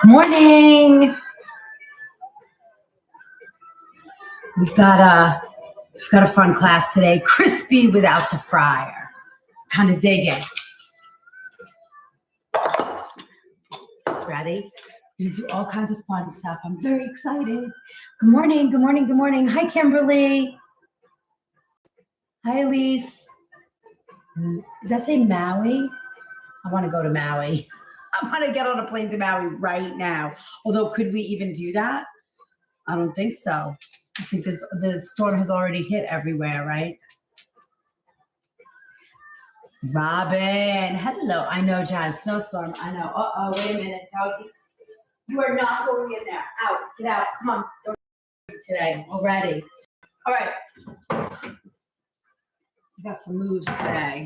Morning. We've got a fun class today. Crispy without the fryer. Kind of dig it. It's ready. We do all kinds of fun stuff. I'm very excited. Good morning. Good morning. Good morning. Hi, Kimberly. Hi, Elise. Does that say Maui? I want to go to Maui. I want to get on a plane to Maui right now. Although, could we even do that? I don't think so. I think the storm has already hit everywhere, right? Robin, hello. I know, Jazz. Snowstorm. I know. Uh-oh, wait a minute, doggies. You are not going in there. Out. Get out. Come on. Don't today already. All right. We got some moves today.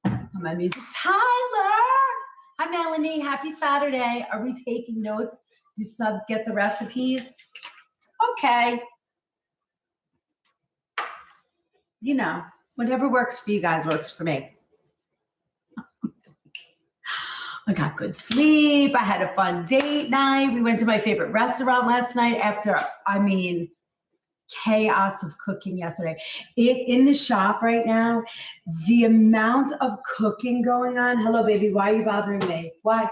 On my music. Tyler. Hi, Melanie. Happy Saturday. Are we taking notes? Do subs get the recipes? Okay. You know, whatever works for you guys works for me. I got good sleep. I had a fun date night. We went to my favorite restaurant last night after, chaos of cooking yesterday. In the shop right now, the amount of cooking going on. Hello, baby. Why are you bothering me? Why?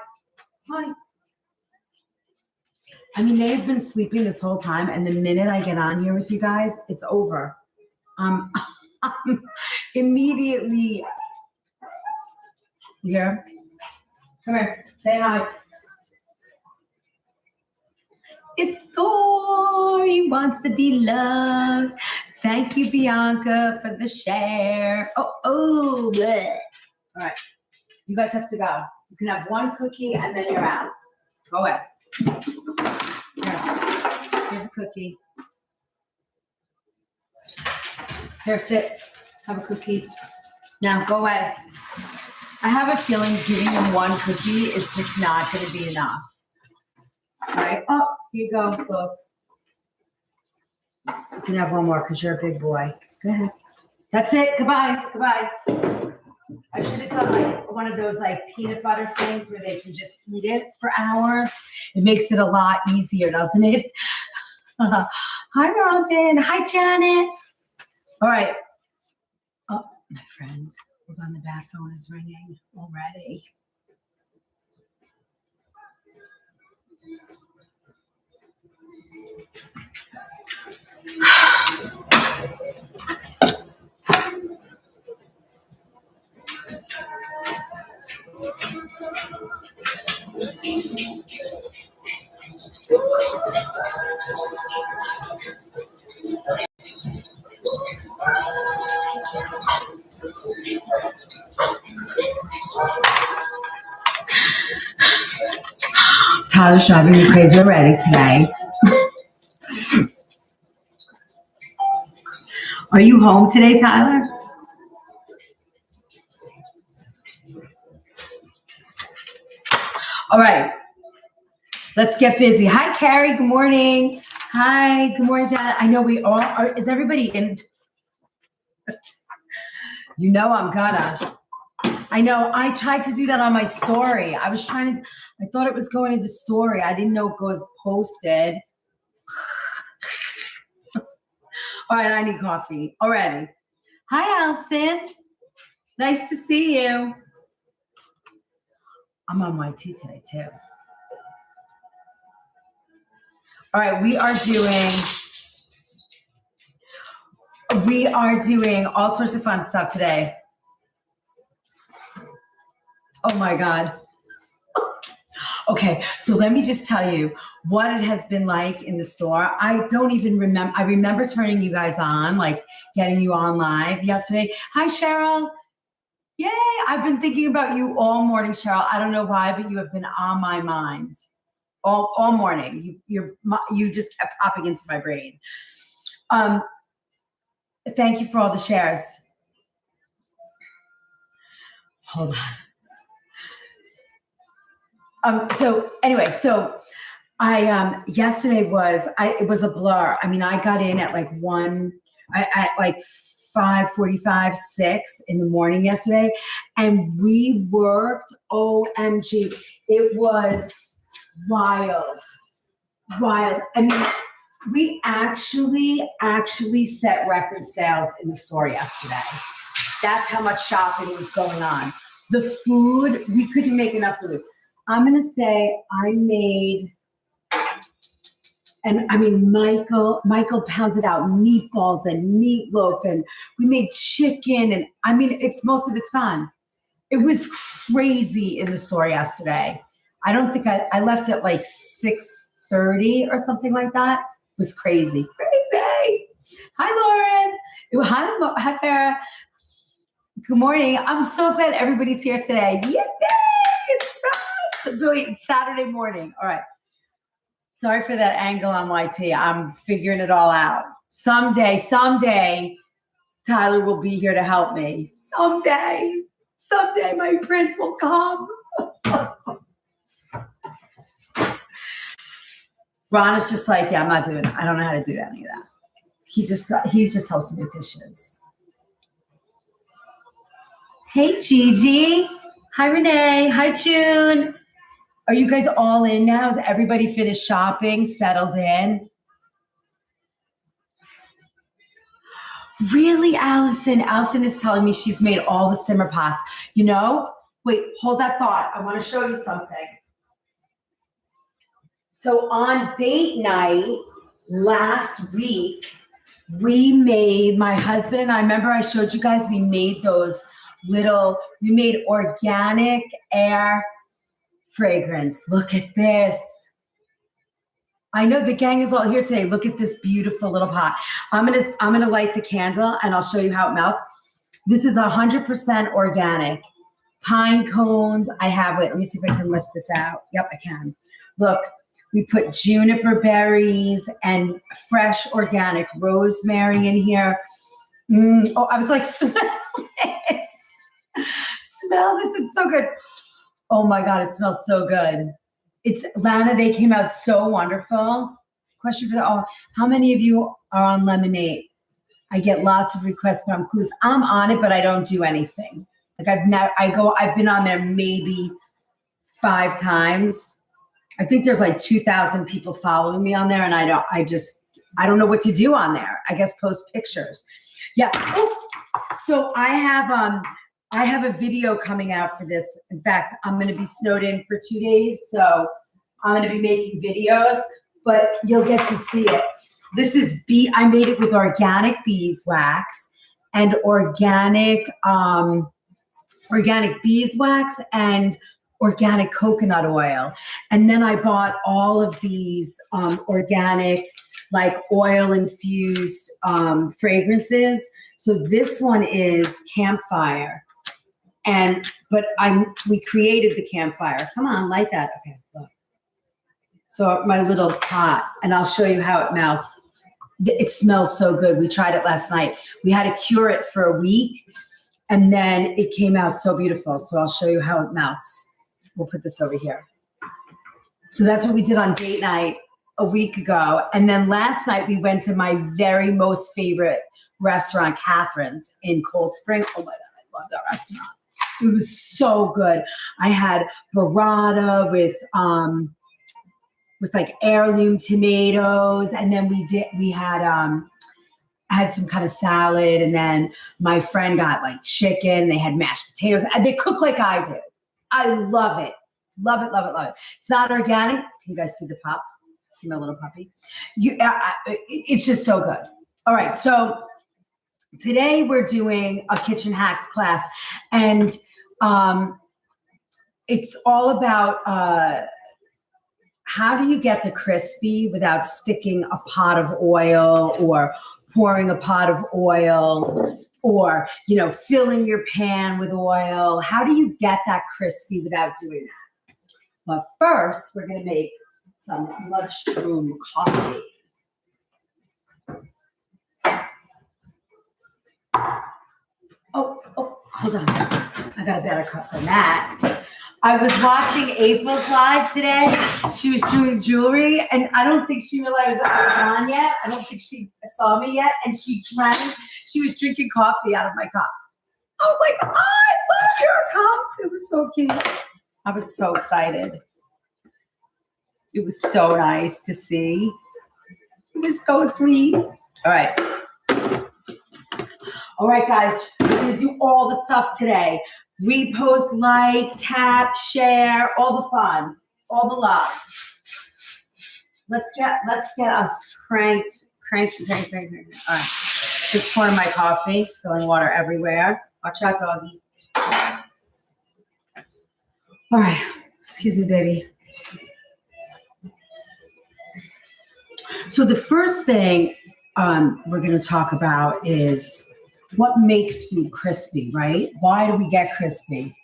I mean, they've been sleeping this whole time, and the minute I get on here with you guys, it's over. Immediately. You hear? Come here. Say hi. It's Thor. He wants to be loved. Thank you, Bianca, for the share. Bleh. All right. You guys have to go. You can have one cookie and then you're out. Go away. Here's a cookie. Here, sit. Have a cookie. Now, go away. I have a feeling giving them one cookie is just not going to be enough. All right. Oh, here you go. Look. You can have one more because you're a big boy. Go ahead. That's it. Goodbye. Goodbye. I should have done like one of those like peanut butter things where they can just eat it for hours. It makes it a lot easier, doesn't it? Hi, Robin. Hi, Janet. All right. Oh, my friend. Hold on, the bad phone is ringing already. Tyler's driving me crazy already today. Are you home today, Tyler? All right. Let's get busy. Hi, Carrie. Good morning. Hi. Good morning, Janet. I know we all are. Is everybody in? You know I'm gonna. I know. I tried to do that on my story. I thought it was going to the story. I didn't know it was posted. All right, I need coffee already. Hi, Allison. Nice to see you. I'm on YT today, too. All right, we are doing all sorts of fun stuff today. Oh, my God. Okay, so let me just tell you what it has been like in the store. I don't even remember. I remember turning you guys on, like getting you on live yesterday. Hi, Cheryl. Yay, I've been thinking about you all morning, Cheryl. I don't know why, but you have been on my mind all morning. You just kept popping into my brain. Thank you for all the shares. Hold on. So Yesterday it was a blur. I mean, I got in at like at like 5:45, 6 in the morning yesterday, and we worked. OMG. It was wild. Wild. I mean, we actually set record sales in the store yesterday. That's how much shopping was going on. The food, we couldn't make enough food. I'm going to say I made, and I mean, Michael pounded out meatballs and meatloaf, and we made chicken, and I mean, most of it's gone. It was crazy in the store yesterday. I don't think I left at like 6:30 or something like that. It was crazy. Crazy. Hi, Lauren. Hi, Farah. Good morning. I'm so glad everybody's here today. Yay! It's us. Really, it's Saturday morning. All right. Sorry for that angle on YT. I'm figuring it all out. Someday, Tyler will be here to help me. Someday my prince will come. Ron is just like, yeah, I'm not doing it. I don't know how to do any of that. He just helps me with dishes. Hey, Gigi. Hi, Renee. Hi, June. Are you guys all in now? Has everybody finished shopping, settled in? Really, Allison? Allison is telling me she's made all the simmer pots. You know, wait, hold that thought. I want to show you something. So on date night last week, my husband and I, remember I showed you guys, we made organic air fragrance. Look at this. I know the gang is all here today. Look at this beautiful little pot. I'm gonna light the candle and I'll show you how it melts. This is 100% organic. Pine cones. Let me see if I can lift this out. Yep, I can. Look, we put juniper berries and fresh organic rosemary in here. I was like, smell this. Smell this. It's so good. Oh my God, it smells so good. Lana, they came out so wonderful. Question for how many of you are on Lemonade? I get lots of requests, but I'm clueless. I'm on it, but I don't do anything. Like I've been on there maybe 5 times. I think there's like 2,000 people following me on there, and I don't know what to do on there. I guess post pictures. Yeah. Oh, so I have a video coming out for this. In fact, I'm going to be snowed in for 2 days, so I'm going to be making videos, but you'll get to see it. This is I made it with organic beeswax and organic beeswax and organic coconut oil. And then I bought all of these organic, like oil-infused fragrances. So this one is Campfire. We created the campfire. Come on, light that. Okay, look. So my little pot, and I'll show you how it melts. It smells so good. We tried it last night. We had to cure it for a week, and then it came out so beautiful. So I'll show you how it melts. We'll put this over here. So that's what we did on date night a week ago. And then last night we went to my very most favorite restaurant, Catherine's in Cold Spring. Oh my God, I love that restaurant. It was so good. I had burrata with like heirloom tomatoes, and then we had some kind of salad, and then my friend got like chicken. They had mashed potatoes. They cook like I do. I love it. Love it, love it, love it. It's not organic. Can you guys see the pup? See my little puppy? It's just so good. All right, so today we're doing a kitchen hacks class, and it's all about how do you get the crispy without sticking a pot of oil or pouring a pot of oil or, filling your pan with oil. How do you get that crispy without doing that? But first, we're going to make some mushroom coffee. Oh, hold on. I got a better cup than that. I was watching April's live today. She was doing jewelry, and I don't think she realized that I was on yet. I don't think she saw me yet, and she was drinking coffee out of my cup. I was like, I love your cup. It was so cute. I was so excited. It was so nice to see. It was so sweet. All right. All right, guys, we're gonna do all the stuff today. Repost, like, tap, share, all the fun, all the love. Let's get us cranked. All right, just pouring my coffee, spilling water everywhere. Watch out, doggy. All right, excuse me, baby. So the first thing we're going to talk about is what makes food crispy, right? Why do we get crispy?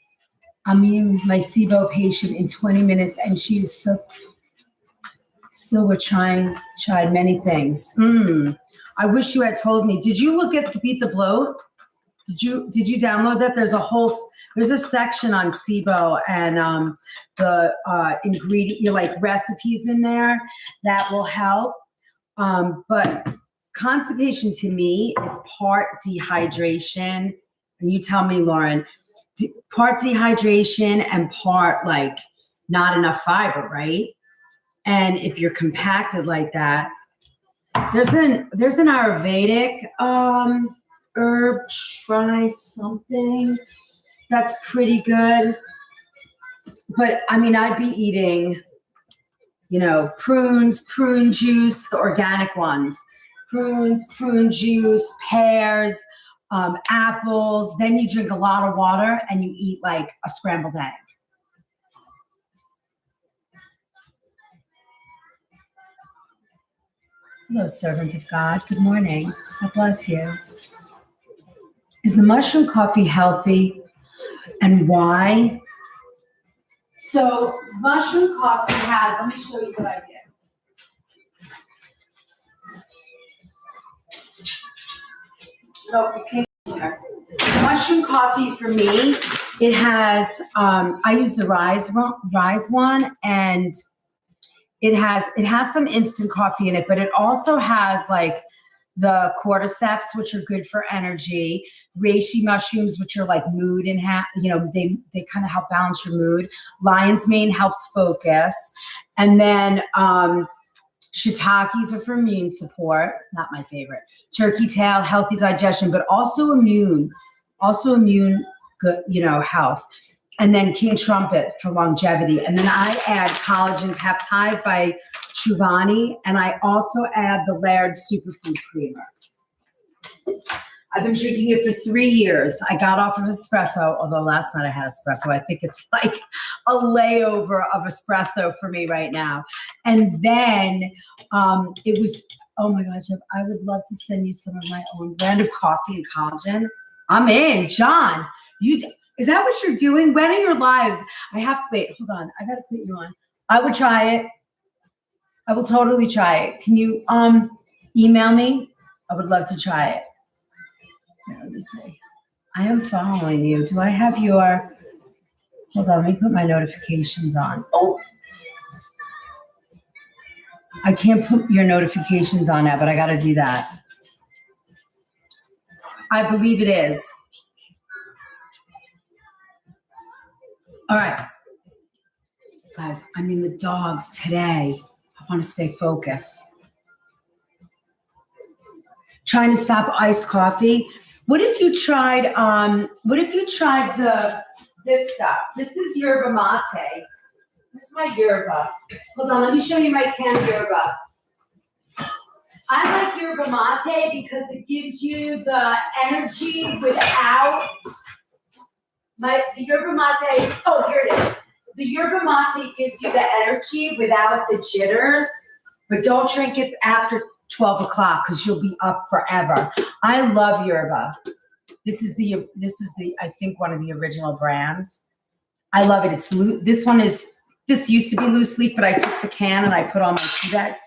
I mean, my SIBO patient in 20 minutes, and she is we're tried many things. I wish you had told me. Did you look at Beat the Bloat? Did you download that? There's a section on SIBO and the ingredient, like recipes in there that will help. But constipation to me is part dehydration. And you tell me, Lauren, part dehydration and part like not enough fiber, right? And if you're compacted like that, there's an Ayurvedic herb, try something that's pretty good. But I mean, I'd be eating, prunes, prune juice, the organic ones, prunes, prune juice, pears, apples. Then you drink a lot of water and you eat like a scrambled egg. Hello, servant of God. Good morning. God bless you. Is the mushroom coffee healthy, and why? So mushroom coffee has, let me show you what I did. So okay, here. Mushroom coffee for me, it has, I use the Rise one, and it has some instant coffee in it, but it also has like the cordyceps, which are good for energy, reishi mushrooms, which are like mood and they kind of help balance your mood. Lion's mane helps focus, and then shiitakes are for immune support. Not my favorite. Turkey tail, healthy digestion, but also immune good, health. And then King Trumpet for longevity. And then I add collagen peptide by Chuvani, and I also add the Laird Superfood Creamer. I've been drinking it for 3 years. I got off of espresso, although last night I had espresso. I think it's like a layover of espresso for me right now. And then it was, oh my gosh, I would love to send you some of my own brand of coffee and collagen. I'm in. John, is that what you're doing? When are your lives? I have to wait. Hold on. I got to put you on. I would try it. I will totally try it. Can you email me? I would love to try it. Here, let me see. I am following you. Do I have your, hold on, let me put my notifications on. Oh, I can't put your notifications on now, but I got to do that. I believe it is. All right. Guys, I mean, the dogs today, I want to stay focused. Trying to stop iced coffee. What if you tried this stuff? This is yerba mate. This is my yerba. Hold on, let me show you my canned yerba. I like yerba mate because it gives you the energy without the yerba mate. Oh, here it is. The yerba mate gives you the energy without the jitters, but don't drink it after 12 o'clock because you'll be up forever. I love yerba. This is the I think one of the original brands. I love it. This used to be loose leaf, but I took the can and I put all my tea bags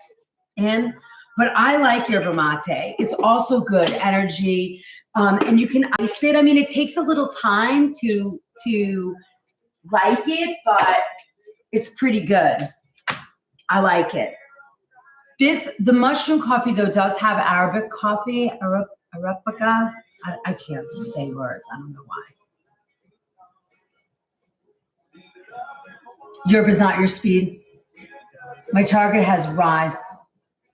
in. But I like yerba mate. It's also good energy. And you can ice it. I mean, it takes a little time to like it, but it's pretty good. I like it. The mushroom coffee though does have Arabic coffee, Arabica. I can't say words. I don't know why. Yerba is not your speed. My target has rise.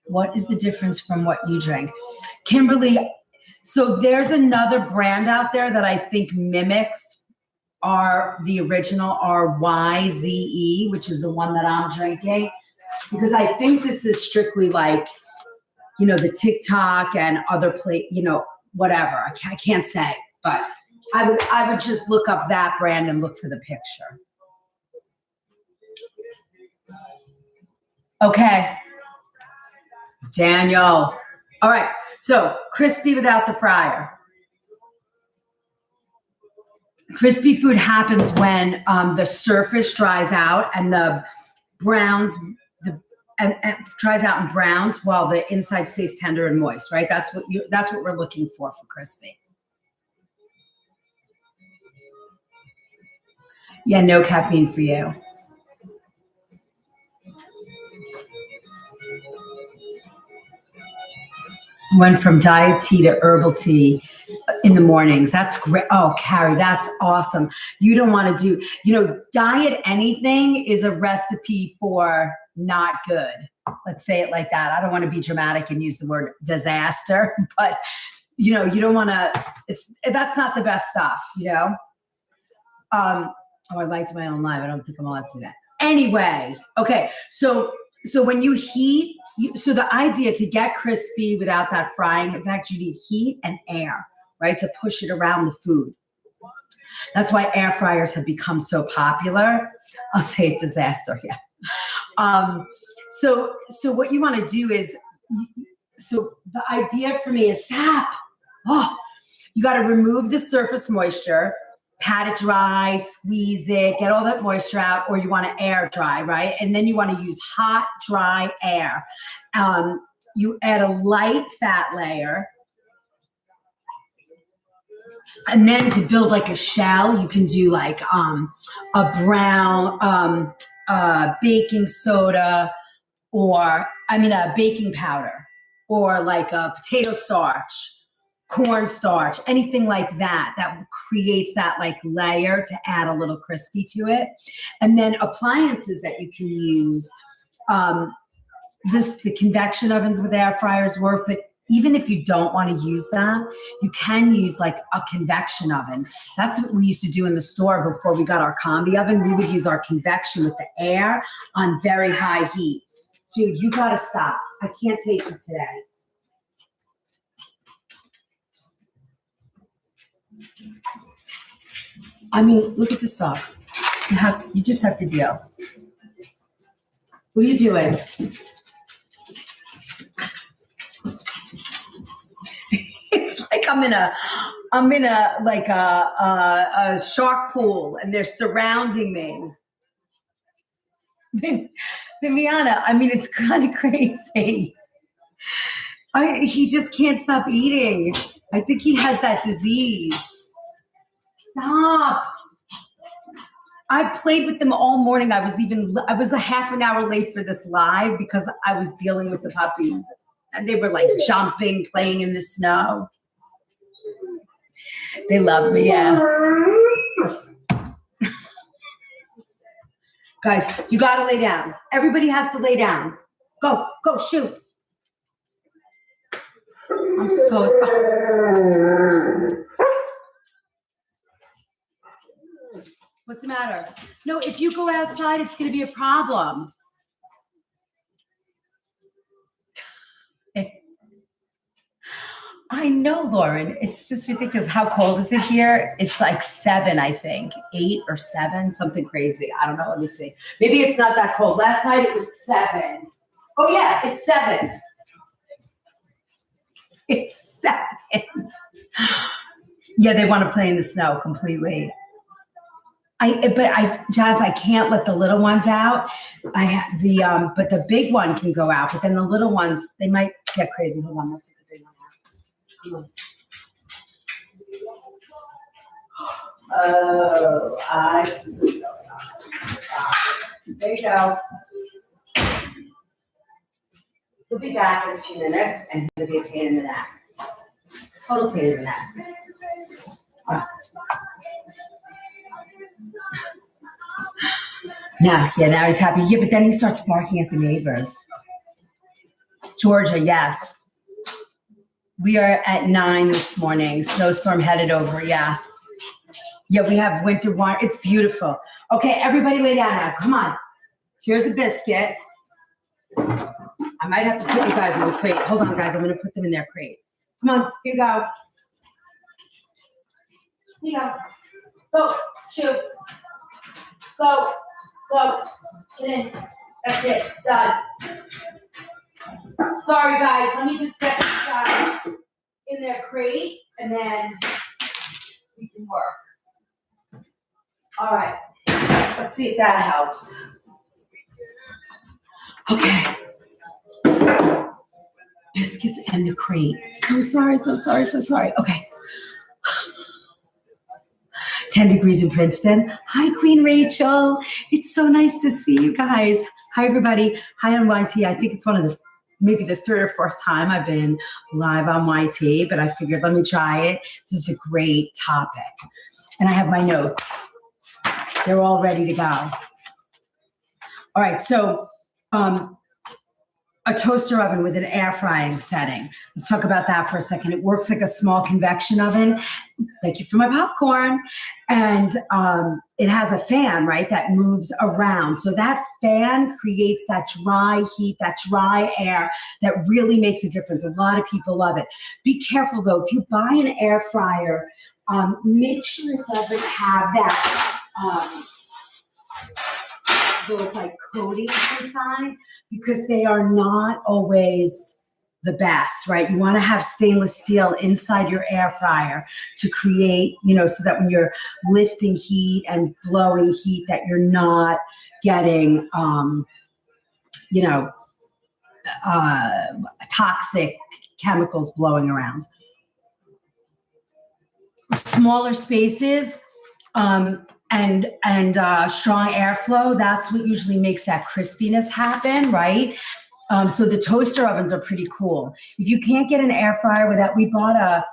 What is the difference from what you drink? Kimberly, so there's another brand out there that I think mimics the original RYZE, which is the one that I'm drinking, because I think this is strictly like, the TikTok and other whatever. I can't say, but I would just look up that brand and look for the picture. Okay. Daniel. All right. So crispy without the fryer. Crispy food happens when the surface dries out and the browns, and dries out and browns while the inside stays tender and moist, right? That's what we're looking for crispy. Yeah, no caffeine for you. Went from diet tea to herbal tea in the mornings. That's great. Oh, Carrie, that's awesome. You don't want to do, diet anything is a recipe for not good. Let's say it like that. I don't want to be dramatic and use the word disaster, but you don't want to, that's not the best stuff, I liked my own live. I don't think I'm allowed to do that. Anyway, okay. So when you heat, so the idea to get crispy without that frying, in fact, you need heat and air, right? To push it around the food. That's why air fryers have become so popular. I'll say it's disaster, yeah. So what you want to do is, so the idea for me is you got to remove the surface moisture, pat it dry, squeeze it, get all that moisture out, or you want to air dry, right? And then you want to use hot, dry air. You add a light fat layer. And then to build like a shell, you can do like a brown baking soda, or a baking powder, or like a potato starch, cornstarch, anything like that creates that like layer to add a little crispy to it. And then appliances that you can use, the convection ovens with air fryers work, but even if you don't want to use that, you can use like a convection oven. That's what we used to do in the store before we got our combi oven. We would use our convection with the air on very high heat. Dude, you gotta stop. I can't take it today. Look at this dog. You just have to deal. What are you doing? It's like I'm in a shark pool and they're surrounding me. Viviana, it's kind of crazy. He just can't stop eating. I think he has that disease. Stop. I played with them all morning. I was a half an hour late for this live because I was dealing with the puppies. And they were like jumping, playing in the snow. They love me, yeah. Guys, you gotta lay down. Everybody has to lay down. Go, shoot. I'm so sorry. What's the matter? No, if you go outside, it's gonna be a problem. I know, Lauren. It's just ridiculous. How cold is it here? It's like 7, I think. 8 or 7, something crazy. I don't know. Let me see. Maybe it's not that cold. Last night it was 7. Oh, yeah, it's 7. It's 7. Yeah, they want to play in the snow completely. Jazz, I can't let the little ones out. But the big one can go out. But then the little ones, they might get crazy. Hold on, let's see the big one out. Oh, I see what's going minutes. There you go. He'll be back in a few minutes and he'll be a pain in the neck. Total pain in the neck. Now he's happy. Yeah, but then he starts barking at the neighbors. Georgia, yes. We are at 9 this morning. Snowstorm headed over, yeah. Yeah, we have winter wine. It's beautiful. Okay, everybody lay down now. Come on. Here's a biscuit. I might have to put you guys in the crate. Hold on, guys. I'm going to put them in their crate. Come on. Here you go. Here you go. Go. Shoot. Go. Go. Get in. That's it. Done. Sorry, guys. Let me just get these guys in their crate, and then we can work. All right. Let's see if that helps. Okay. Biscuits and the crate. So sorry. Okay. 10 degrees in Princeton. Hi, Queen Rachel. It's so nice to see you guys. Hi, everybody. Hi on YT. I think it's maybe the third or fourth time I've been live on YT, but I figured let me try it. This is a great topic. And I have my notes. They're all ready to go. All right, so a toaster oven with an air frying setting. Let's talk about that for a second. It works like a small convection oven. Thank you for my popcorn. And it has a fan, right, that moves around. So that fan creates that dry heat, that dry air that really makes a difference. A lot of people love it. Be careful, though. If you buy an air fryer, make sure it doesn't have that, those like coatings inside, because they are not always the best, right? You want to have stainless steel inside your air fryer to create, so that when you're lifting heat and blowing heat, that you're not getting, toxic chemicals blowing around. Smaller spaces, and strong airflow, that's what usually makes that crispiness happen, right? So the toaster ovens are pretty cool. If you can't get an air fryer with that, we bought a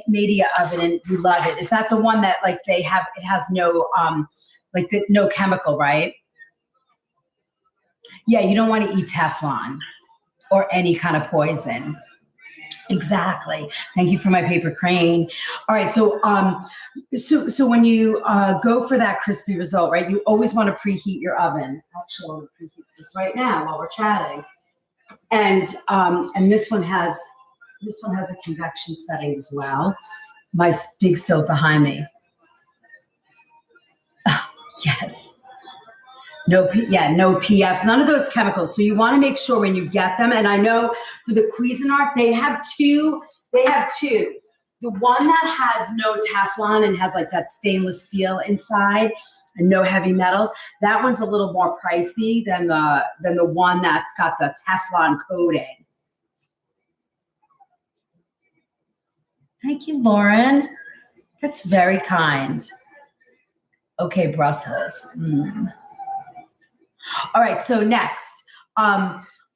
Media oven and we love it. Is that the one that like they have, it has no, no chemical, right? Yeah, you don't want to eat Teflon or any kind of poison. Exactly. Thank you for my paper crane. All right. So, so when you go for that crispy result, right, you always want to preheat your oven. Actually, I'm going to preheat this right now while we're chatting. And this one has a convection setting as well. My big stove behind me. Yes. No PFs, none of those chemicals. So you want to make sure when you get them, and I know for the Cuisinart, they have two. The one that has no Teflon and has like that stainless steel inside and no heavy metals, that one's a little more pricey than the one that's got the Teflon coating. Thank you, Lauren. That's very kind. Okay, Brussels. All right, so next,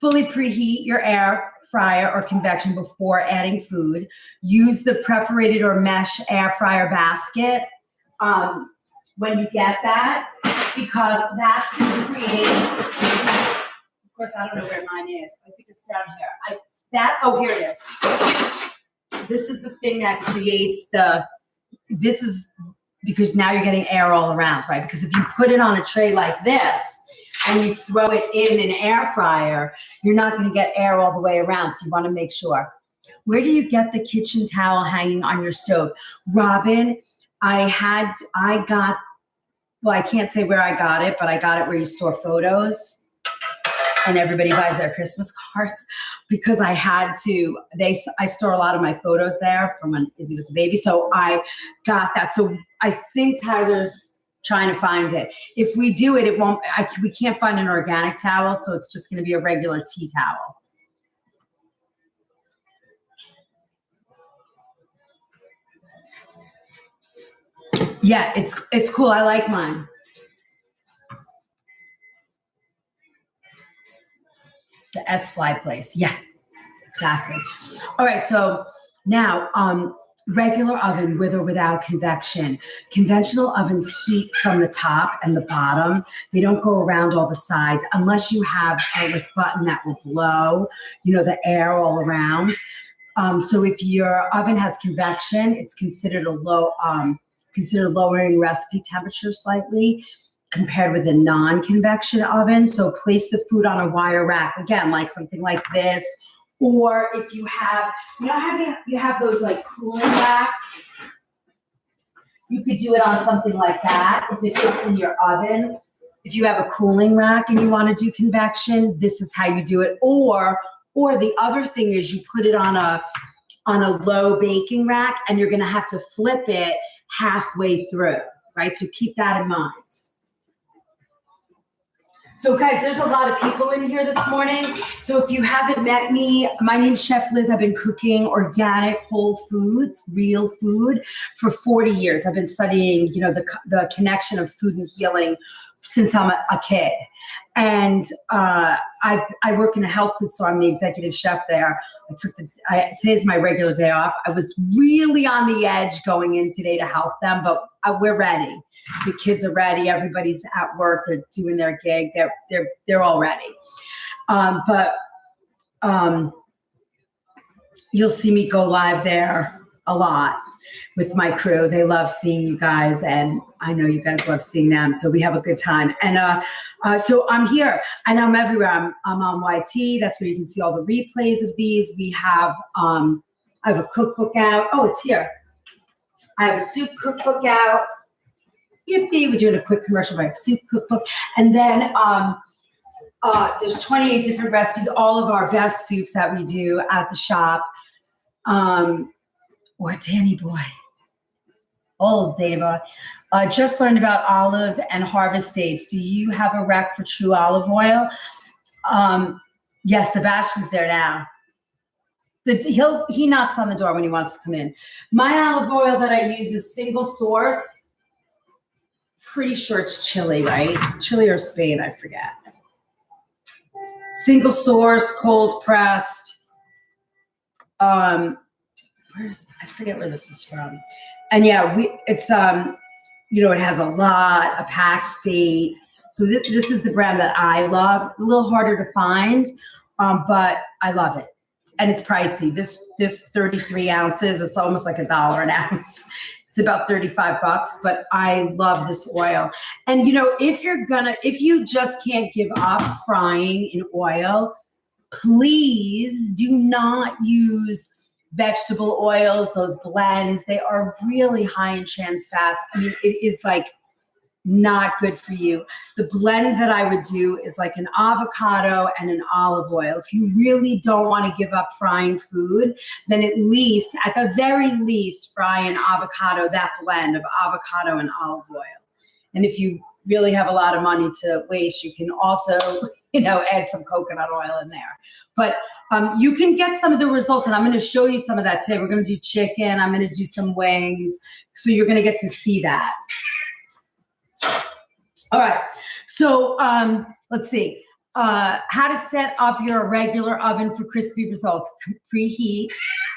fully preheat your air fryer or convection before adding food. Use the perforated or mesh air fryer basket when you get that, because that's going to create, of course, I don't know where mine is. I think it's down here. Here it is. This is the thing that creates this is because now you're getting air all around, right? Because if you put it on a tray like this, and you throw it in an air fryer, you're not going to get air all the way around. So you want to make sure. Where do you get the kitchen towel hanging on your stove? Robin, I can't say where I got it, but I got it where you store photos and everybody buys their Christmas cards, because I store a lot of my photos there from when Izzy was a baby. So I got that. So I think Tyler's trying to find it. If we do it, we can't find an organic towel, so it's just going to be a regular tea towel. Yeah, it's cool. I like mine. S-Fly place. Yeah, exactly. All right, so now regular oven with or without convection. Conventional ovens heat from the top and the bottom. They don't go around all the sides unless you have a like button that will blow, the air all around. So if your oven has convection, it's considered considered lowering recipe temperature slightly compared with a non-convection oven. So place the food on a wire rack, again, like something like this. Or if you have, you have those like cooling racks, you could do it on something like that if it fits in your oven. If you have a cooling rack and you want to do convection, this is how you do it. Or the other thing is you put it on a low baking rack and you're going to have to flip it halfway through, right? So keep that in mind. So guys, there's a lot of people in here this morning. So if you haven't met me, my name's Chef Liz. I've been cooking organic, whole foods, real food for 40 years. I've been studying, the connection of food and healing since I'm a kid. And I work in a health food store. I'm the executive chef there. Today's my regular day off. I was really on the edge going in today to help them, but we're ready. The kids are ready. Everybody's at work. They're doing their gig. They're all ready. But you'll see me go live there a lot with my crew. They love seeing you guys, and I know you guys love seeing them. So we have a good time. And so I'm here, and I'm everywhere. I'm on YT. That's where you can see all the replays of these. We have I have a cookbook out. Oh, it's here. I have a soup cookbook out. Yippee! We're doing a quick commercial for a soup cookbook, and then there's 28 different recipes. All of our best soups that we do at the shop. Or Danny boy, old Dava. Just learned about olive and harvest dates. Do you have a rec for true olive oil? Yes, Sebastian's there now. He knocks on the door when he wants to come in. My olive oil that I use is single source. Pretty sure it's Chile, right? Chile or Spain, I forget. Single source, cold pressed. I forget where this is from. And yeah, it's it has a packed date. So this is the brand that I love. A little harder to find, but I love it. And it's pricey. This 33 ounces, it's almost like $1 an ounce. It's about $35, but I love this oil. And if you just can't give up frying in oil, please do not use vegetable oils, those blends. They are really high in trans fats. I mean, it is like not good for you. The blend that I would do is like an avocado and an olive oil. If you really don't want to give up frying food, then at the very least, fry an avocado, that blend of avocado and olive oil. And if you really have a lot of money to waste, you can also, add some coconut oil in there. But you can get some of the results, and I'm going to show you some of that today. We're going to do chicken. I'm going to do some wings. So you're going to get to see that. All right. So let's see. How to set up your regular oven for crispy results. Preheat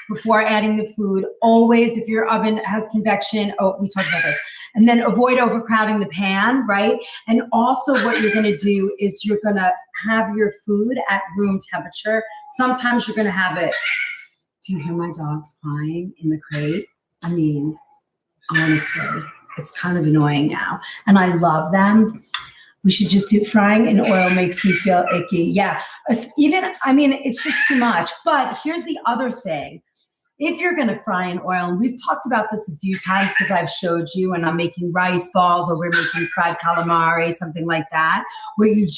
before adding the food. Always, if your oven has convection, we talked about this. And then avoid overcrowding the pan, right? And also what you're going to do is you're going to have your food at room temperature. Sometimes you're going to have it. Do you hear my dogs crying in the crate? I mean, honestly, it's kind of annoying now. And I love them. We should just do frying in oil makes me feel icky. Yeah, it's just too much. But here's the other thing. If you're going to fry in oil, and we've talked about this a few times because I've showed you, and I'm making rice balls or we're making fried calamari, something like that, where you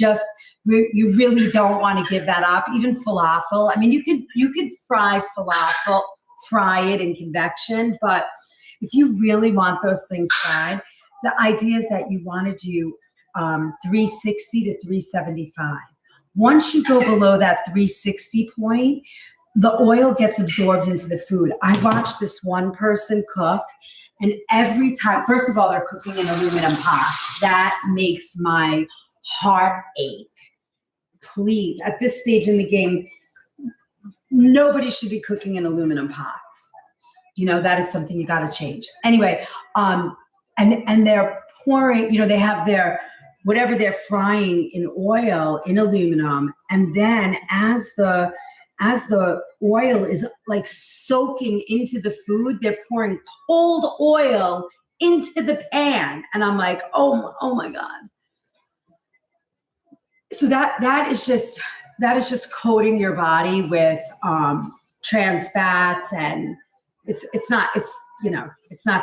really don't want to give that up. Even falafel. I mean, you could fry falafel, fry it in convection, but if you really want those things fried, the idea is that you want to do 360 to 375. Once you go below that 360 point, the oil gets absorbed into the food. I watched this one person cook, and every time, first of all, they're cooking in aluminum pots. That makes my heart ache. please, at this stage in the game, nobody should be cooking in aluminum pots. That is something you got to change. Anyway, and they're pouring, they have their, whatever they're frying in oil in aluminum. And then as the oil is like soaking into the food, they're pouring cold oil into the pan. And I'm like, oh my God. So that is just coating your body with trans fats, and it's not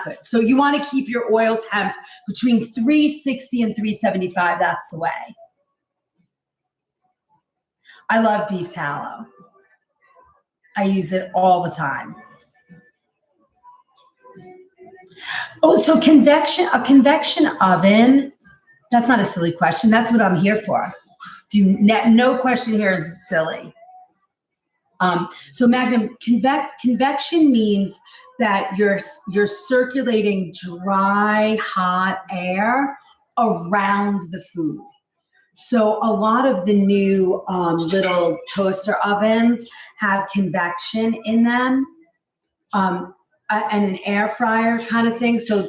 good. So you want to keep your oil temp between 360 and 375. That's the way. I love beef tallow. I use it all the time. Oh, so a convection oven, that's not a silly question. That's what I'm here for. No question here is silly. So Magnum, convection means that you're circulating dry, hot air around the food. So a lot of the new little toaster ovens have convection in them, and an air fryer kind of thing. So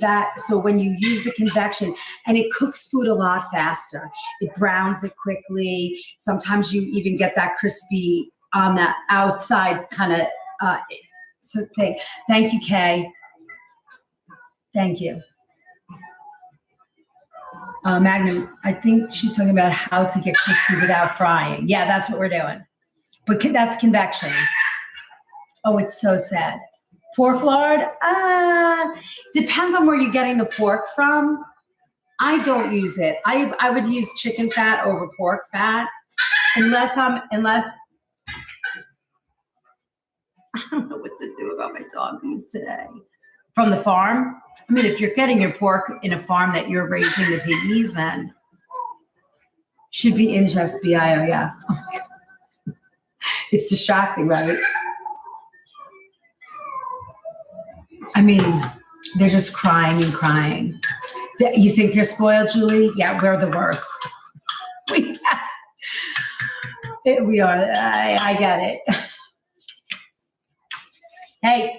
when you use the convection, and it cooks food a lot faster, it browns it quickly. Sometimes you even get that crispy on the outside kind of thing. Thank you, Kay. Thank you. Magnum, I think she's talking about how to get crispy without frying. Yeah, that's what we're doing. But that's convection. Oh, it's so sad. Pork lard? Depends on where you're getting the pork from. I don't use it. I would use chicken fat over pork fat, unless I don't know what to do about my doggies today. From the farm? I mean, if you're getting your pork in a farm that you're raising the piggies, then should be in Jeff's bio, yeah. Oh my God. It's distracting, right? I mean, they're just crying and crying. You think they're spoiled, Julie? Yeah, we're the worst. We are. I get it. Hey,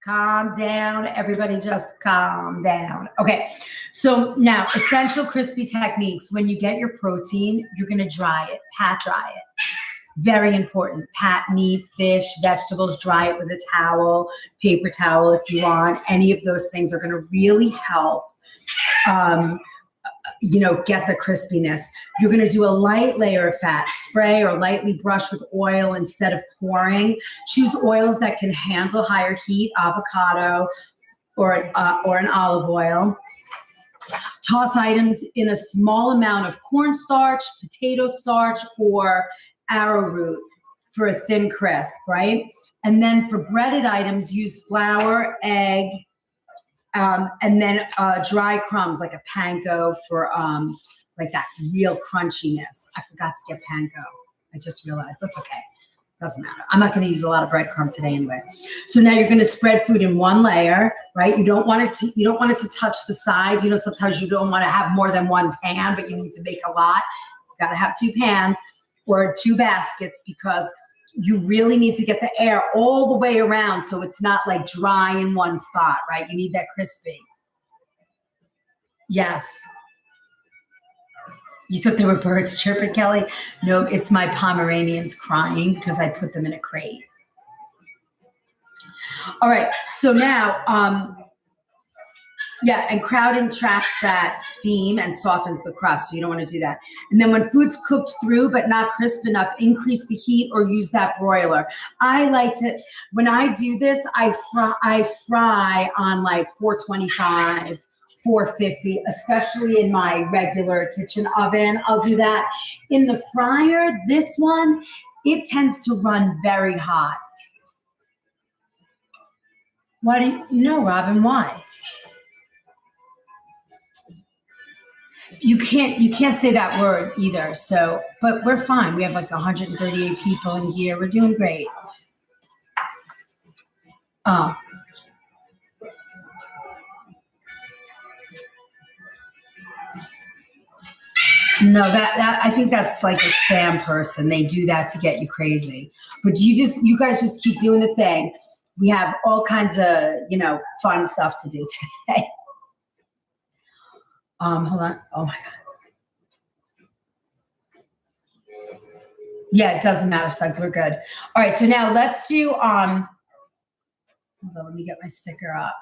calm down. Everybody just calm down. Okay, so now essential crispy techniques. When you get your protein, you're going to dry it, pat dry it. Very important. Pat meat, fish, vegetables, dry it with a towel, paper towel if you want. Any of those things are going to really help, get the crispiness. You're going to do a light layer of fat, spray or lightly brush with oil instead of pouring. Choose oils that can handle higher heat, avocado or an olive oil. Toss items in a small amount of cornstarch, potato starch, or arrowroot for a thin crisp, right? And then for breaded items, use flour, egg, and then dry crumbs like a panko for like that real crunchiness. I forgot to get panko. I just realized. That's okay. Doesn't matter. I'm not going to use a lot of breadcrumbs today anyway. So now you're going to spread food in one layer, right? You don't want it to touch the sides. Sometimes you don't want to have more than one pan, but you need to make a lot. You got to have two pans or two baskets, because you really need to get the air all the way around so it's not like dry in one spot, right? You need that crispy. Yes. You thought there were birds chirping, Kelly? No, it's my Pomeranians crying because I put them in a crate. All right, so now, and crowding traps that steam and softens the crust, so you don't want to do that. And then when food's cooked through but not crisp enough, increase the heat or use that broiler. When I do this, I fry on like 425, 450, especially in my regular kitchen oven. I'll do that. In the fryer, this one, it tends to run very hot. Why do you know, Robin, why? You can't say that word either. So, but we're fine. We have like 138 people in here. We're doing great. Oh. No, that I think that's like a spam person. They do that to get you crazy. But you guys just keep doing the thing. We have all kinds of, fun stuff to do today. Hold on. Oh my God. Yeah, it doesn't matter, Suggs. We're good. All right, so now let's do hold on, let me get my sticker up.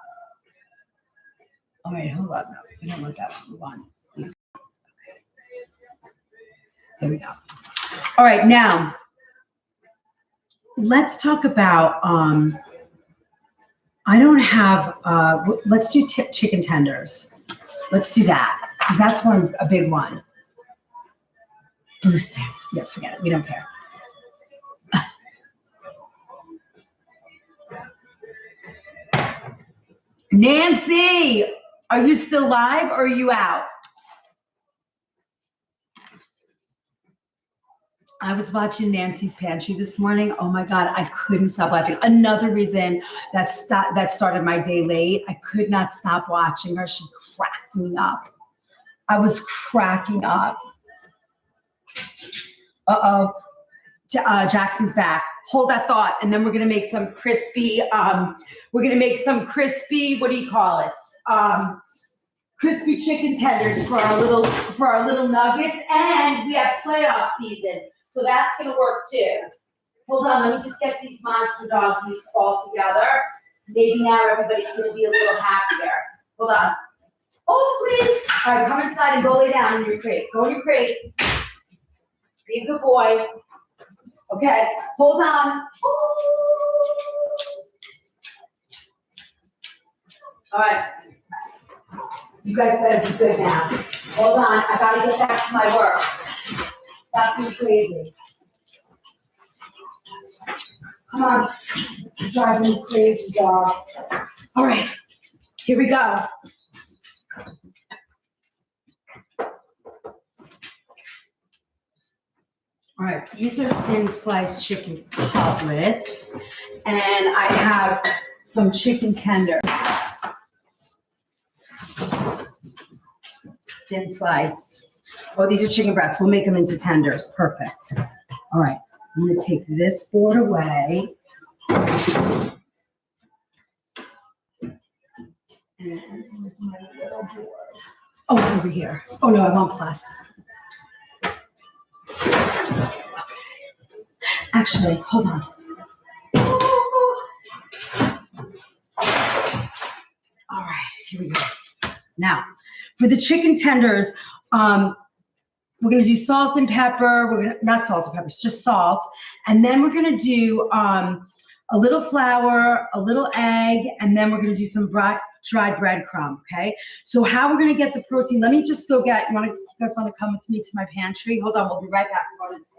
All right, hold on. No, we don't want that one. Move on. There we go. All right, now let's talk about I don't have let's do chicken tenders. Let's do that because that's a big one. Bruce Sanders. Yeah, forget it. We don't care. Nancy, are you still live or are you out? I was watching Nancy's Pantry this morning. Oh my God, I couldn't stop laughing. Another reason that started my day late. I could not stop watching her. She cracked me up. I was cracking up. Uh-oh. Jackson's back. Hold that thought. And then we're going to make some crispy, what do you call it? Crispy chicken tenders for our little nuggets. And we have playoff season. So that's going to work too. Hold on. Let me just get these monster donkeys all together. Maybe now everybody's going to be a little happier. Hold on. Oh, please. All right. Come inside and go lay down in your crate. Go in your crate. Be a good boy. Okay, hold on. All right. You guys better be good now. Hold on, I gotta get back to my work. Stop being crazy. Come on. You're driving me crazy, dogs. All right, here we go. All right, these are thin sliced chicken cutlets, and I have some chicken tenders. Thin sliced. Oh, these are chicken breasts. We'll make them into tenders. Perfect. All right, I'm gonna take this board away. And where's my little board? Oh, it's over here. Oh no, I want plastic. Actually, hold on. All right, here we go. Now, for the chicken tenders, we're going to do salt and pepper. Not salt and pepper, it's just salt. And then we're going to do a little flour, a little egg, and then we're going to do some dried breadcrumb, okay? So how we're going to get the protein, let me just go get, you guys want to come with me to my pantry? Hold on, we'll be right back. We're going to the pantry.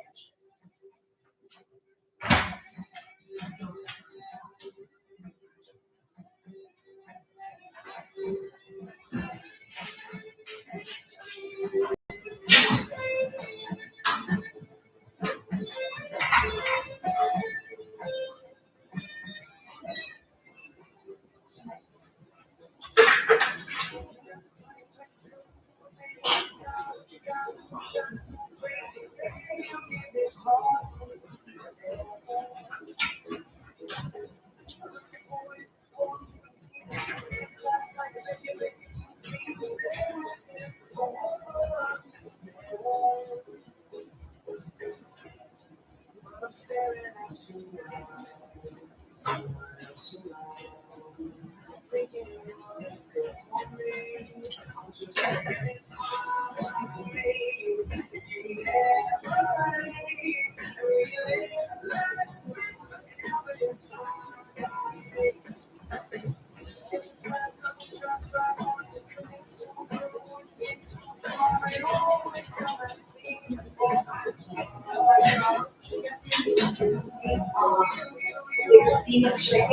Your steamed chicken.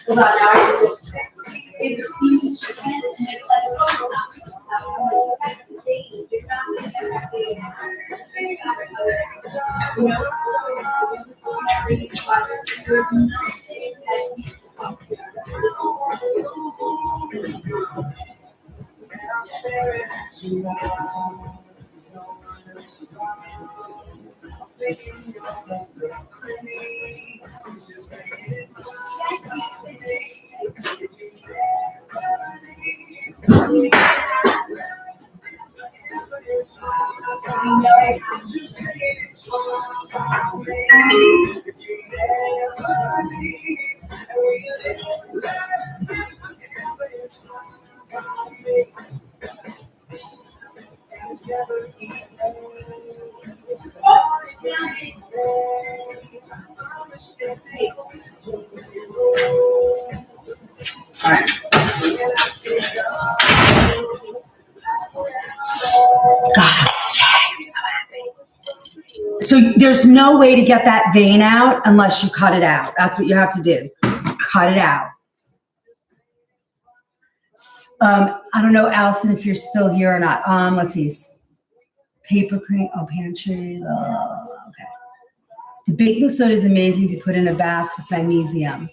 Hold on, now I just your steamed chicken and it's All right. God, I'm so happy. So there's no way to get that vein out unless you cut it out. That's what you have to do. Cut it out. I don't know, Allison, if you're still here or not. Let's see. Paper cream. Oh, pantry. Okay. The baking soda is amazing to put in a bath with magnesium.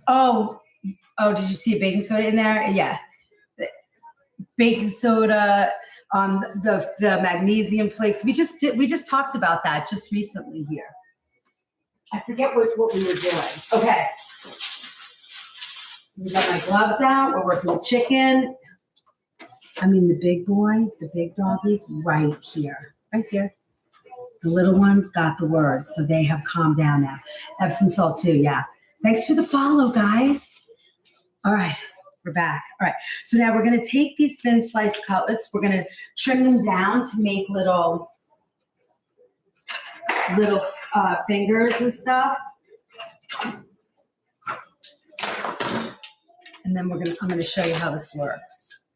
Oh, did you see a baking soda in there? Yeah. Baking soda, the magnesium flakes. We just talked about that just recently here. I forget what we were doing. Okay. We got my gloves out. We're working with chicken. I mean, the big boy, the big doggies, right here. Right here. The little ones got the word, so they have calmed down now. Epsom salt too, yeah. Thanks for the follow, guys. All right, we're back. All right, so now we're gonna take these thin sliced cutlets. We're gonna trim them down to make little fingers and stuff. And then I'm gonna show you how this works.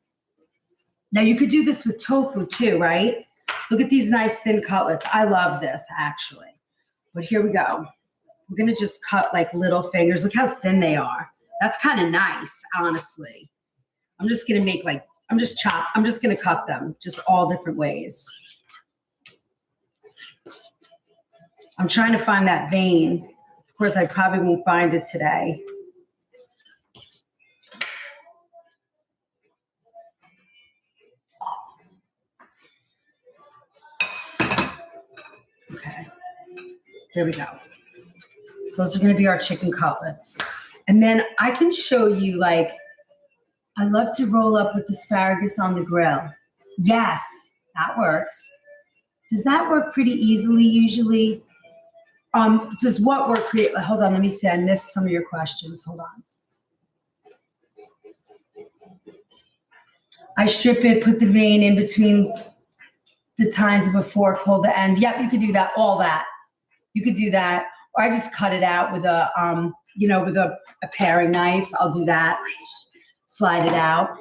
Now you could do this with tofu too, right? Look at these nice thin cutlets. I love this actually. But here we go. We're gonna just cut like little fingers. Look how thin they are. That's kind of nice, honestly. I'm just gonna I'm just gonna cut them just all different ways. I'm trying to find that vein. Of course, I probably won't find it today. Okay, there we go. So those are gonna be our chicken cutlets. And then I can show you, like, I love to roll up with asparagus on the grill. Yes, that works. Does that work pretty easily usually? Does what work pretty, hold on, let me see, I missed some of your questions, hold on. I strip it, put the vein in between the tines of a fork, hold the end. Yep, you could do that, all that. You could do that. Or I just cut it out with a, with a paring knife. I'll do that, slide it out.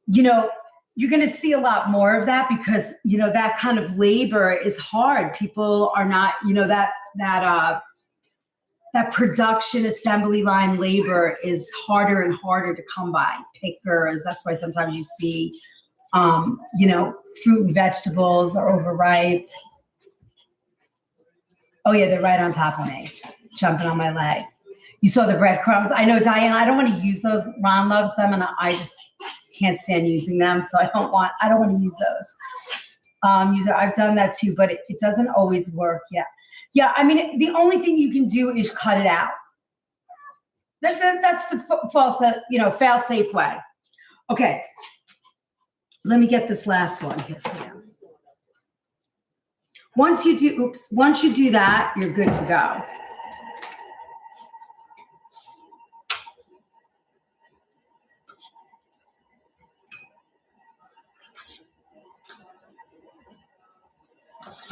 You're going to see a lot more of that because, that kind of labor is hard. People are not, that production assembly line labor is harder and harder to come by. Pickers, that's why sometimes you see, fruit and vegetables are overripe. Oh yeah, they're right on top of me, jumping on my leg. You saw the breadcrumbs. I know, Diane, I don't want to use those. Ron loves them, and I just can't stand using them, so I don't want to use those. I've done that too, but it doesn't always work. Yeah. I mean, the only thing you can do is cut it out. That's the fail-safe way. Okay, let me get this last one here for you. Once you do that, you're good to go.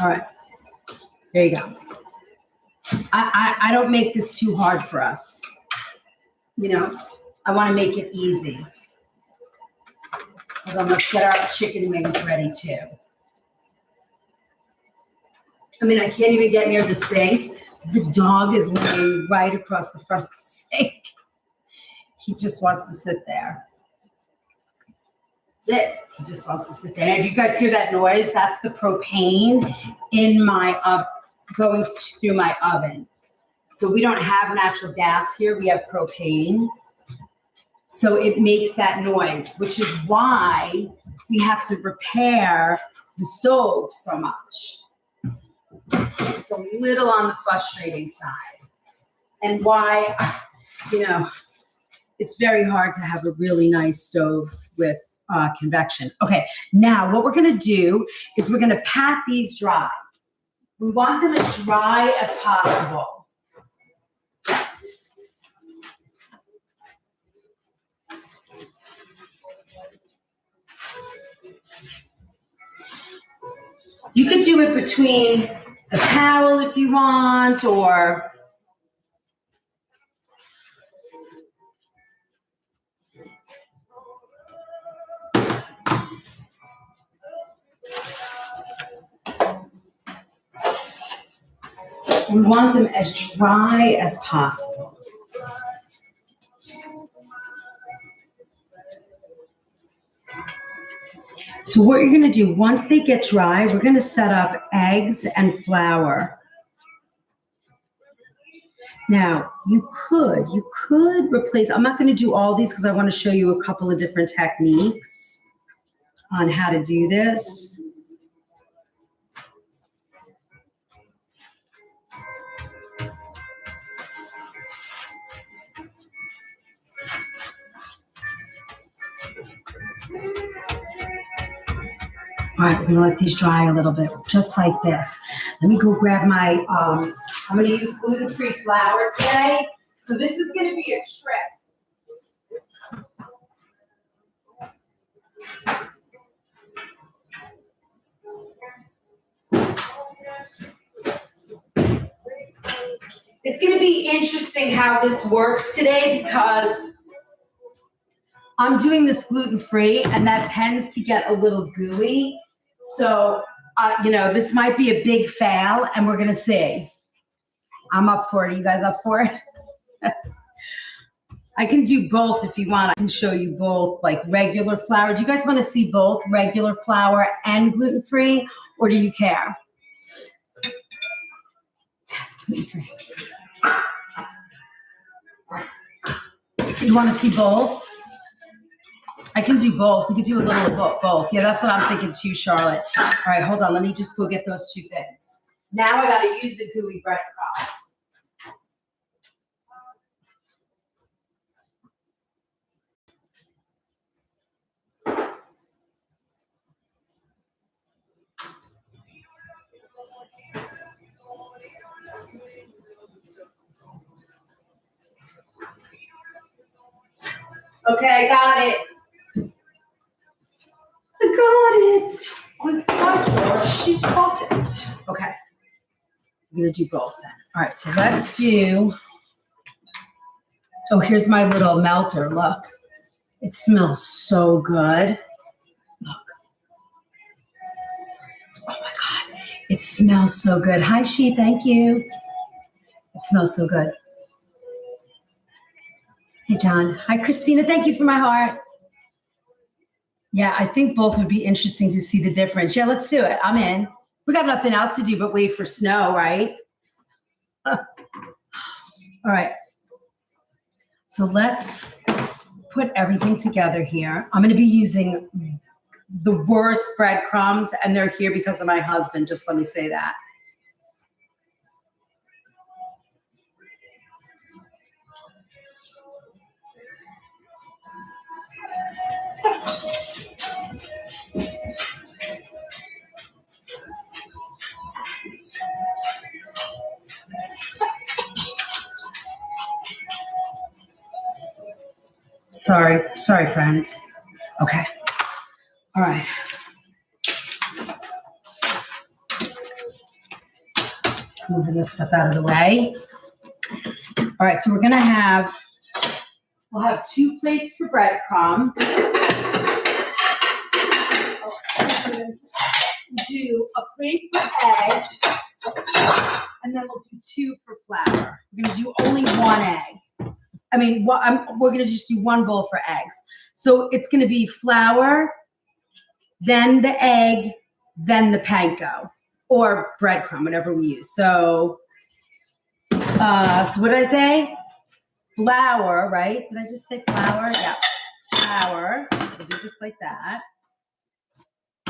All right, there you go. I don't make this too hard for us. I want to make it easy. Hold on, let's get our chicken wings ready too. I mean, I can't even get near the sink. The dog is laying right across the front of the sink. He just wants to sit there. That's it. He just wants to sit there. And if you guys hear that noise, that's the propane in my going through my oven. So we don't have natural gas here. We have propane. So it makes that noise, which is why we have to repair the stove so much. It's a little on the frustrating side. and why, it's very hard to have a really nice stove with convection. Okay, now what we're gonna do is we're gonna pat these dry. We want them as dry as possible. You could do it between a towel if you want, or we want them as dry as possible. So what you're gonna do, once they get dry, we're gonna set up eggs and flour. Now, you could replace, I'm not gonna do all these because I wanna show you a couple of different techniques on how to do this. All right, we're gonna let these dry a little bit, just like this. Let me go grab my, I'm gonna use gluten-free flour today. So this is gonna be a trick. It's gonna be interesting how this works today because I'm doing this gluten-free and that tends to get a little gooey. So, this might be a big fail and we're gonna see. I'm up for it. Are you guys up for it? I can do both if you want. I can show you both, like regular flour. Do you guys want to see both regular flour and gluten-free, or do you care? Yes, gluten-free. You want to see both? I can do both. We could do a little of both. Yeah, that's what I'm thinking too, Charlotte. All right, hold on. Let me just go get those two things. Now I got to use the gooey breadcrumbs. Okay, I got it. I got her. She's got it. Okay. I'm going to do both then. All right, so let's do, here's my little melter. Look, it smells so good. Look. Oh my God, it smells so good. Hi, She, thank you. It smells so good. Hey, John. Hi, Christina, thank you for my heart. Yeah, I think both would be interesting to see the difference. Yeah, let's do it. I'm in. We got nothing else to do but wait for snow, right? All right. So let's put everything together here. I'm going to be using the worst breadcrumbs, and they're here because of my husband. Just let me say that. Sorry, friends. Okay. All right. Moving this stuff out of the way. All right, so we'll have 2 plates for breadcrumb. Do a plate for eggs, and then we'll do 2 for flour. We're gonna do only 1 egg. We're gonna just do 1 bowl for eggs. So it's gonna be flour, then the egg, then the panko, or breadcrumb, whatever we use. So what did I say? Flour, right? Did I just say flour? Yeah, flour. We'll do this like that.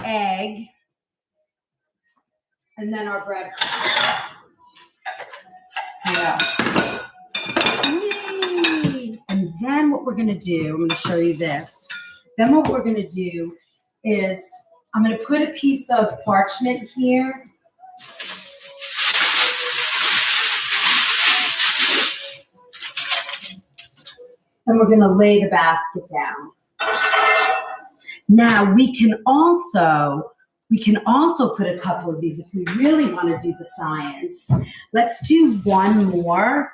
Egg, and then our breadcrumbs. Yeah. what we're gonna do, I'm gonna show you this. Then what we're gonna do is I'm gonna put a piece of parchment here. And we're gonna lay the basket down. Now we can also put a couple of these if we really want to do the science. Let's do one more.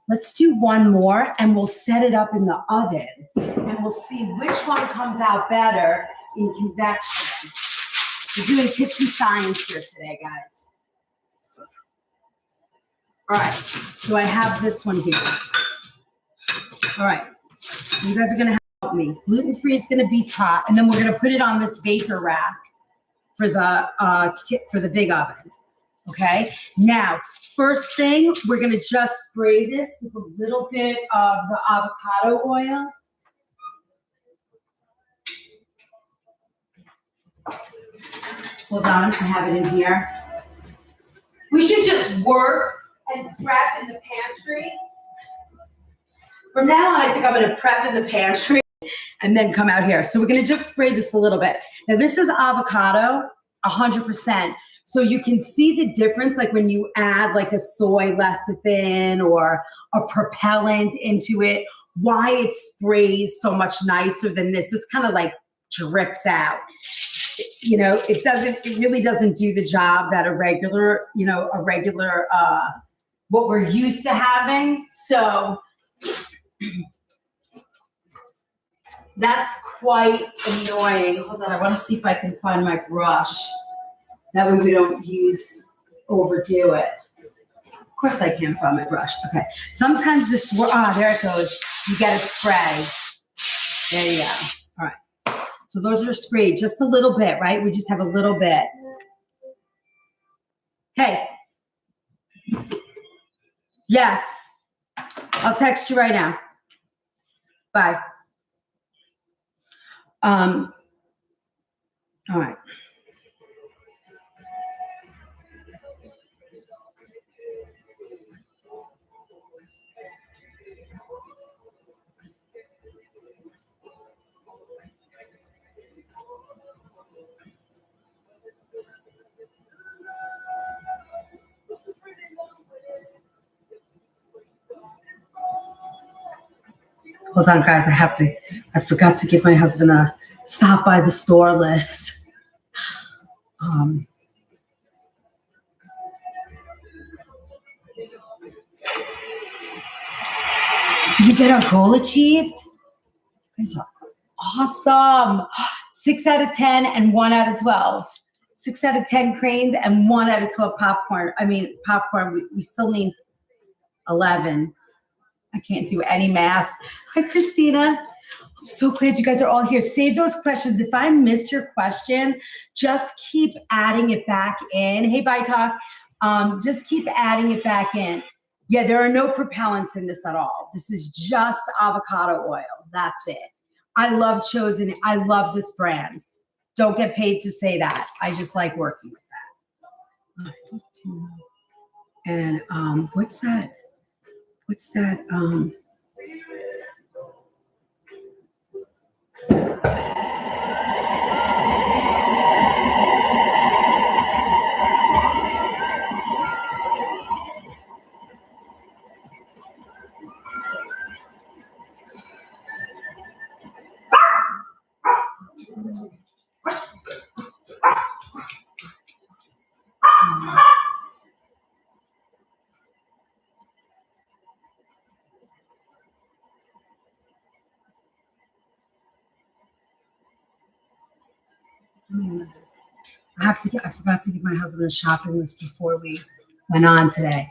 Let's do one more and we'll set it up in the oven and we'll see which one comes out better in convection. We're doing kitchen science here today, guys. All right, so I have this one here. All right, you guys are gonna help me. Gluten-free is gonna be top, and then we're gonna put it on this baker rack for the big oven. Okay, now, first thing, we're gonna just spray this with a little bit of the avocado oil. Hold on, I have it in here. We should just work and prep in the pantry. From now on, I think I'm gonna prep in the pantry and then come out here. So we're gonna just spray this a little bit. Now this is avocado, 100%. So you can see the difference, like when you add like a soy lecithin or a propellant into it, why it sprays so much nicer than this. This kind of like drips out. You know, it really doesn't do the job that a regular, what we're used to having. So that's quite annoying. Hold on, I want to see if I can find my brush. That way we don't overdo it. Of course I can't find my brush. Okay. Sometimes this, there it goes. You get a spray. There you go. All right. So those are sprayed just a little bit, right? We just have a little bit. Hey. Yes. I'll text you right now. Bye. All right. Hold on, guys. I forgot to give my husband a stop by the store list. Did we get our goal achieved? You guys are awesome. 6 out of 10 and 1 out of 12. 6 out of 10 cranes and 1 out of 12 popcorn. We still need 11. I can't do any math. Hi, Christina. I'm so glad you guys are all here. Save those questions. If I miss your question, just keep adding it back in. Hey, bye, Talk. Just keep adding it back in. Yeah, there are no propellants in this at all. This is just avocado oil. That's it. I love Chosen. I love this brand. Don't get paid to say that. I just like working with that. And what's that? I forgot to give my husband a shopping list before we went on today.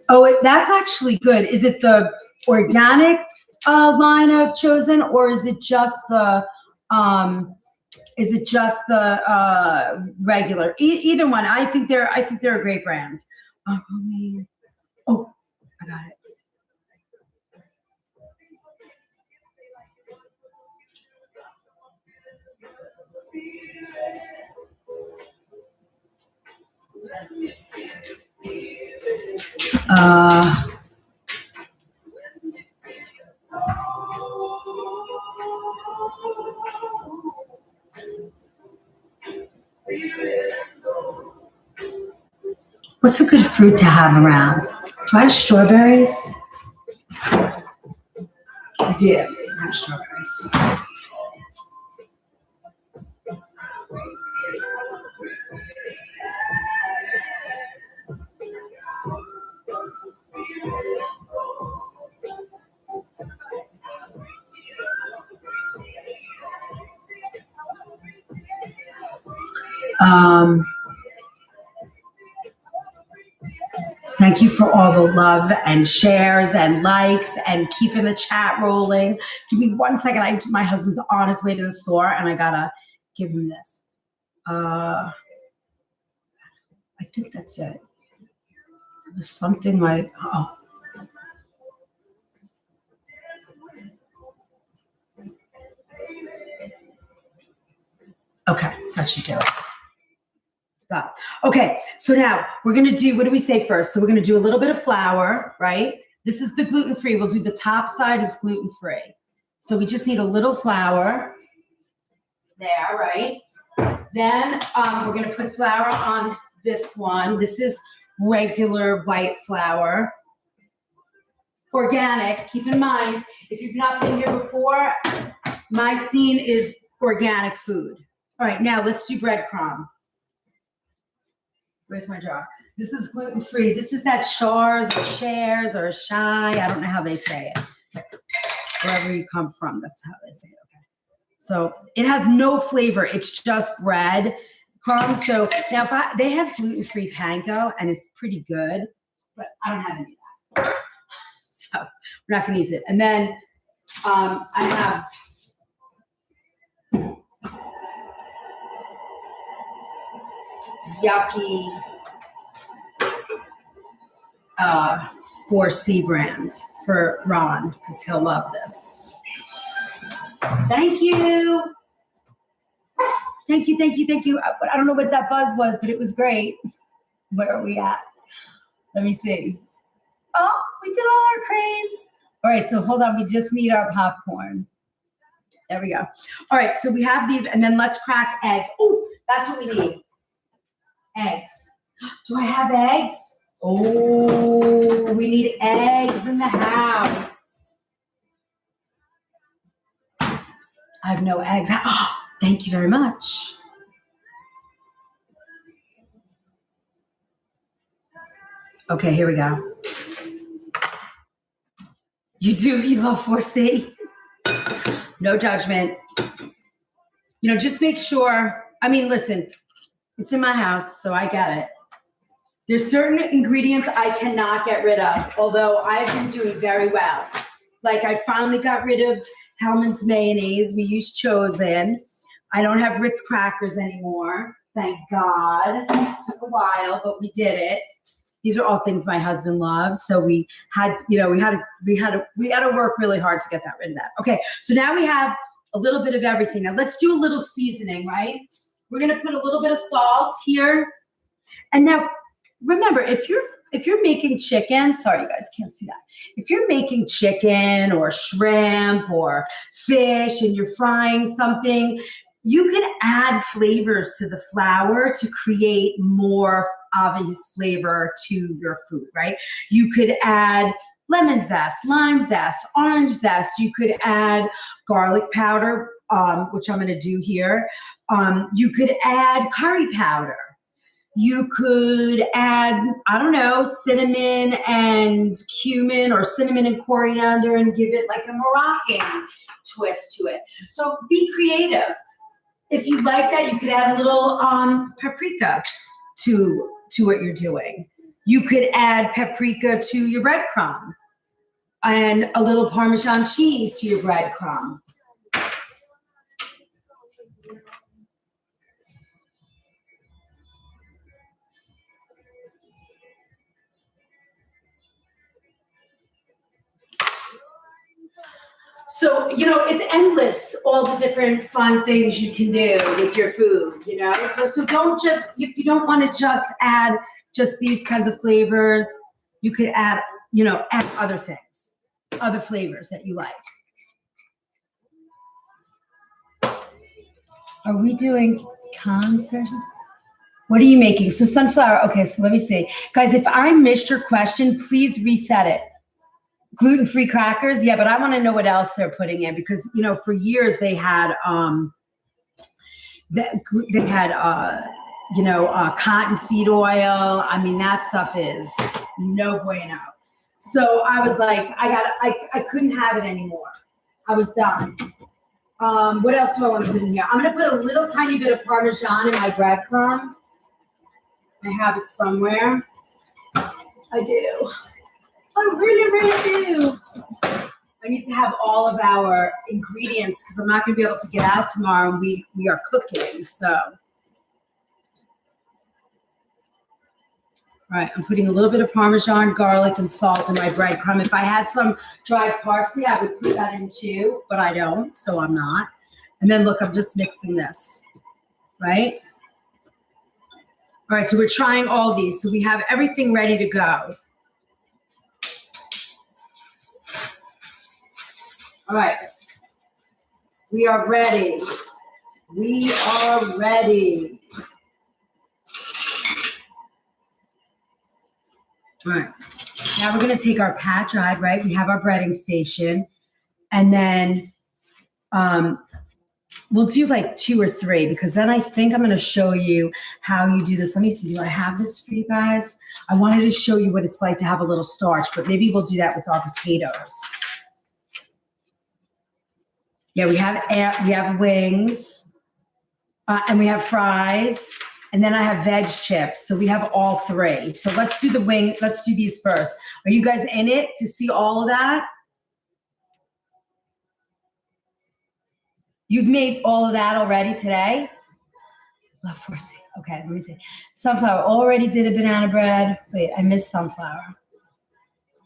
Oh, that's actually good. Is it the organic line of Chosen, or is it just the regular? Either one. I think they're a great brand. Oh, I got it. What's a good fruit to have around? Do I have strawberries? I do. I have strawberries. Thank you for all the love and shares and likes and keeping the chat rolling. Give me 1 second. My husband's on his way to the store and I gotta give him this. I think that's it. It was something like, oh. Okay, that should do it. Stop. Okay, so now we're gonna do, what do we say first? So we're gonna do a little bit of flour, right? This is the gluten-free. We'll do the top side is gluten-free. So we just need a little flour there, right? Then we're gonna put flour on this one. This is regular white flour. Organic, keep in mind, if you've not been here before, Mycene is organic food. All right, now let's do breadcrumb. Where's my jar? This is gluten-free. This is that Shars or Shares or Shy. I don't know how they say it. Wherever you come from, that's how they say it. Okay. So it has no flavor. It's just bread crumbs. So now they have gluten-free panko and it's pretty good, but I don't have any of that. So we're not gonna use it. And then I have yucky 4C brand for Ron because he'll love this. Thank you. Thank you, thank you, thank you. I don't know what that buzz was, but it was great. Where are we at? Let me see. Oh, we did all our cranes. All right, so hold on. We just need our popcorn. There we go. All right, so we have these, and then let's crack eggs. Oh, that's what we need. Eggs. Do I have eggs? Oh, we need eggs in the house. I have no eggs. Oh, thank you very much. Okay, here we go. You love 4C? No judgment. You know, just make sure, listen, it's in my house, so I get it. There's certain ingredients I cannot get rid of, although I've been doing very well. Like I finally got rid of Hellmann's mayonnaise. We use Chosen. I don't have Ritz crackers anymore. Thank God. It took a while, but we did it. These are all things my husband loves. So we had to work really hard to get that rid of that. Okay, so now we have a little bit of everything. Now let's do a little seasoning, right? We're gonna put a little bit of salt here. And now remember, if you're making chicken, sorry you guys can't see that. If you're making chicken or shrimp or fish and you're frying something, you could add flavors to the flour to create more obvious flavor to your food, right? You could add lemon zest, lime zest, orange zest. You could add garlic powder, which I'm going to do here. You could add curry powder. You could add, cinnamon and cumin or cinnamon and coriander and give it like a Moroccan twist to it. So be creative. If you like that, you could add a little paprika to what you're doing. You could add paprika to your breadcrumb and a little Parmesan cheese to your breadcrumb. So, it's endless, all the different fun things you can do with your food, So don't if you don't want to just add just these kinds of flavors, you could add, add other things, other flavors that you like. Are we doing Khan's version? What are you making? So sunflower. Okay, so let me see. Guys, if I missed your question, please reset it. Gluten-free crackers? Yeah, but I want to know what else they're putting in because, for years they had cottonseed oil. I mean, that stuff is no bueno. So I was like, I couldn't have it anymore. I was done. What else do I want to put in here? I'm going to put a little tiny bit of Parmesan in my breadcrumb. I have it somewhere. I do. I really, really do. I need to have all of our ingredients because I'm not going to be able to get out tomorrow. And we are cooking, so. All right, I'm putting a little bit of Parmesan, garlic, and salt in my breadcrumb. If I had some dried parsley, I would put that in too, but I don't, so I'm not. And then look, I'm just mixing this, right? All right, so we're trying all these. So we have everything ready to go. All right, we are ready. We are ready. All right, now we're gonna take our pat dried, right? We have our breading station, and then we'll do like 2 or 3 because then I think I'm gonna show you how you do this. Let me see, do I have this for you guys? I wanted to show you what it's like to have a little starch, but maybe we'll do that with our potatoes. Yeah, we have wings, and we have fries. And then I have veg chips. So we have all 3. So let's do let's do these first. Are you guys in it to see all of that? You've made all of that already today? Love forcing. Okay, let me see. Sunflower, already did a banana bread. Wait, I missed sunflower.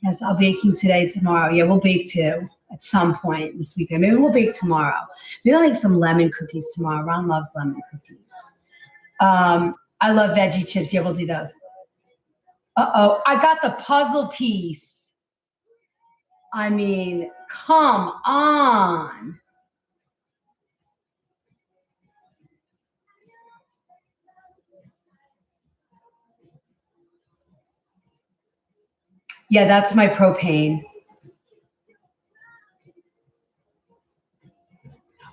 Yes, I'll baking today, tomorrow. Yeah, we'll bake too at some point this weekend. Maybe we'll bake tomorrow. Maybe I'll make some lemon cookies tomorrow. Ron loves lemon cookies. I love veggie chips. Yeah, we'll do those. Uh-oh, I got the puzzle piece. I mean, come on. Yeah, that's my propane.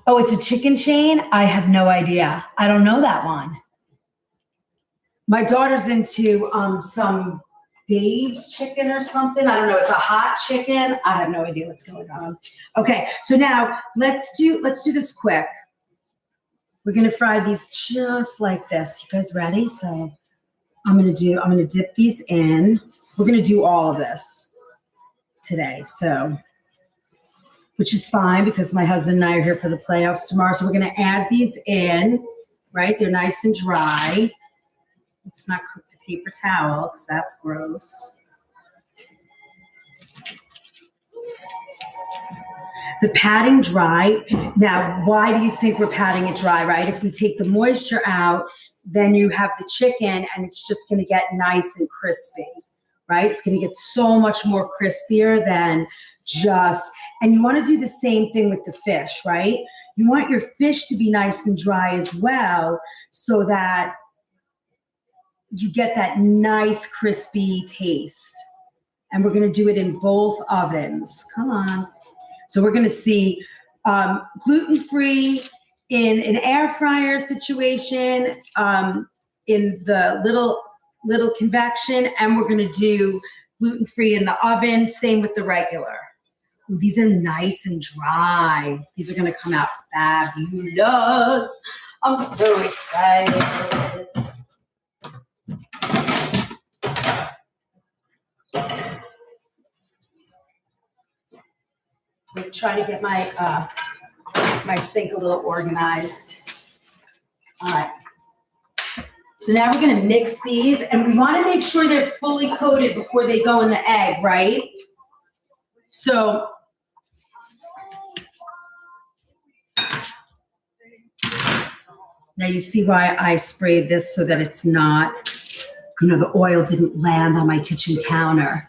Oh, it's a chicken chain? I have no idea. I don't know that one. My daughter's into some Dave's chicken or something. I don't know. It's a hot chicken. I have no idea what's going on. Okay, so now let's do this quick. We're gonna fry these just like this. You guys ready? So I'm gonna dip these in. We're gonna do all of this today. So, which is fine because my husband and I are here for the playoffs tomorrow. So we're gonna add these in, right? They're nice and dry. Let's not cook the paper towel because that's gross. The patting dry. Now, why do you think we're patting it dry, right? If we take the moisture out, then you have the chicken and it's just going to get nice and crispy, right? It's going to get so much more crispier than and you want to do the same thing with the fish, right? You want your fish to be nice and dry as well so that you get that nice crispy taste. And we're going to do it in both ovens. Come on. So we're going to see gluten-free in an air fryer situation, in the little convection, and we're going to do gluten-free in the oven. Same with the regular. Ooh, these are nice and dry. These are going to come out fabulous. I'm so excited. I'm trying to get my my sink a little organized. All right. So now we're going to mix these, and we want to make sure they're fully coated before they go in the egg, right? So now you see why I sprayed this so that it's not, the oil didn't land on my kitchen counter.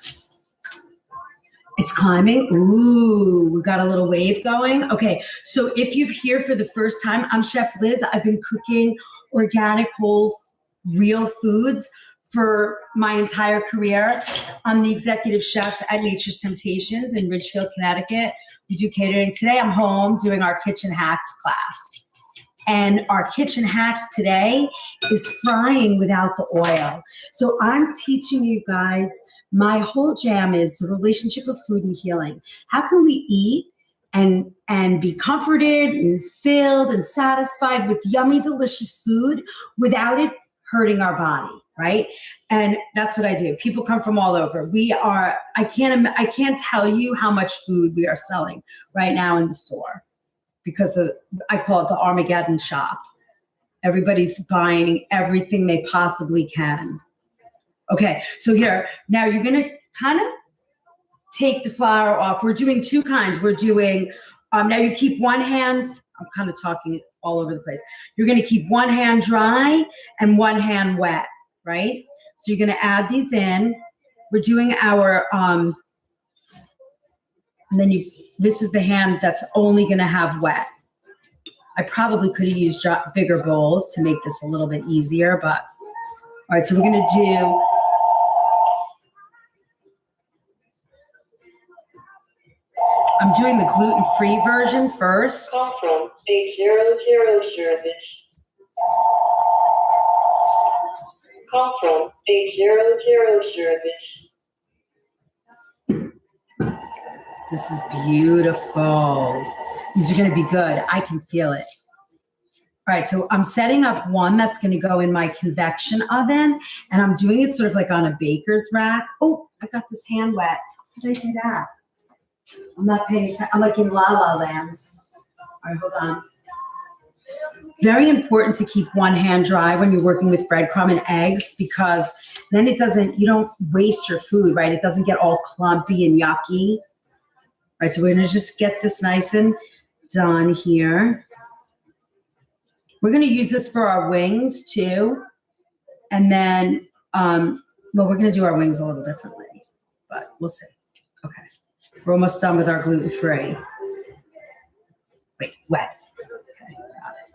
It's climbing. Ooh, we got a little wave going. Okay, so if you're here for the first time, I'm Chef Liz. I've been cooking organic whole real foods for my entire career. I'm the executive chef at Nature's Temptations in Ridgefield, Connecticut. We do catering. Today I'm home doing our kitchen hacks class. And our kitchen hacks today is frying without the oil. So I'm teaching you guys, my whole jam is the relationship of food and healing. How can we eat and be comforted and filled and satisfied with yummy, delicious food without it hurting our body, right? And that's what I do. People come from all over. I can't tell you how much food we are selling right now in the store because I call it the Armageddon shop. Everybody's buying everything they possibly can. Okay, so here, now you're gonna kind of take the flour off. We're doing two kinds. We're doing, now you keep one hand, I'm kind of talking all over the place. You're gonna keep one hand dry and one hand wet, right? So you're gonna add these in. We're doing our, and then this is the hand that's only gonna have wet. I probably could have used bigger bowls to make this a little bit easier, but, all right, so we're gonna do, I'm doing the gluten-free version first. Call from 800 service. Call from 800 service. This is beautiful. These are gonna be good. I can feel it. All right, so I'm setting up one that's gonna go in my convection oven, and I'm doing it sort of like on a baker's rack. Oh, I got this hand wet. How did I do that? I'm not paying attention. I'm like in La La Land. All right, hold on. Very important to keep one hand dry when you're working with breadcrumb and eggs, because then you don't waste your food, right? It doesn't get all clumpy and yucky. All right, so we're gonna just get this nice and done here. We're gonna use this for our wings too. And then, well, we're gonna do our wings a little differently, but we'll see. Okay. We're almost done with our gluten-free. Wait, wet. Okay, got it.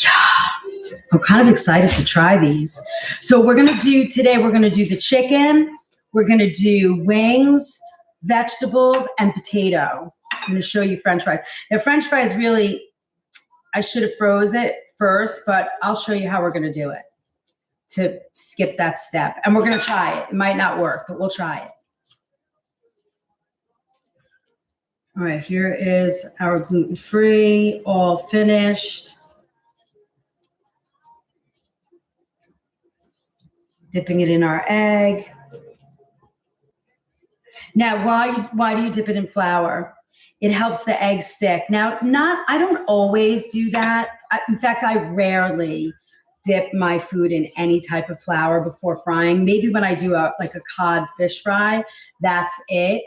Yeah, I'm kind of excited to try these. So we're gonna do the chicken, we're gonna do wings, vegetables, and potato. I'm gonna show you French fries. Now, French fries really, I should have froze it first, but I'll show you how we're gonna do it to skip that step. And we're gonna try it. It might not work, but we'll try it. All right, here is our gluten-free, all finished. Dipping it in our egg. Now, why do you dip it in flour? It helps the egg stick. Now, I don't always do that. In fact, I rarely dip my food in any type of flour before frying. Maybe when I do a cod fish fry, that's it.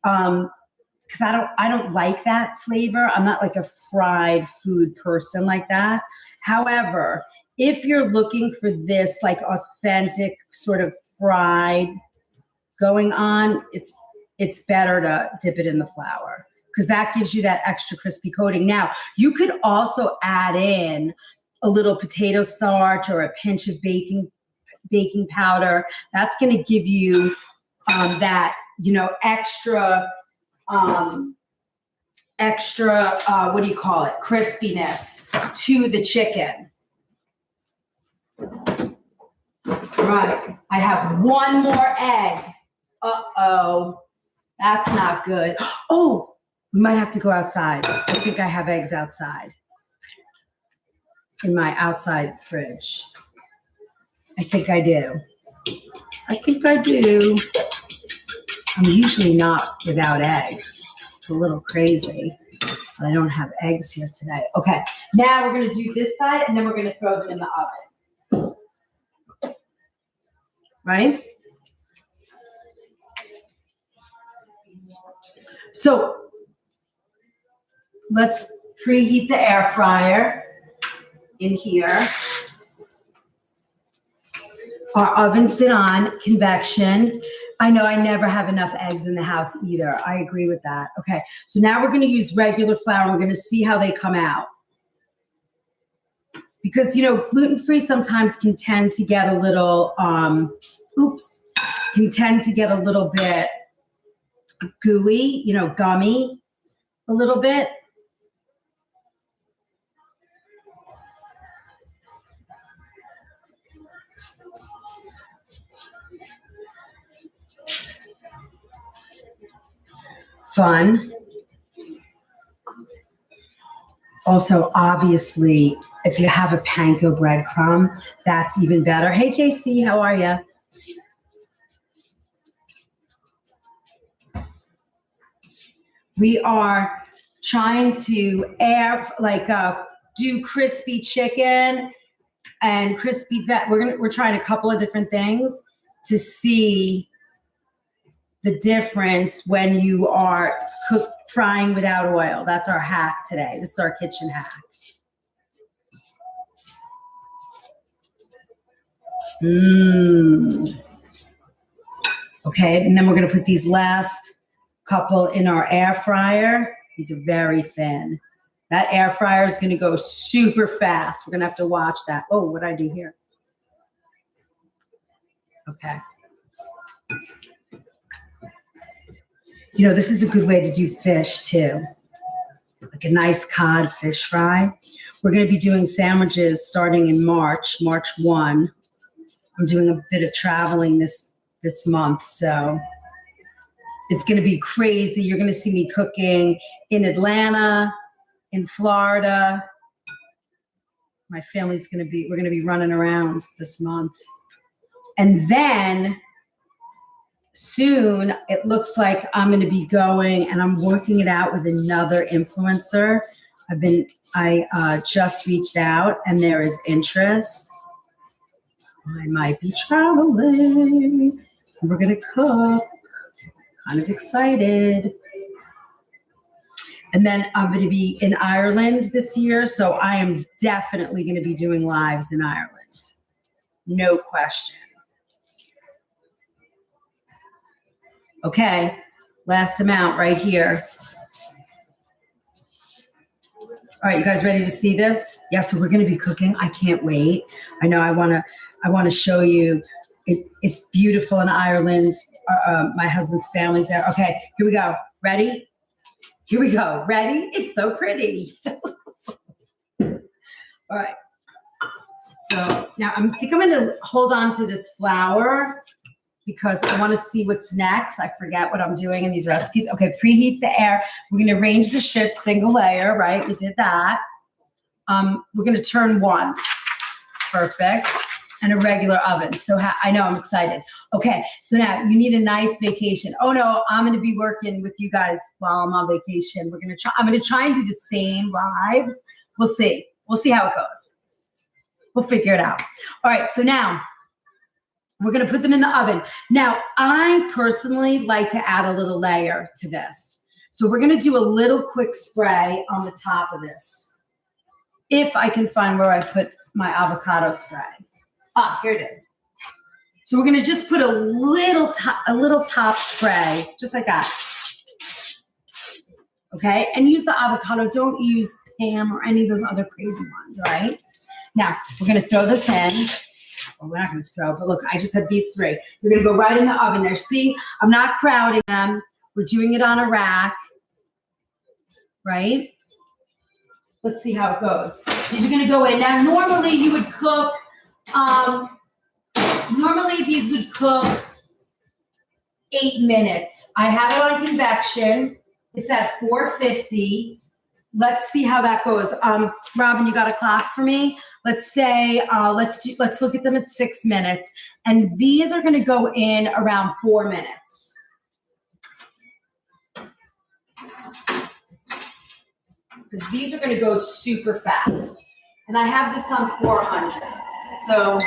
Because I don't like that flavor. I'm not like a fried food person like that. However, if you're looking for this like authentic sort of fried going on, it's better to dip it in the flour because that gives you that extra crispy coating. Now, you could also add in a little potato starch or a pinch of baking powder. That's going to give you that, extra what do you call it? Crispiness to the chicken. Right. I have one more egg. Uh-oh. That's not good. Oh, we might have to go outside. I think I have eggs outside in my outside fridge. I think I do. I'm usually not without eggs. It's a little crazy, but I don't have eggs here today. Okay, now we're gonna do this side and then we're gonna throw them in the oven. Right? So let's preheat the air fryer in here. Our oven's been on convection. I know I never have enough eggs in the house either. I agree with that. Okay, so now we're going to use regular flour. We're going to see how they come out. Because, you know, gluten-free sometimes can tend to get a little, can tend to get a little bit gooey, you know, gummy a little bit. Fun. Also, obviously, if you have a panko breadcrumb, that's even better. Hey, JC, how are you? We are trying to do crispy chicken and crispy vet. We're trying a couple of different things to see the difference when you are frying without oil. That's our hack today. This is our kitchen hack. Okay, and then we're going to put these last couple in our air fryer. These are very thin. That air fryer is going to go super fast. We're going to have to watch that. Oh, what did I do here? Okay. You know, this is a good way to do fish too. Like a nice cod fish fry. We're going to be doing sandwiches starting in March 1. I'm doing a bit of traveling this month, so it's going to be crazy. You're going to see me cooking in Atlanta, in Florida. My family's we're going to be running around this month. And then soon, it looks like I'm going to be going, and I'm working it out with another influencer. I just reached out, and there is interest. I might be traveling. We're going to cook. Kind of excited. And then I'm going to be in Ireland this year, so I am definitely going to be doing lives in Ireland. No question. Okay, last amount right here. All right, you guys ready to see this? Yeah, so we're going to be cooking. I can't wait. I know I want to show you. It's beautiful in Ireland. My husband's family's there. Okay, here we go. Ready? Here we go. Ready? It's so pretty. All right. So now I think I'm going to hold on to this flour because I want to see what's next. I forget what I'm doing in these recipes. Okay, preheat the air. We're going to arrange the strips, single layer, right? We did that. We're going to turn once. Perfect. And a regular oven. So I know I'm excited. Okay, so now you need a nice vacation. Oh no, I'm going to be working with you guys while I'm on vacation. I'm going to try and do the same lives. We'll see. We'll see how it goes. We'll figure it out. All right, so now we're going to put them in the oven. Now, I personally like to add a little layer to this. So we're going to do a little quick spray on the top of this. If I can find where I put my avocado spray. Ah, here it is. So we're going to just put a little top spray, just like that. Okay, and use the avocado. Don't use Pam or any of those other crazy ones, all right? Now, we're going to throw this in. Well, we're not going to throw, but look, I just have these three. You're going to go right in the oven there. See, I'm not crowding them. We're doing it on a rack, right? Let's see how it goes. These are going to go in. Now, normally you would cook, normally these would cook 8 minutes. I have it on convection. It's at 450. Let's see how that goes. Robin, you got a clock for me? Let's say, let's look at them at 6 minutes. And these are gonna go in around 4 minutes. Because these are gonna go super fast. And I have this on 400. So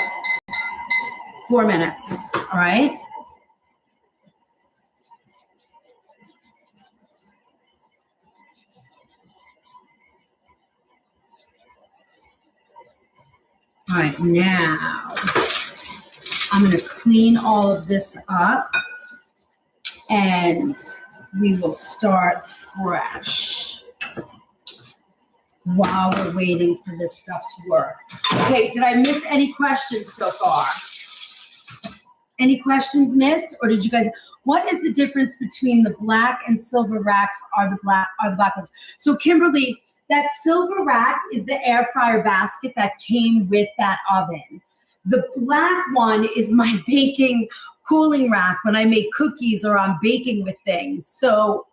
4 minutes, all right? All right, now, I'm going to clean all of this up and we will start fresh while we're waiting for this stuff to work. Okay, did I miss any questions so far? Any questions missed, or did you guys? What is the difference between the black and silver racks? Are the black ones? So Kimberly, that silver rack is the air fryer basket that came with that oven. The black one is my baking cooling rack when I make cookies or I'm baking with things. So,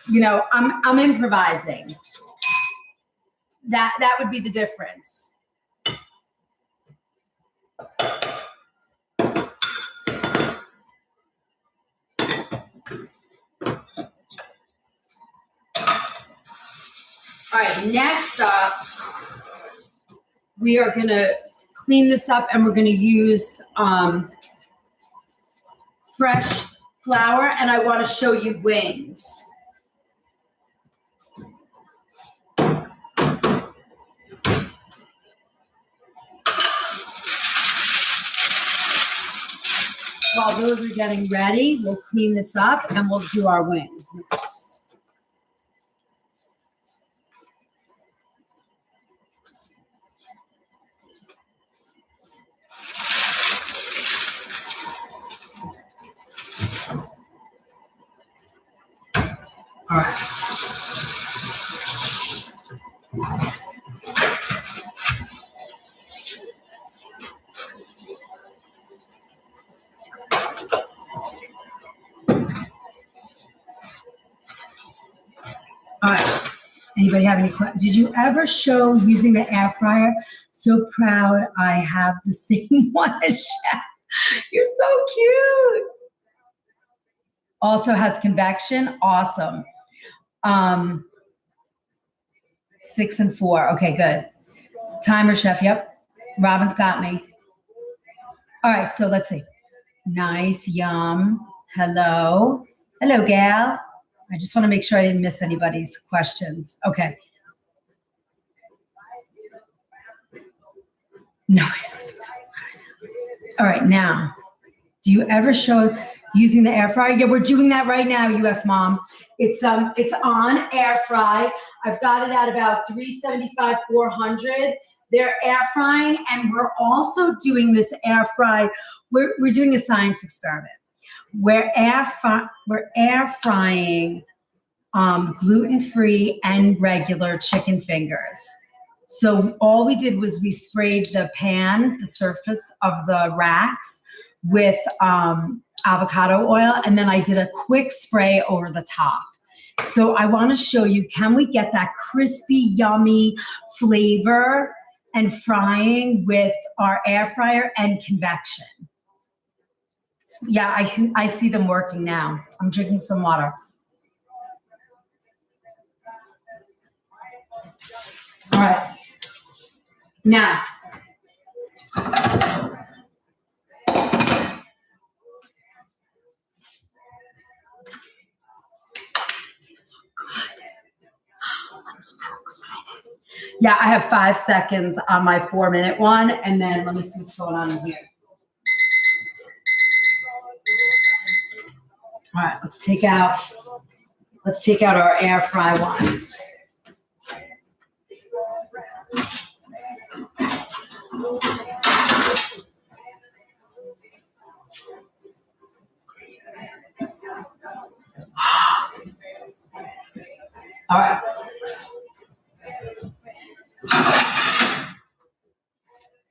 you know, I'm improvising. That would be the difference. All right, next up, we are gonna clean this up and we're gonna use fresh flour, and I wanna show you wings. While those are getting ready, we'll clean this up and we'll do our wings next. All right. All right. Anybody have any questions? Did you ever show using the air fryer? So proud I have the same one as Chef. You're so cute. Also has convection. Awesome. 6 and 4. Okay, good. Timer, Chef. Yep. Robin's got me. All right, so let's see. Nice, yum. Hello. Hello, gal. I just want to make sure I didn't miss anybody's questions. Okay. No, I know. All right, now, do you ever show using the air fryer? Yeah, we're doing that right now, UF Mom. It's on air fry. I've got it at about 375, 400. They're air frying, and we're also doing this air fry. We're doing a science experiment. We're air frying gluten-free and regular chicken fingers. So all we did was we sprayed the pan, the surface of the racks, with avocado oil, and then I did a quick spray over the top. So I want to show you, can we get that crispy, yummy flavor and frying with our air fryer and convection? Yeah, I see them working now. I'm drinking some water. All right. Now, yeah, I have 5 seconds on my 4-minute one, and then let me see what's going on in here. All right, let's take out our air fry ones. All right.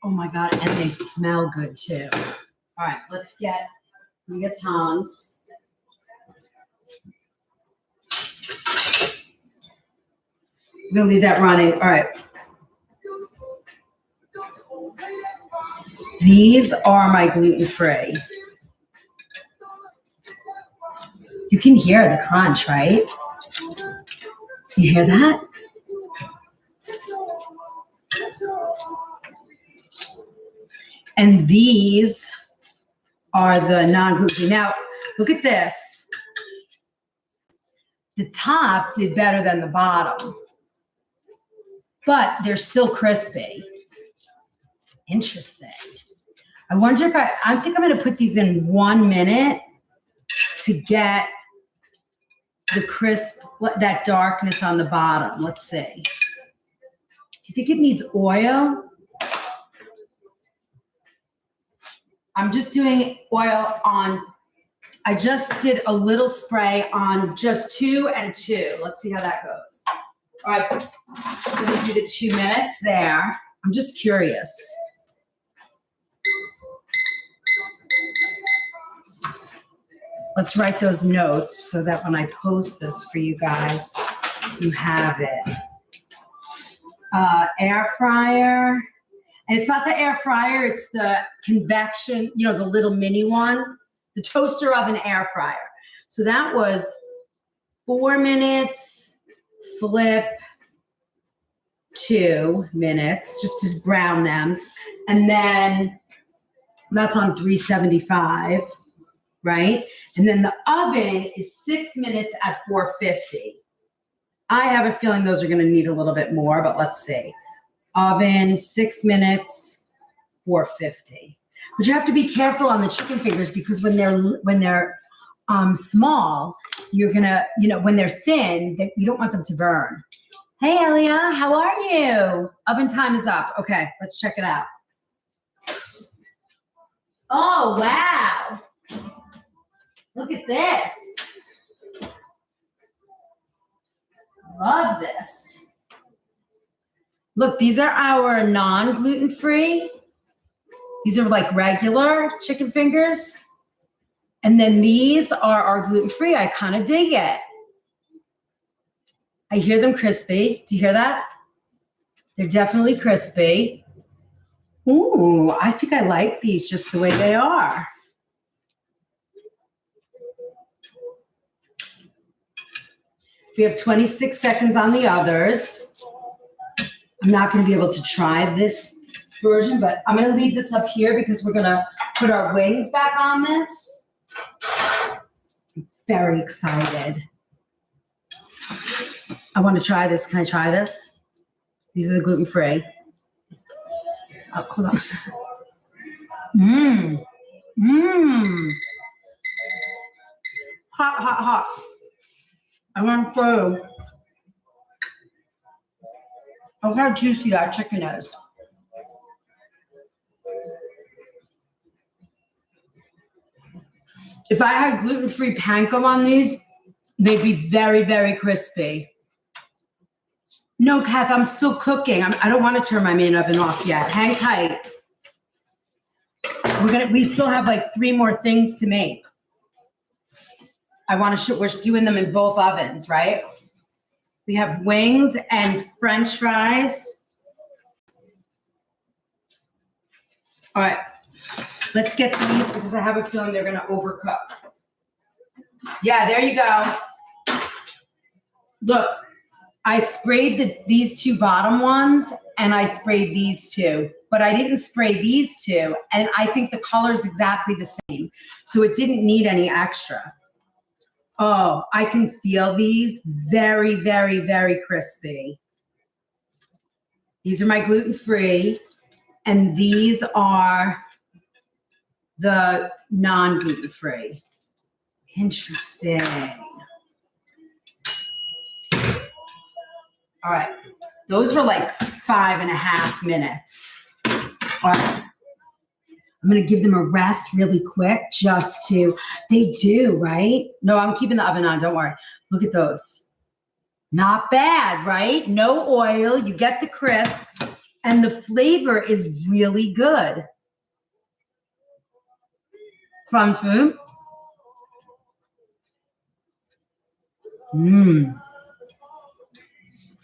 Oh my God, and they smell good too. All right, let me get tongs. I'm gonna leave that running. All right. These are my gluten-free. You can hear the crunch, right? You hear that? And these are the non-gluten. Now, look at this. The top did better than the bottom, but they're still crispy. Interesting. I wonder if I think I'm going to put these in 1 minute to get the crisp, that darkness on the bottom. Let's see. Do you think it needs oil? I'm just doing oil on, I just did a little spray on just 2 and 2. Let's see how that goes. All right, I'm gonna do the 2 minutes there. I'm just curious. Let's write those notes so that when I post this for you guys, you have it. Air fryer. And it's not the air fryer, it's the convection, you know, the little mini one, the toaster oven air fryer. So that was 4 minutes, flip, 2 minutes, just to brown them. And then that's on 375, right? And then the oven is 6 minutes at 450. I have a feeling those are gonna need a little bit more, but let's see. Oven, 6 minutes, 450. But you have to be careful on the chicken fingers because when they're small, you're gonna, you know, when they're thin, you don't want them to burn. Hey, Elia, how are you? Oven time is up. Okay, let's check it out. Oh, wow. Look at this. Love this. Look, these are our non-gluten-free. These are like regular chicken fingers. And then these are our gluten-free. I kind of dig it. I hear them crispy. Do you hear that? They're definitely crispy. Ooh, I think I like these just the way they are. We have 26 seconds on the others. I'm not going to be able to try this version, but I'm going to leave this up here because we're going to put our wings back on this. I'm very excited. I want to try this. Can I try this? These are the gluten-free. Oh, hold on. Mmm. Mmm. Hot, hot, hot. I want to show you. Look how juicy that chicken is. If I had gluten-free panko on these, they'd be very, very crispy. No, Kath, I'm still cooking. I don't want to turn my main oven off yet. Hang tight. We still have like 3 more things to make. I want to we're doing them in both ovens, right? We have wings and French fries. All right, let's get these because I have a feeling they're gonna overcook. Yeah, there you go. Look, I sprayed these 2 bottom ones and I sprayed these 2, but I didn't spray these 2. And I think the color is exactly the same. So it didn't need any extra. Oh, I can feel these very, very, very crispy. These are my gluten-free, and these are the non-gluten-free. Interesting. All right, those were like 5.5 minutes. All right. I'm going to give them a rest really quick just to, they do, right? No, I'm keeping the oven on. Don't worry. Look at those. Not bad, right? No oil. You get the crisp and the flavor is really good. Crunchy. Mmm.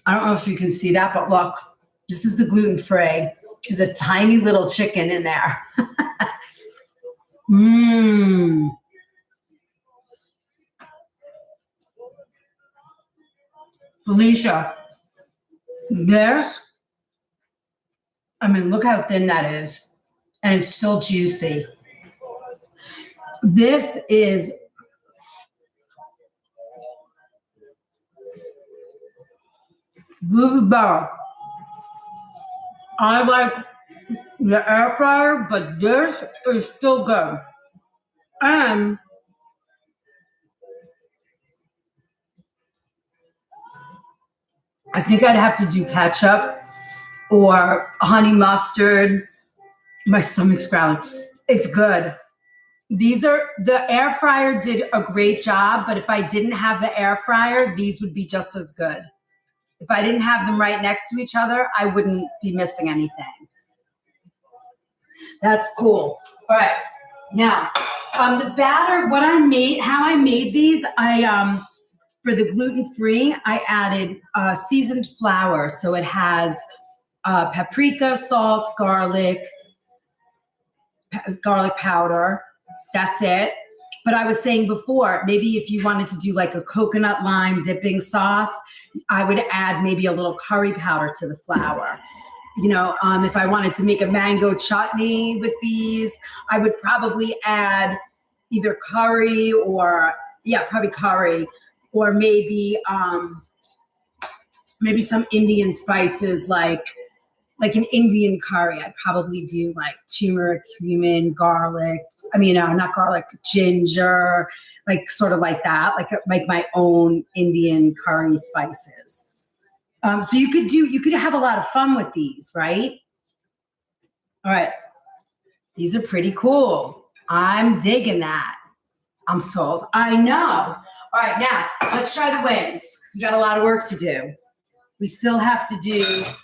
I don't know if you can see that, but look, this is the gluten-free. There's a tiny little chicken in there. Mmm. Felicia, this, I mean, look how thin that is. And it's still juicy. This is really better. I like the air fryer, but this is still good. And I think I'd have to do ketchup or honey mustard. My stomach's growling. It's good. The air fryer did a great job, but if I didn't have the air fryer, these would be just as good. If I didn't have them right next to each other, I wouldn't be missing anything. That's cool. All right. Now, the batter, how I made these, for the gluten-free, I added seasoned flour. So it has paprika, salt, garlic powder. That's it. But I was saying before, maybe if you wanted to do like a coconut lime dipping sauce, I would add maybe a little curry powder to the flour. You know, if I wanted to make a mango chutney with these, I would probably add either curry or, probably curry, or maybe some Indian spices like an Indian curry. I'd probably do like turmeric, cumin, garlic. Not garlic, ginger, like sort of like that, like my own Indian curry spices. So you could have a lot of fun with these, right? All right. These are pretty cool. I'm digging that. I'm sold. I know. All right, now let's try the wings because we got a lot of work to do. We still have to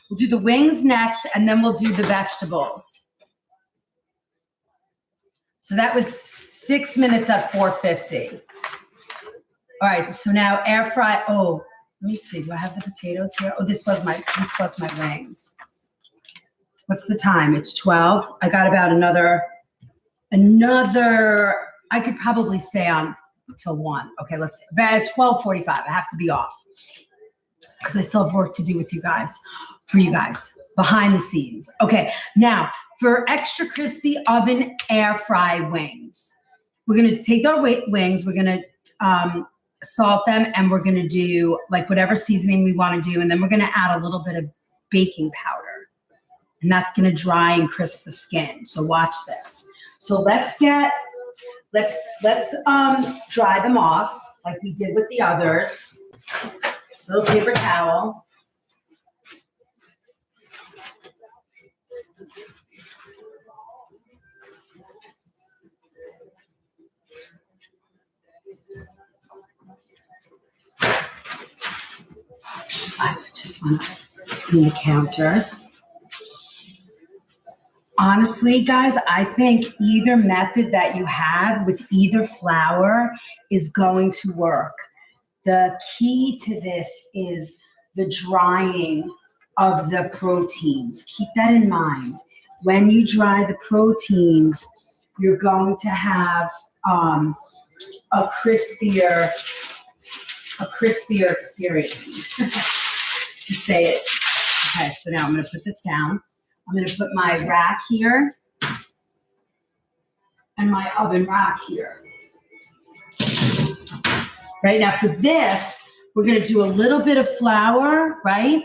we'll do the wings next, and then we'll do the vegetables. So that was 6 minutes at 450. All right, so now air fry. Oh, let me see. Do I have the potatoes here? Oh, this was my wings. What's the time? It's 12. I got about another. I could probably stay on till 1. Okay, let's see. But it's 12:45. I have to be off because I still have work to do for you guys, behind the scenes. Okay, now for extra crispy oven air fry wings, we're gonna take our wings, we're gonna salt them, and we're gonna do like whatever seasoning we wanna do, and then we're gonna add a little bit of baking powder, and that's gonna dry and crisp the skin. So watch this. So let's dry them off like we did with the others. Little paper towel. I just want to clean the counter. Honestly, guys, I think either method that you have with either flour is going to work. The key to this is the drying of the proteins. Keep that in mind. When you dry the proteins, you're going to have a crispier experience, to say it. Okay, so now I'm going to put this down. I'm going to put my rack here and my oven rack here. Right now for this, we're going to do a little bit of flour, right?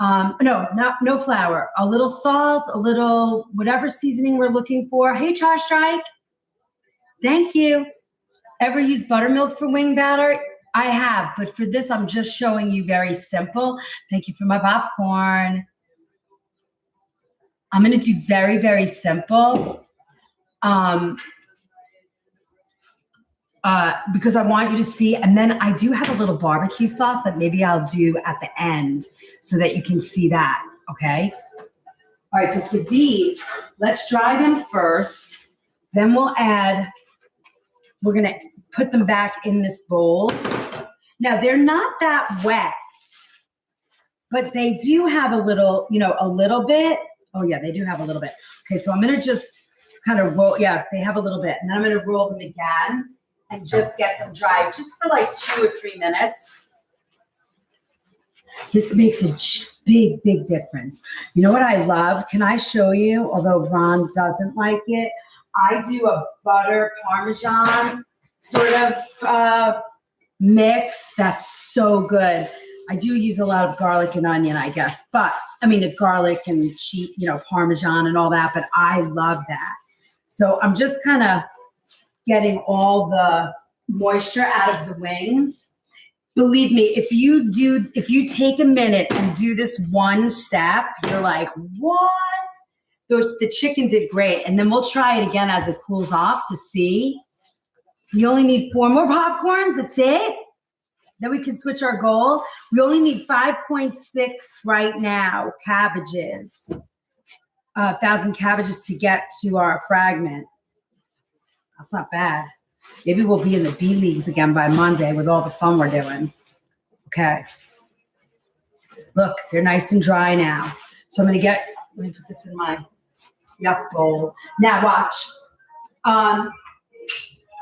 No flour. A little salt, a little whatever seasoning we're looking for. Hey, Char Strike. Thank you. Ever use buttermilk for wing batter? I have, but for this, I'm just showing you very simple. Thank you for my popcorn. I'm going to do very, very simple because I want you to see. And then I do have a little barbecue sauce that maybe I'll do at the end so that you can see that, okay? All right, so for these, let's dry them first. Then we're going to put them back in this bowl. Now, they're not that wet, but they do have a little bit. Oh, yeah, they do have a little bit. Okay, so I'm going to just kind of roll. Yeah, they have a little bit. And then I'm going to roll them again and just get them dry just for like 2 or 3 minutes. This makes a big, big difference. You know what I love? Can I show you? Although Ron doesn't like it, I do a butter Parmesan sort of mix that's so good. I do use a lot of garlic and onion, I guess, but I mean, garlic and Parmesan and all that, but I love that. So I'm just kind of getting all the moisture out of the wings. Believe me, if you take a minute and do this one step, you're like, what? The chicken did great. And then we'll try it again as it cools off to see. We only need 4 more popcorns. That's it. Then we can switch our goal. We only need 5.6 right now cabbages, 1,000 cabbages to get to our fragment. That's not bad. Maybe we'll be in the B leagues again by Monday with all the fun we're doing. Okay. Look, they're nice and dry now. So let me put this in my yuck bowl. Now watch.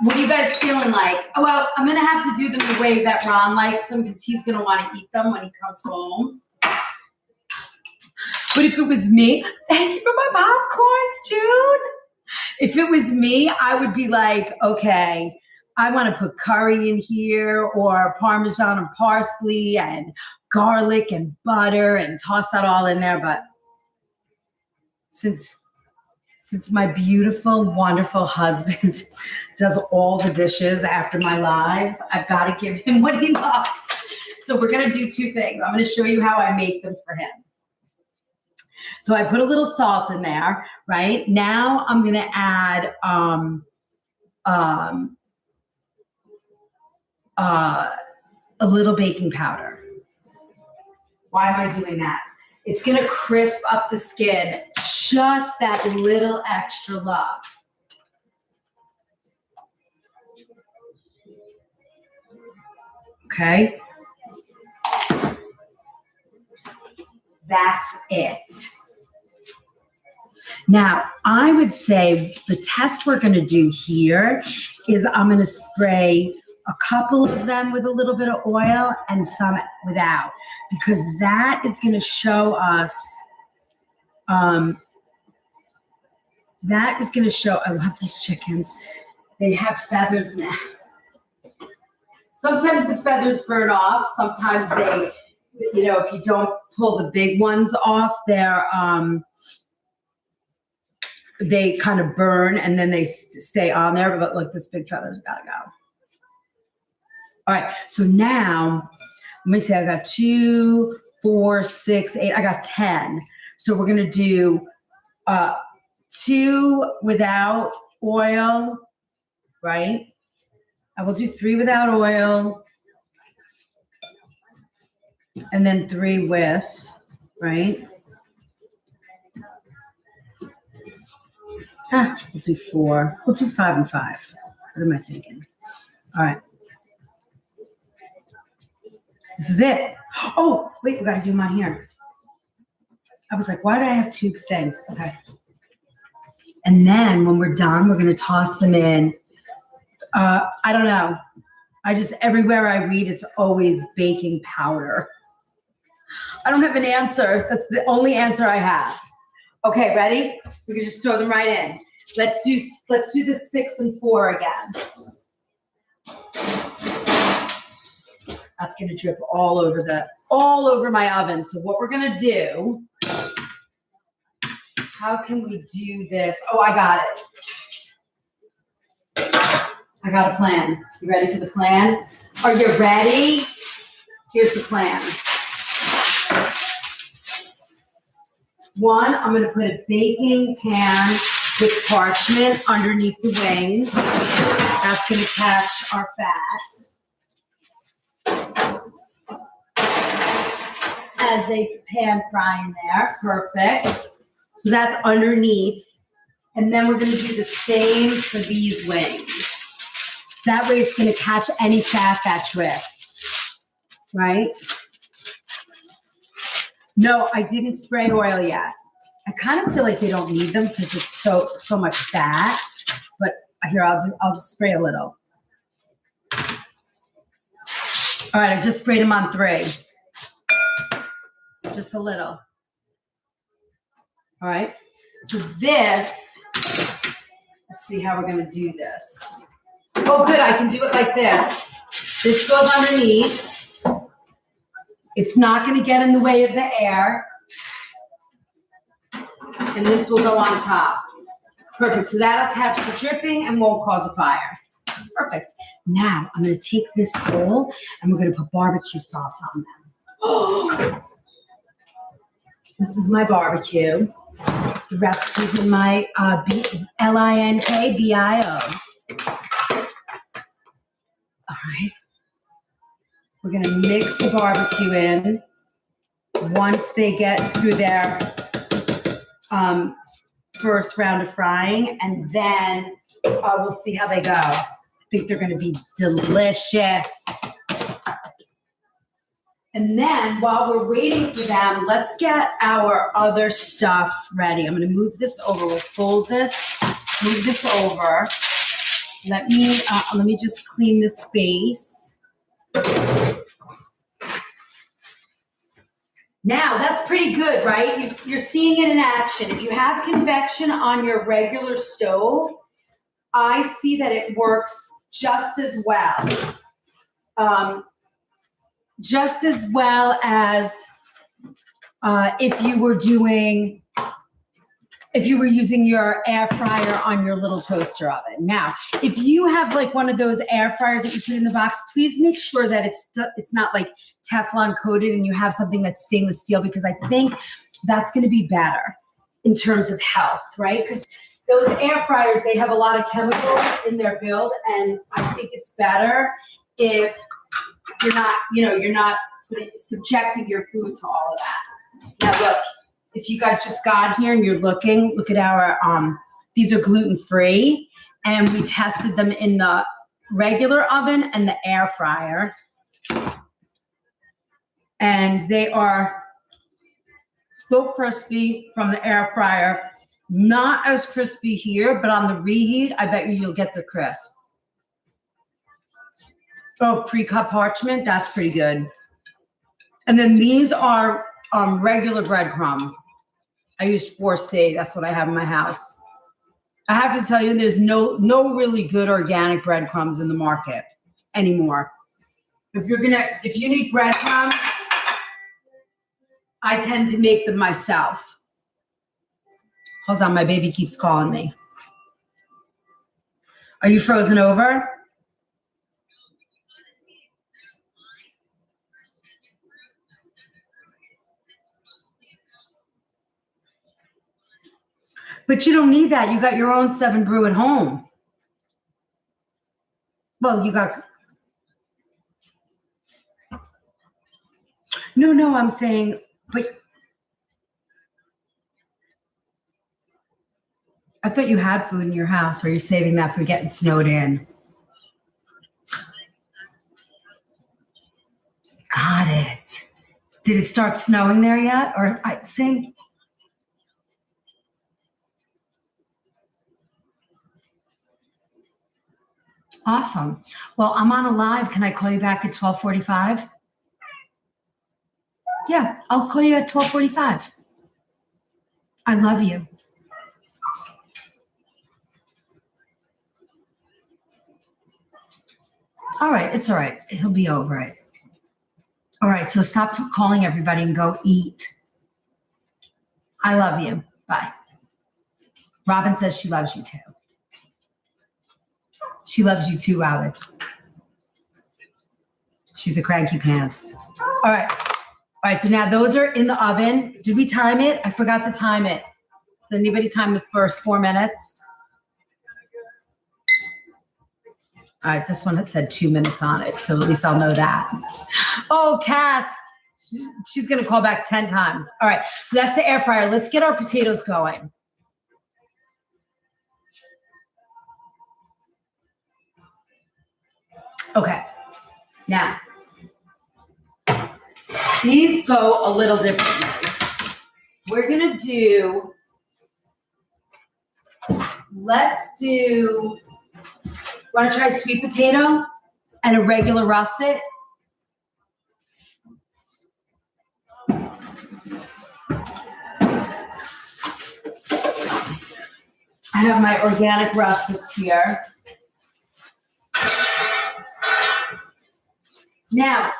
What are you guys feeling like? Oh, well, I'm going to have to do them the way that Ron likes them because he's going to want to eat them when he comes home. But if it was me, thank you for my popcorns, June. If it was me, I would be like, okay, I want to put curry in here or Parmesan and parsley and garlic and butter and toss that all in there. But since my beautiful, wonderful husband does all the dishes after my lives, I've got to give him what he loves. So we're going to do 2 things. I'm going to show you how I make them for him. So I put a little salt in there, right? Now I'm going to add a little baking powder. Why am I doing that? It's going to crisp up the skin, just that little extra love. Okay? That's it. Now, I would say the test we're going to do here is I'm going to spray a couple of them with a little bit of oil and some without, because that is going to show us, I love these chickens. They have feathers now. Sometimes the feathers burn off. Sometimes they, if you don't pull the big ones off, they kind of burn and then they stay on there. But look, this big feather's got to go. All right, so now, let me see, I got 2, 4, 6, 8, I got 10. So we're gonna do 2 without oil, right? I will do 3 without oil, and then 3 with, right? We'll do 4, we'll do 5 and 5. What am I thinking? All right. This is it. Oh, wait, we got to do them on here. I was like, why do I have 2 things? Okay. And then when we're done, we're going to toss them in. I don't know. Everywhere I read, it's always baking powder. I don't have an answer. That's the only answer I have. Okay, ready? We can just throw them right in. Let's do the 6 and 4 again. That's going to drip all over my oven. So what we're going to do, how can we do this? Oh, I got it. I got a plan. You ready for the plan? Are you ready? Here's the plan. 1, I'm going to put a baking pan with parchment underneath the wings. That's going to catch our fat as they pan fry in there. Perfect. So that's underneath. And then we're going to do the same for these wings. That way it's going to catch any fat that drips, right? No, I didn't spray oil yet. I kind of feel like they don't need them because it's so much fat. But here, I'll just spray a little. All right, I just sprayed them on 3. Just a little. All right. So this, let's see how we're going to do this. Oh, good. I can do it like this. This goes underneath. It's not gonna get in the way of the air. And this will go on top. Perfect, so that'll catch the dripping and won't cause a fire. Perfect. Now, I'm gonna take this bowl and we're gonna put barbecue sauce on them. This is my barbecue. The recipe's in my LINKBIO. All right. We're gonna mix the barbecue in once they get through their first round of frying, and then we'll see how they go. I think they're gonna be delicious. And then while we're waiting for them, let's get our other stuff ready. I'm gonna move this over, we'll fold this, move this over. Let me just clean the space. Now, that's pretty good, right? You're seeing it in action. If you have convection on your regular stove, I see that it works just as well. Just as well as if you were using your air fryer on your little toaster oven. Now, if you have like one of those air fryers that you put in the box, please make sure that it's not like Teflon coated and you have something that's stainless steel, because I think that's going to be better in terms of health, right? Because those air fryers, they have a lot of chemicals in their build, and I think it's better if you're not subjecting your food to all of that. Now look, if you guys just got here and you're looking, look at our, these are gluten-free, and we tested them in the regular oven and the air fryer. And they are so crispy from the air fryer. Not as crispy here, but on the reheat, I bet you'll get the crisp. Oh, pre-cut parchment, that's pretty good. And then these are regular breadcrumb. I use 4C, that's what I have in my house. I have to tell you, there's no really good organic breadcrumbs in the market anymore. If you need breadcrumbs, I tend to make them myself. Hold on, my baby keeps calling me. Are you frozen over? But you don't need that. You got your own 7 Brew at home. Well, you got... No, I'm saying, but I thought you had food in your house, or you're saving that for getting snowed in. Got it. Did it start snowing there yet? Or I saying... Awesome. Well, I'm on a live. Can I call you back at 12:45? Yeah, I'll call you at 12:45. I love you. All right, it's all right. He'll be over it. All right, so stop calling everybody and go eat. I love you. Bye. Robin says she loves you too. She loves you too, Robin. She's a cranky pants. All right. All right, so now those are in the oven. Did we time it? I forgot to time it. Did anybody time the first 4 minutes? All right, this one has said 2 minutes on it, so at least I'll know that. Oh, Kath, she's gonna call back 10 times. All right, so that's the air fryer. Let's get our potatoes going. Okay, now, these go a little differently. We're gonna do, wanna try sweet potato and a regular russet? I have my organic russets here. Now,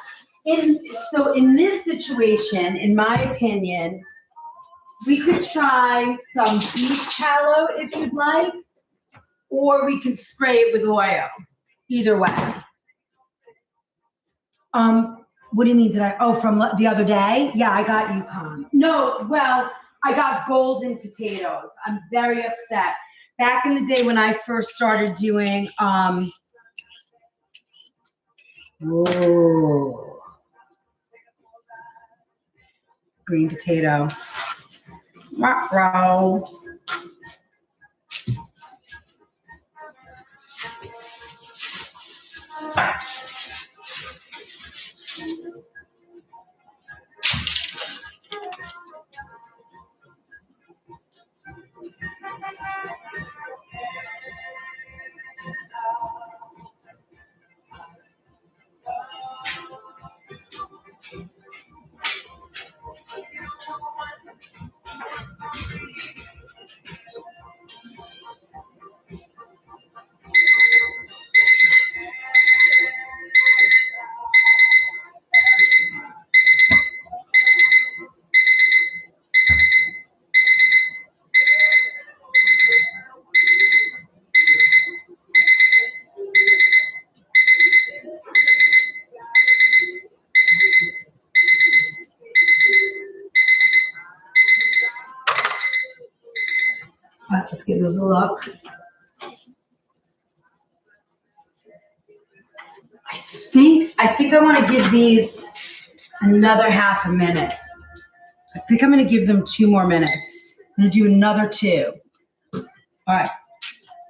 So in this situation, in my opinion, we could try some beef tallow if you'd like, or we can spray it with oil. Either way. What do you mean? From the other day? Yeah, I got Yukon. No, well, I got golden potatoes. I'm very upset. Back in the day when I first started doing, whoa, green potato. Ruh-roh. All right, let's give those a look. I think I want to give these another half a minute. I think I'm going to give them 2 more minutes. I'm going to do another 2. All right,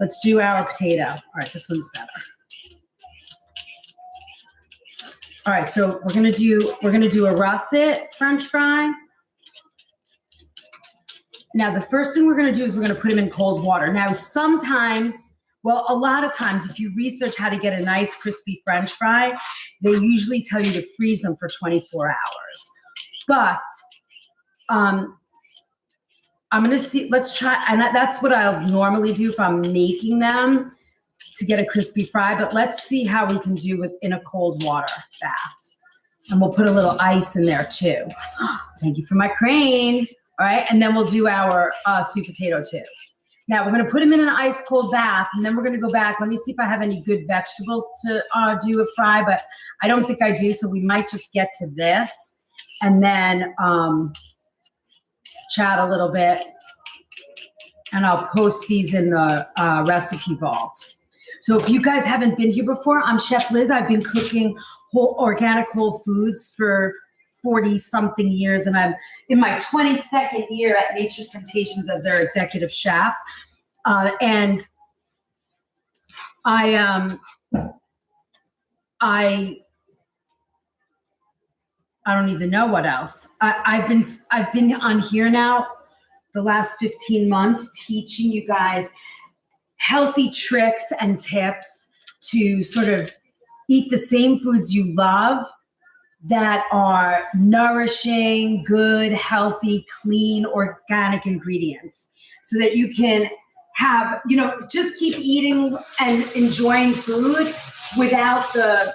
let's do our potato. All right, this one's better. All right, so we're going to do a russet French fry. Now, the first thing we're going to do is we're going to put them in cold water. Now, a lot of times, if you research how to get a nice crispy French fry, they usually tell you to freeze them for 24 hours. But I'm going to see, let's try, and that's what I'll normally do if I'm making them to get a crispy fry, but let's see how we can do it in a cold water bath. And we'll put a little ice in there too. Thank you for my crane. All right, and then we'll do our sweet potato too. Now we're gonna put them in an ice cold bath, and then we're gonna go back. Let me see if I have any good vegetables to do a fry, but I don't think I do, so we might just get to this and then chat a little bit, and I'll post these in the recipe vault. So if you guys haven't been here before, I'm Chef Liz. I've been cooking organic whole foods for 40-something years, and I'm in my 22nd year at Nature's Temptations as their executive chef. And I don't even know what else. I've been on here now the last 15 months teaching you guys healthy tricks and tips to sort of eat the same foods you love that are nourishing, good, healthy, clean, organic ingredients so that you can have, just keep eating and enjoying food without the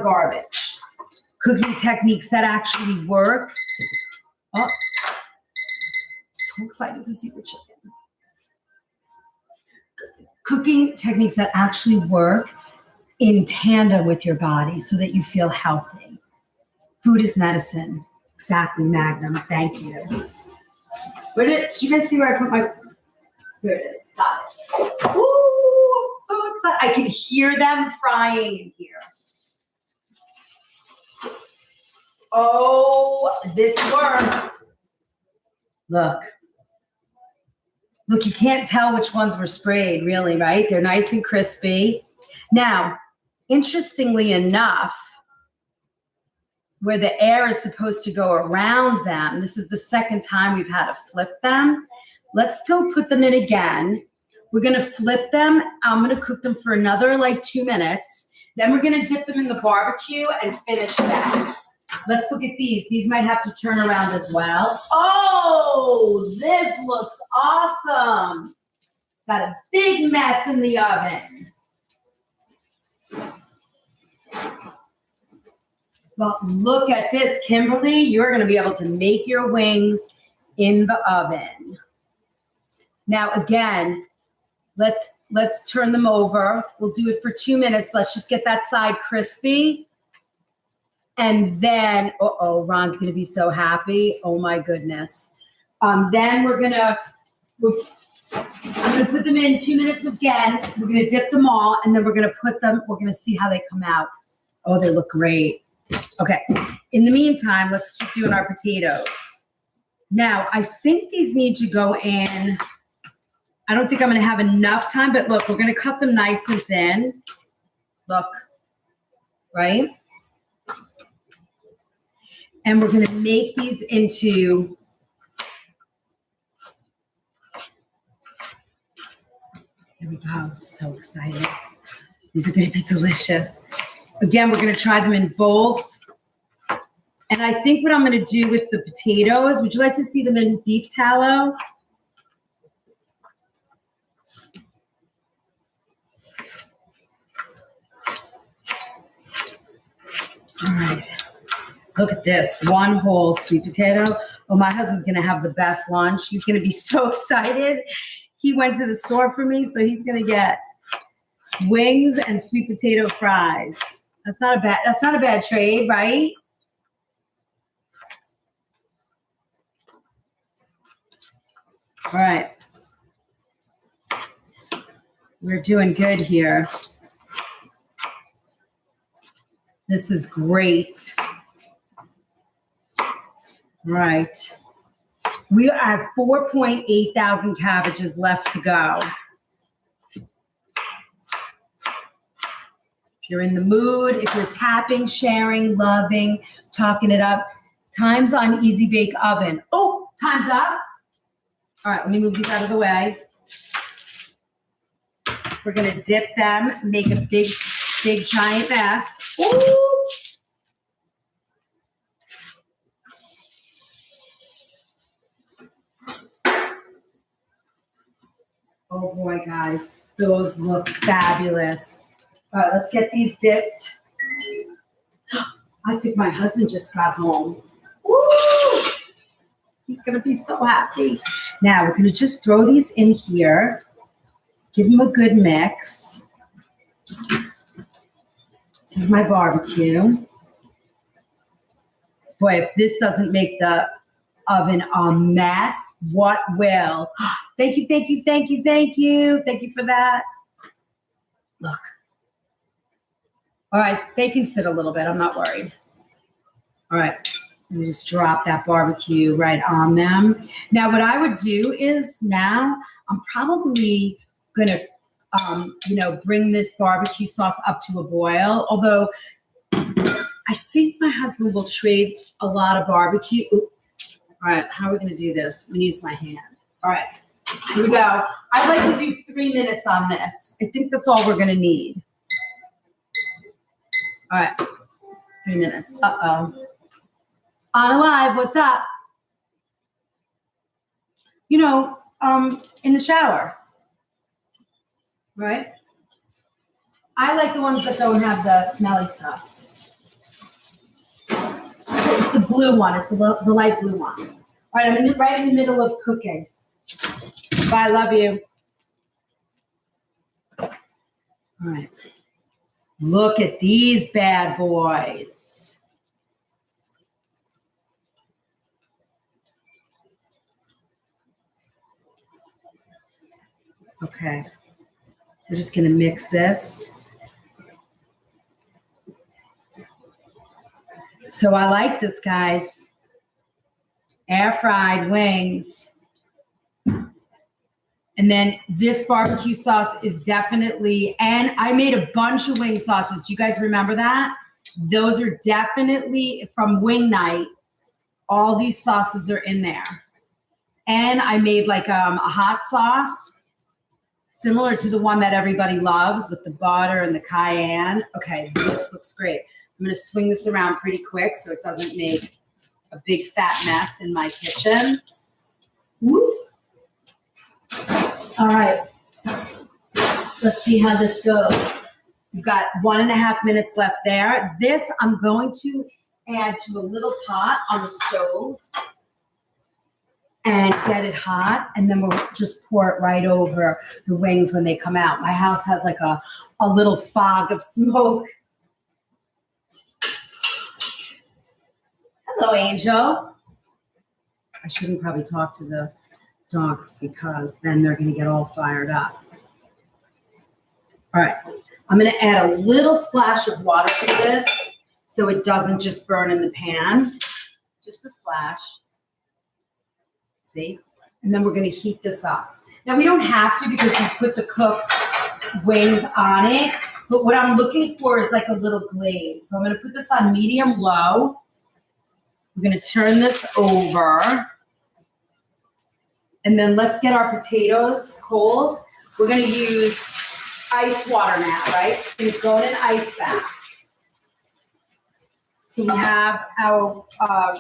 garbage. Cooking techniques that actually work. Oh, so excited to see the chicken. Cooking techniques that actually work in tandem with your body so that you feel healthy. Food is medicine. Exactly, Magnum. Thank you. Did you guys see where I put my... Here it is. Got it. Ooh, I'm so excited. I can hear them frying in here. Oh, this worked. Look, you can't tell which ones were sprayed, really, right? They're nice and crispy. Now, interestingly enough, where the air is supposed to go around them, this is the second time we've had to flip them. Let's go put them in again. We're going to flip them. I'm going to cook them for another 2 minutes. Then we're going to dip them in the barbecue and finish them. Let's look at these. These might have to turn around as well. Oh, this looks awesome. Got a big mess in the oven. Well, look at this, Kimberly. You're going to be able to make your wings in the oven. Now, again, let's turn them over. We'll do it for 2 minutes. Let's just get that side crispy. And then, Ron's going to be so happy. Oh my goodness. Then I'm going to put them in 2 minutes again. We're going to dip them all, and then we're going to see how they come out. Oh, they look great. Okay. In the meantime, let's keep doing our potatoes. Now, I think these need to go in. I don't think I'm going to have enough time, but look, we're going to cut them nice and thin. Look, right? And we're going to make these into Here we go. I'm so excited. These are going to be delicious. Again, we're going to try them in both. And I think what I'm going to do with the potatoes, would you like to see them in beef tallow? All right. Look at this. One whole sweet potato. Oh, my husband's going to have the best lunch. He's going to be so excited. He went to the store for me, so he's going to get wings and sweet potato fries. That's not a bad trade, right? All right. We're doing good here. This is great. Right. We have 4.8 thousand cabbages left to go. If you're in the mood, if you're tapping, sharing, loving, talking it up, time's on Easy Bake Oven. Oh, time's up. All right, let me move these out of the way. We're gonna dip them, make a big giant mess. Ooh. Oh boy, guys, those look fabulous. All right, let's get these dipped. I think my husband just got home. Woo! He's gonna be so happy. Now we're gonna just throw these in here. Give them a good mix. This is my barbecue. Boy, if this doesn't make the oven a mess, what will? Thank you, thank you, thank you, thank you. Thank you for that. Look. All right, they can sit a little bit. I'm not worried. All right, let me just drop that barbecue right on them. Now, what I would do is now I'm probably gonna, bring this barbecue sauce up to a boil. Although I think my husband will trade a lot of barbecue. Ooh. All right, how are we gonna do this? I'm gonna use my hand. All right, here we go. I'd like to do 3 minutes on this. I think that's all we're gonna need. All right, 3 minutes. Uh-oh. On Alive, what's up? In the shower, right? I like the ones that don't have the smelly stuff. It's the blue one. It's the light blue one. All right, I'm right in the middle of cooking. Bye, love you. All right. Look at these bad boys. Okay. We're just going to mix this. So I like this, guys. Air fried wings. And then this barbecue sauce is definitely, and I made a bunch of wing sauces. Do you guys remember that? Those are definitely from Wing Night. All these sauces are in there. And I made like a hot sauce, similar to the one that everybody loves with the butter and the cayenne. Okay, this looks great. I'm gonna swing this around pretty quick so it doesn't make a big fat mess in my kitchen. Woo. All right, let's see how this goes. You've got 1.5 minutes left there. This I'm going to add to a little pot on the stove and get it hot, and then we'll just pour it right over the wings when they come out. My house has like a little fog of smoke. Hello, Angel. I shouldn't probably talk to the dogs because then they're going to get all fired up. All right, I'm going to add a little splash of water to this so it doesn't just burn in the pan. Just a splash. See? And then we're going to heat this up. Now, we don't have to because we put the cooked wings on it, but what I'm looking for is like a little glaze. So I'm going to put this on medium-low. We're going to turn this over. And then let's get our potatoes cold. We're going to use ice water now, right? We're going to go in an ice bath. So we have our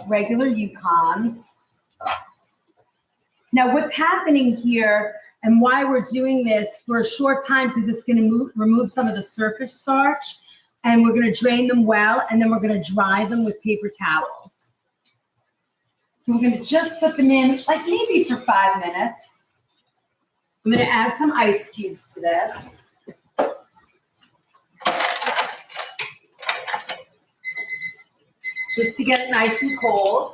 regular Yukons. Now, what's happening here and why we're doing this for a short time, because it's going to remove some of the surface starch, and we're going to drain them well, and then we're going to dry them with paper towel. So we're going to just put them in, like maybe for 5 minutes. I'm going to add some ice cubes to this. Just to get it nice and cold.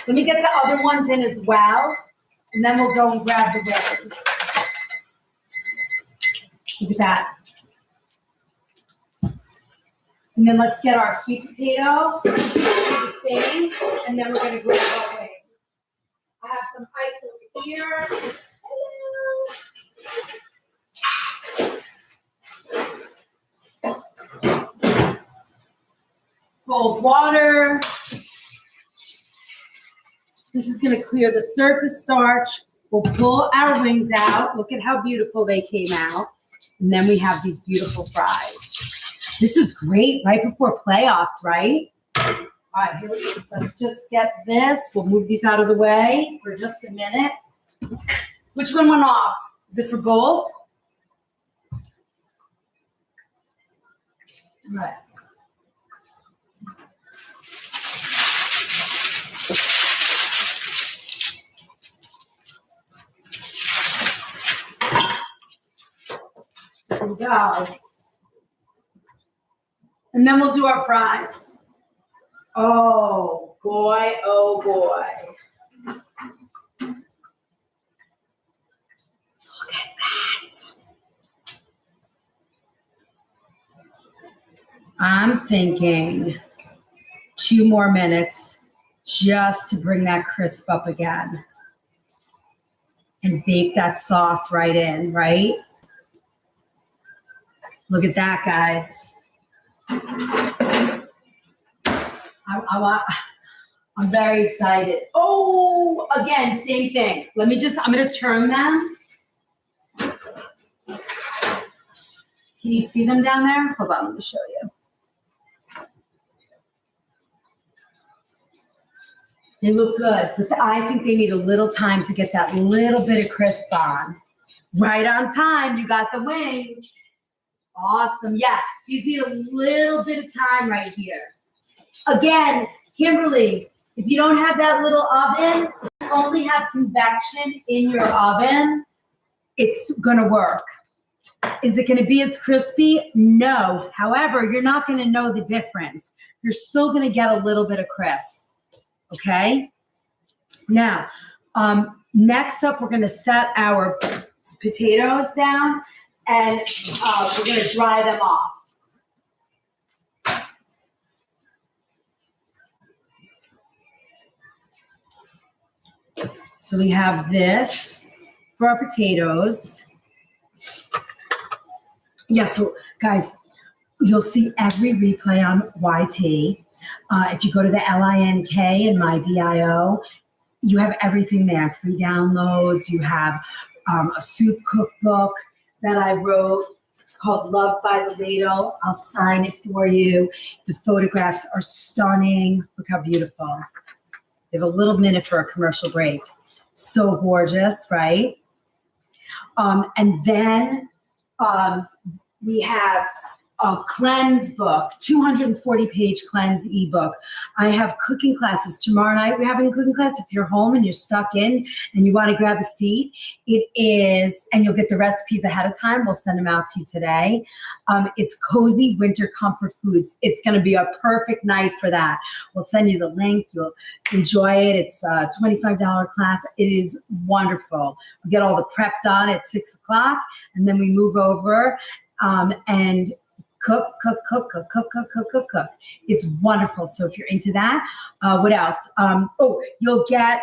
Let me get the other ones in as well, and then we'll go and grab the wings. Look at that. And then let's get our sweet potato, do the same, and then we're going to grab our wings. I have some ice over here. Hello. Cold water. This is going to clear the surface starch. We'll pull our wings out. Look at how beautiful they came out. And then we have these beautiful fries. This is great right before playoffs, right? All right, here we go. Let's just get this. We'll move these out of the way for just a minute. Which one went off? Is it for both? All right. Here we go. And then we'll do our fries. Oh boy, oh boy. Look at that. I'm thinking 2 more minutes just to bring that crisp up again. And bake that sauce right in, right? Look at that, guys. I'm very excited. Oh, again, same thing. I'm going to turn them. Can you see them down there? Hold on, let me show you. They look good, but I think they need a little time to get that little bit of crisp on. Right on time, you got the wings. Awesome. Yes, these need a little bit of time right here. Again, Kimberly, if you don't have that little oven, you only have convection in your oven, it's going to work. Is it going to be as crispy? No. However, you're not going to know the difference. You're still going to get a little bit of crisp. Okay? Now, next up, we're going to set our potatoes down. And we're going to dry them off. So we have this for our potatoes. Yeah, so guys, you'll see every replay on YT. If you go to the LINK and my BIO, you have everything there. Free downloads. You have a soup cookbook that I wrote. It's called Love by the Ladle. I'll sign it for you. The photographs are stunning. Look how beautiful. We have a little minute for a commercial break. So gorgeous, right? And then we have a cleanse book, 240-page cleanse ebook. I have cooking classes. Tomorrow night we're having a cooking class. If you're home and you're stuck in and you want to grab a seat, it is, and you'll get the recipes ahead of time. We'll send them out to you today. It's Cozy Winter Comfort Foods. It's going to be a perfect night for that. We'll send you the link. You'll enjoy it. It's a $25 class. It is wonderful. We get all the prep done at 6 o'clock, and then we move over and cook. It's wonderful. So if you're into that, what else? You'll get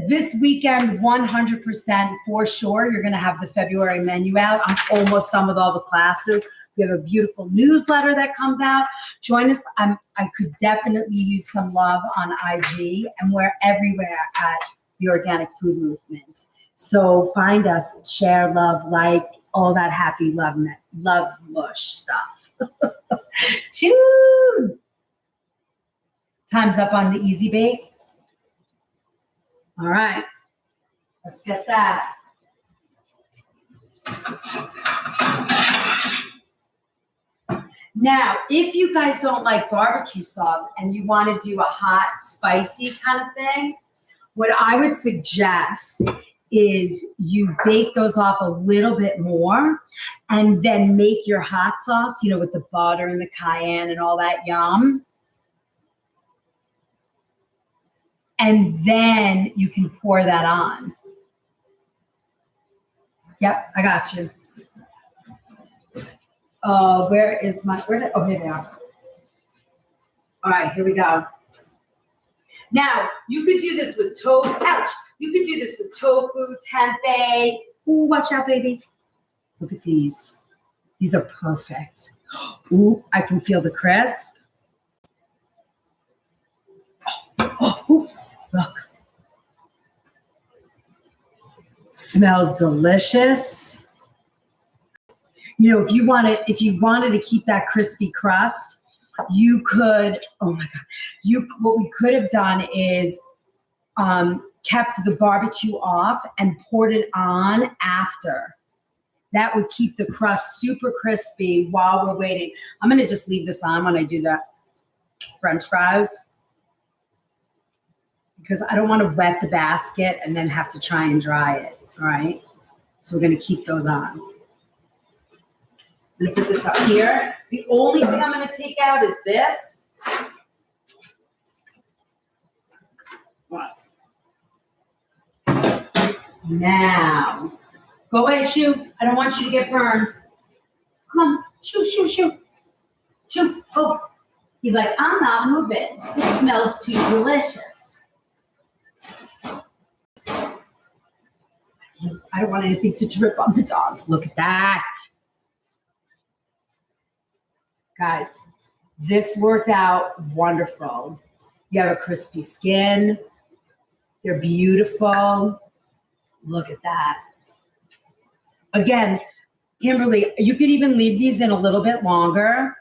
this weekend 100% for sure. You're going to have the February menu out. I'm almost done with all the classes. We have a beautiful newsletter that comes out. Join us. I could definitely use some love on IG, and we're everywhere at the Organic Food Movement. So find us, share, love, like, all that happy love mush stuff. Choo! Time's up on the Easy Bake. All right, let's get that. Now, if you guys don't like barbecue sauce and you want to do a hot, spicy kind of thing, what I would suggest is you bake those off a little bit more and then make your hot sauce, with the butter and the cayenne and all that yum. And then you can pour that on. Yep, I got you. Here they are. All right, here we go. Now, you could do this with tofu. Ouch. You could do this with tofu, tempeh. Ooh, watch out, baby. Look at these. These are perfect. Ooh, I can feel the crisp. Oops, look. Smells delicious. If you wanted to keep that crispy crust, you could, what we could have done is kept the barbecue off and poured it on after. That would keep the crust super crispy while we're waiting. I'm going to just leave this on when I do the French fries because I don't want to wet the basket and then have to try and dry it, all right? So we're going to keep those on. I'm going to put this up here. The only thing I'm going to take out is this. Now, go away, Shoo. I don't want you to get burned. Come on, Shoo. Shoo, oh. He's like, I'm not moving. It smells too delicious. I don't want anything to drip on the dogs. Look at that. Guys, this worked out wonderful. You have a crispy skin. They're beautiful. Look at that. Again, Kimberly, you could even leave these in a little bit longer.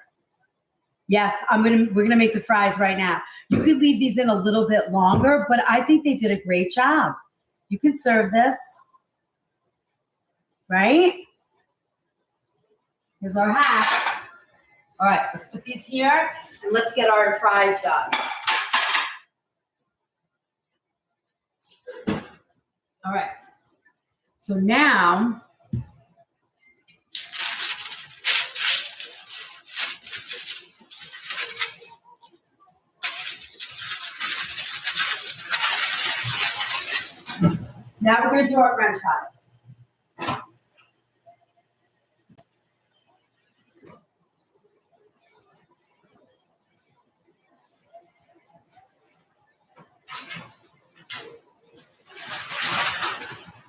Yes, we're gonna make the fries right now. You could leave these in a little bit longer, but I think they did a great job. You can serve this, right? Here's our hacks. All right, let's put these here and let's get our fries done. All right. So now, we're going to do our French fries.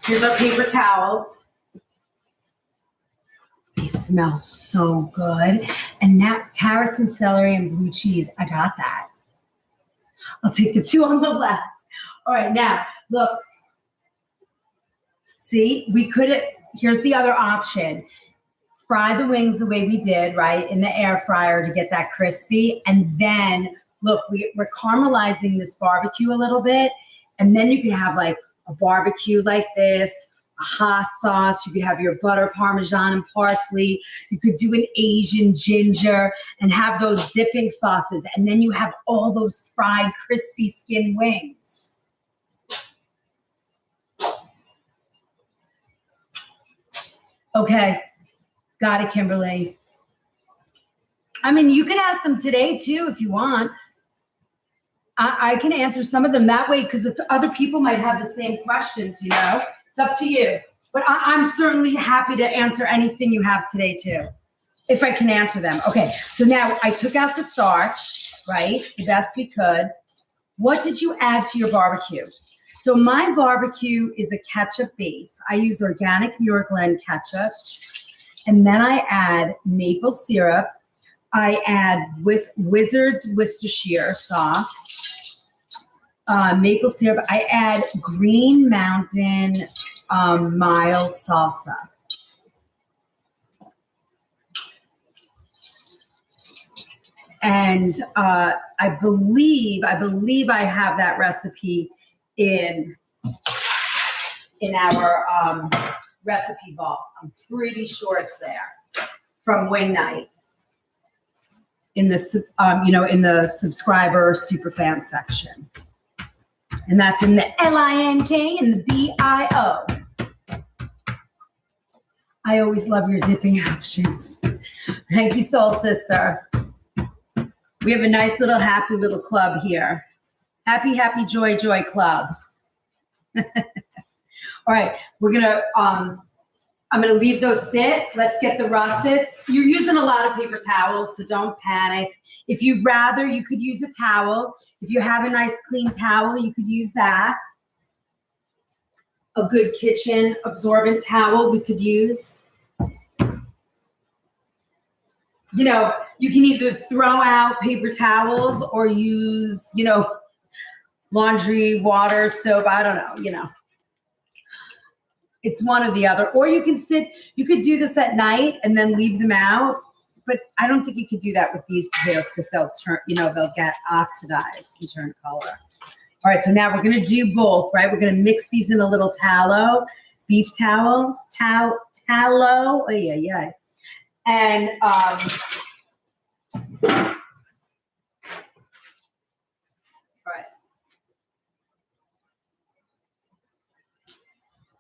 Here's our paper towels. They smell so good. And now carrots and celery and blue cheese. I got that. I'll take the two on the left. All right, now, look. See, here's the other option. Fry the wings the way we did, right, in the air fryer to get that crispy. And then, look, we're caramelizing this barbecue a little bit. And then you can have like a barbecue like this, a hot sauce. You could have your butter, Parmesan, and parsley. You could do an Asian ginger and have those dipping sauces. And then you have all those fried, crispy skin wings. Okay. Got it, Kimberly. I mean, you can ask them today too if you want. I can answer some of them that way because if other people might have the same questions, it's up to you. But I'm certainly happy to answer anything you have today too, if I can answer them. Okay, so now I took out the starch, right? The best we could. What did you add to your barbecue? So my barbecue is a ketchup base. I use organic Muir Glen ketchup. And then I add maple syrup. I add Wizard's Worcestershire sauce, maple syrup. I add Green Mountain mild salsa. And I believe I have that recipe in our recipe vault. I'm pretty sure it's there from Wing Night in the in the subscriber superfan section, and that's in the LINK and the BIO. I always love your dipping options. Thank you, Soul Sister. We have a nice little happy little club here. Happy, happy, joy, joy club. All right, we're gonna, I'm gonna leave those sit. Let's get the russets. You're using a lot of paper towels, so don't panic. If you'd rather, you could use a towel. If you have a nice clean towel, you could use that. A good kitchen absorbent towel we could use. You can either throw out paper towels or use, laundry, water, soap, I don't know, It's one or the other. Or you could do this at night and then leave them out. But I don't think you could do that with these potatoes because they'll turn, they'll get oxidized and turn color. All right, so now we're gonna do both, right? We're gonna mix these in a little tallow, beef tallow, tallow, yeah. And all right.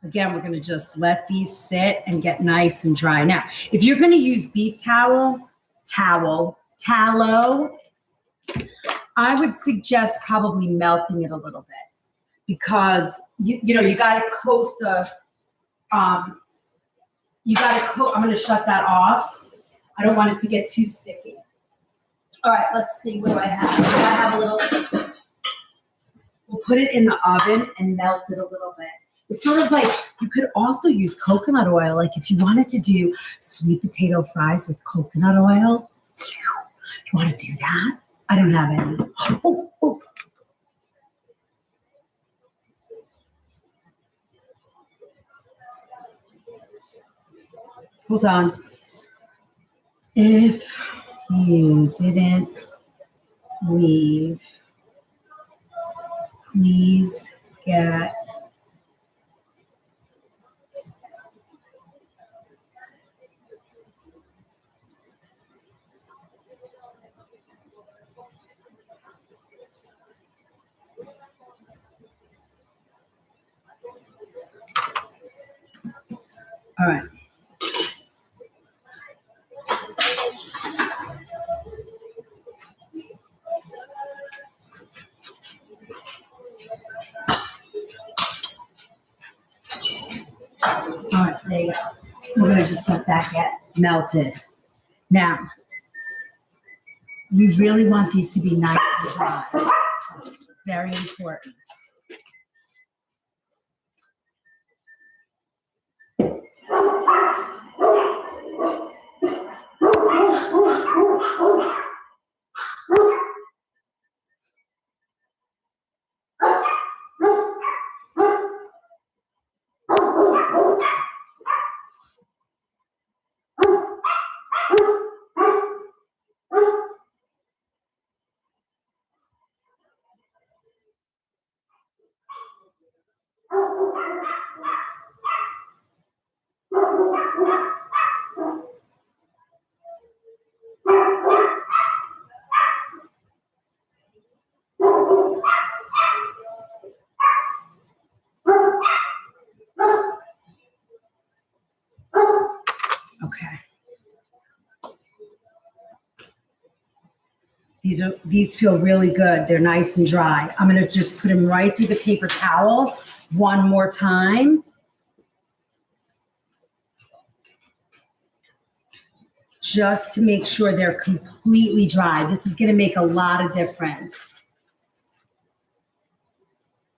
Again, we're going to just let these sit and get nice and dry. Now, if you're going to use beef tallow, I would suggest probably melting it a little bit because you got to coat the I'm going to shut that off. I don't want it to get too sticky. All right, let's see. What do I have? I have a little. We'll put it in the oven and melt it a little bit. It's sort of like you could also use coconut oil. Like if you wanted to do sweet potato fries with coconut oil, you want to do that? I don't have any. Oh. Hold on. If you didn't leave, please get all right. All right, there you go. We're going to just let that get melted. Now, we really want these to be nice and dry. Very important. Okay. These feel really good. They're nice and dry. I'm going to just put them right through the paper towel one more time. Just to make sure they're completely dry. This is going to make a lot of difference.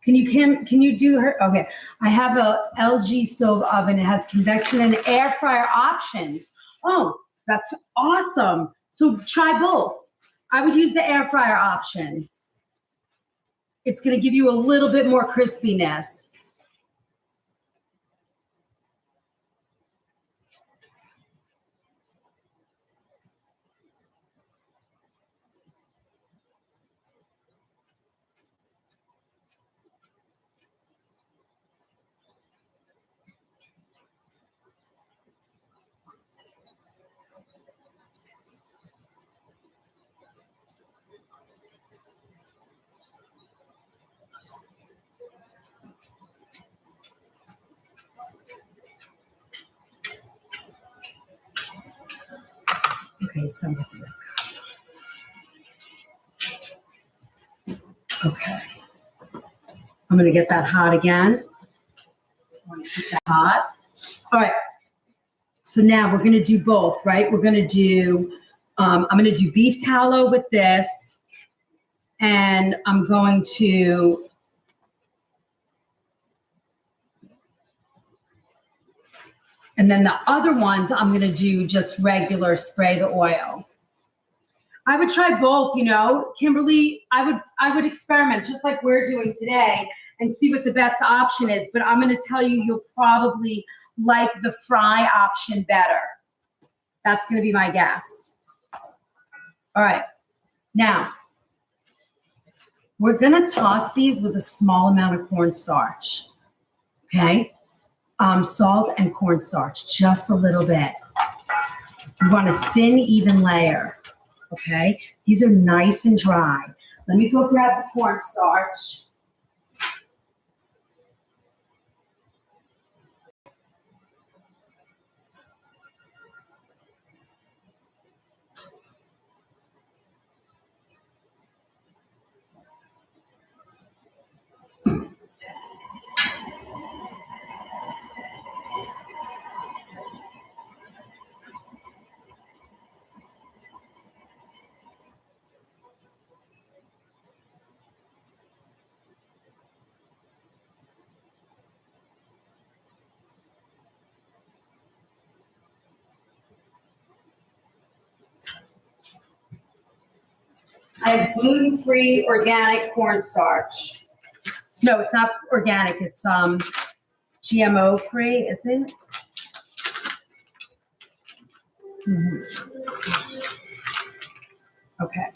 Can you do her? Okay. I have a LG stove oven. It has convection and air fryer options. Oh, that's awesome. So try both. I would use the air fryer option. It's going to give you a little bit more crispiness. Okay, sounds like this. Okay. I'm going to get that hot again. I want to keep that hot. All right. So now we're going to do both, right? We're going to do, I'm going to do beef tallow with this. And I'm going to, and then the other ones, I'm going to do just regular spray the oil. I would try both, you know, Kimberly, I would experiment just like we're doing today and see what the best option is. But I'm going to tell you, you'll probably like the fry option better. That's going to be my guess. All right. Now, we're going to toss these with a small amount of cornstarch. Okay. Salt and cornstarch, just a little bit. You want a thin, even layer. Okay, these are nice and dry. Let me go grab the cornstarch. I have gluten-free organic cornstarch. No, it's not organic. It's GMO free, is it? Mm-hmm. Okay.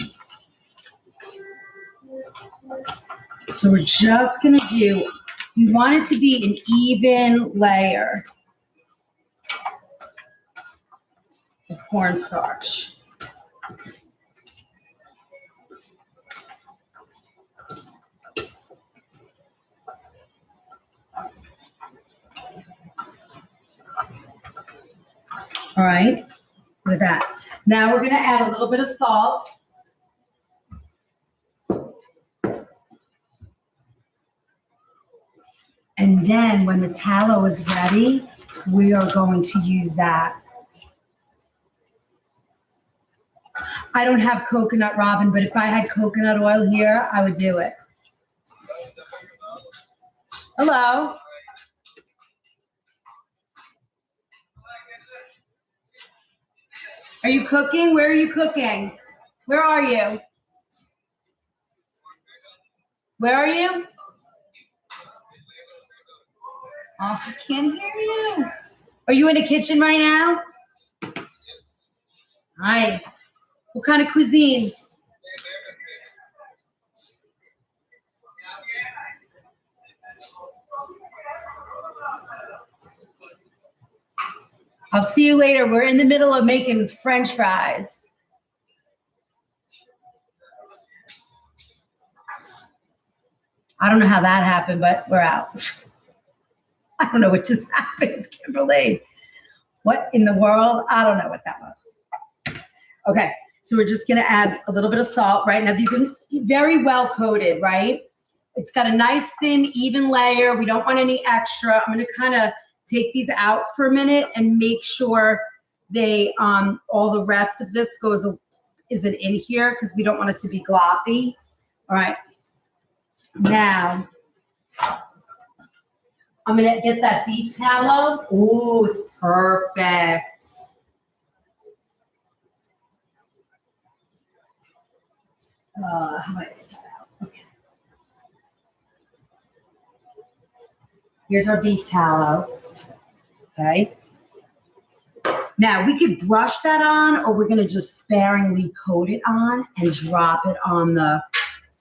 So we're just gonna do, you want it to be an even layer of cornstarch. All right, with that. Now we're going to add a little bit of salt. And then when the tallow is ready, we are going to use that. I don't have coconut, Robin, but if I had coconut oil here, I would do it. Hello. Are you cooking? Where are you cooking? Where are you? Where are you? Oh, I can't hear you. Are you in the kitchen right now? Nice. What kind of cuisine? I'll see you later. We're in the middle of making French fries. I don't know how that happened, but we're out. I don't know what just happened, Kimberly. What in the world? I don't know what that was. Okay, so we're just gonna add a little bit of salt. Right now, these are very well coated, right? It's got a nice thin, even layer. We don't want any extra. I'm gonna kind of take these out for a minute and make sure they, all the rest of this isn't in here because we don't want it to be gloppy. All right, now I'm gonna get that beef tallow. Ooh, it's perfect. How do I get that out? Okay. Here's our beef tallow. Okay. Now we could brush that on, or we're gonna just sparingly coat it on and drop it on the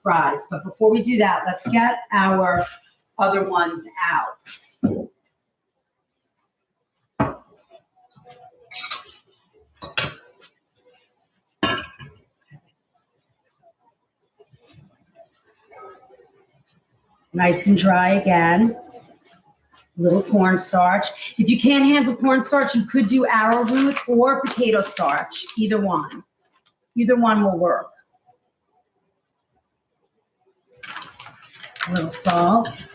fries. But before we do that, let's get our other ones out. Nice and dry again. A little cornstarch. If you can't handle cornstarch, you could do arrowroot or potato starch. Either one. Either one will work. A little salt.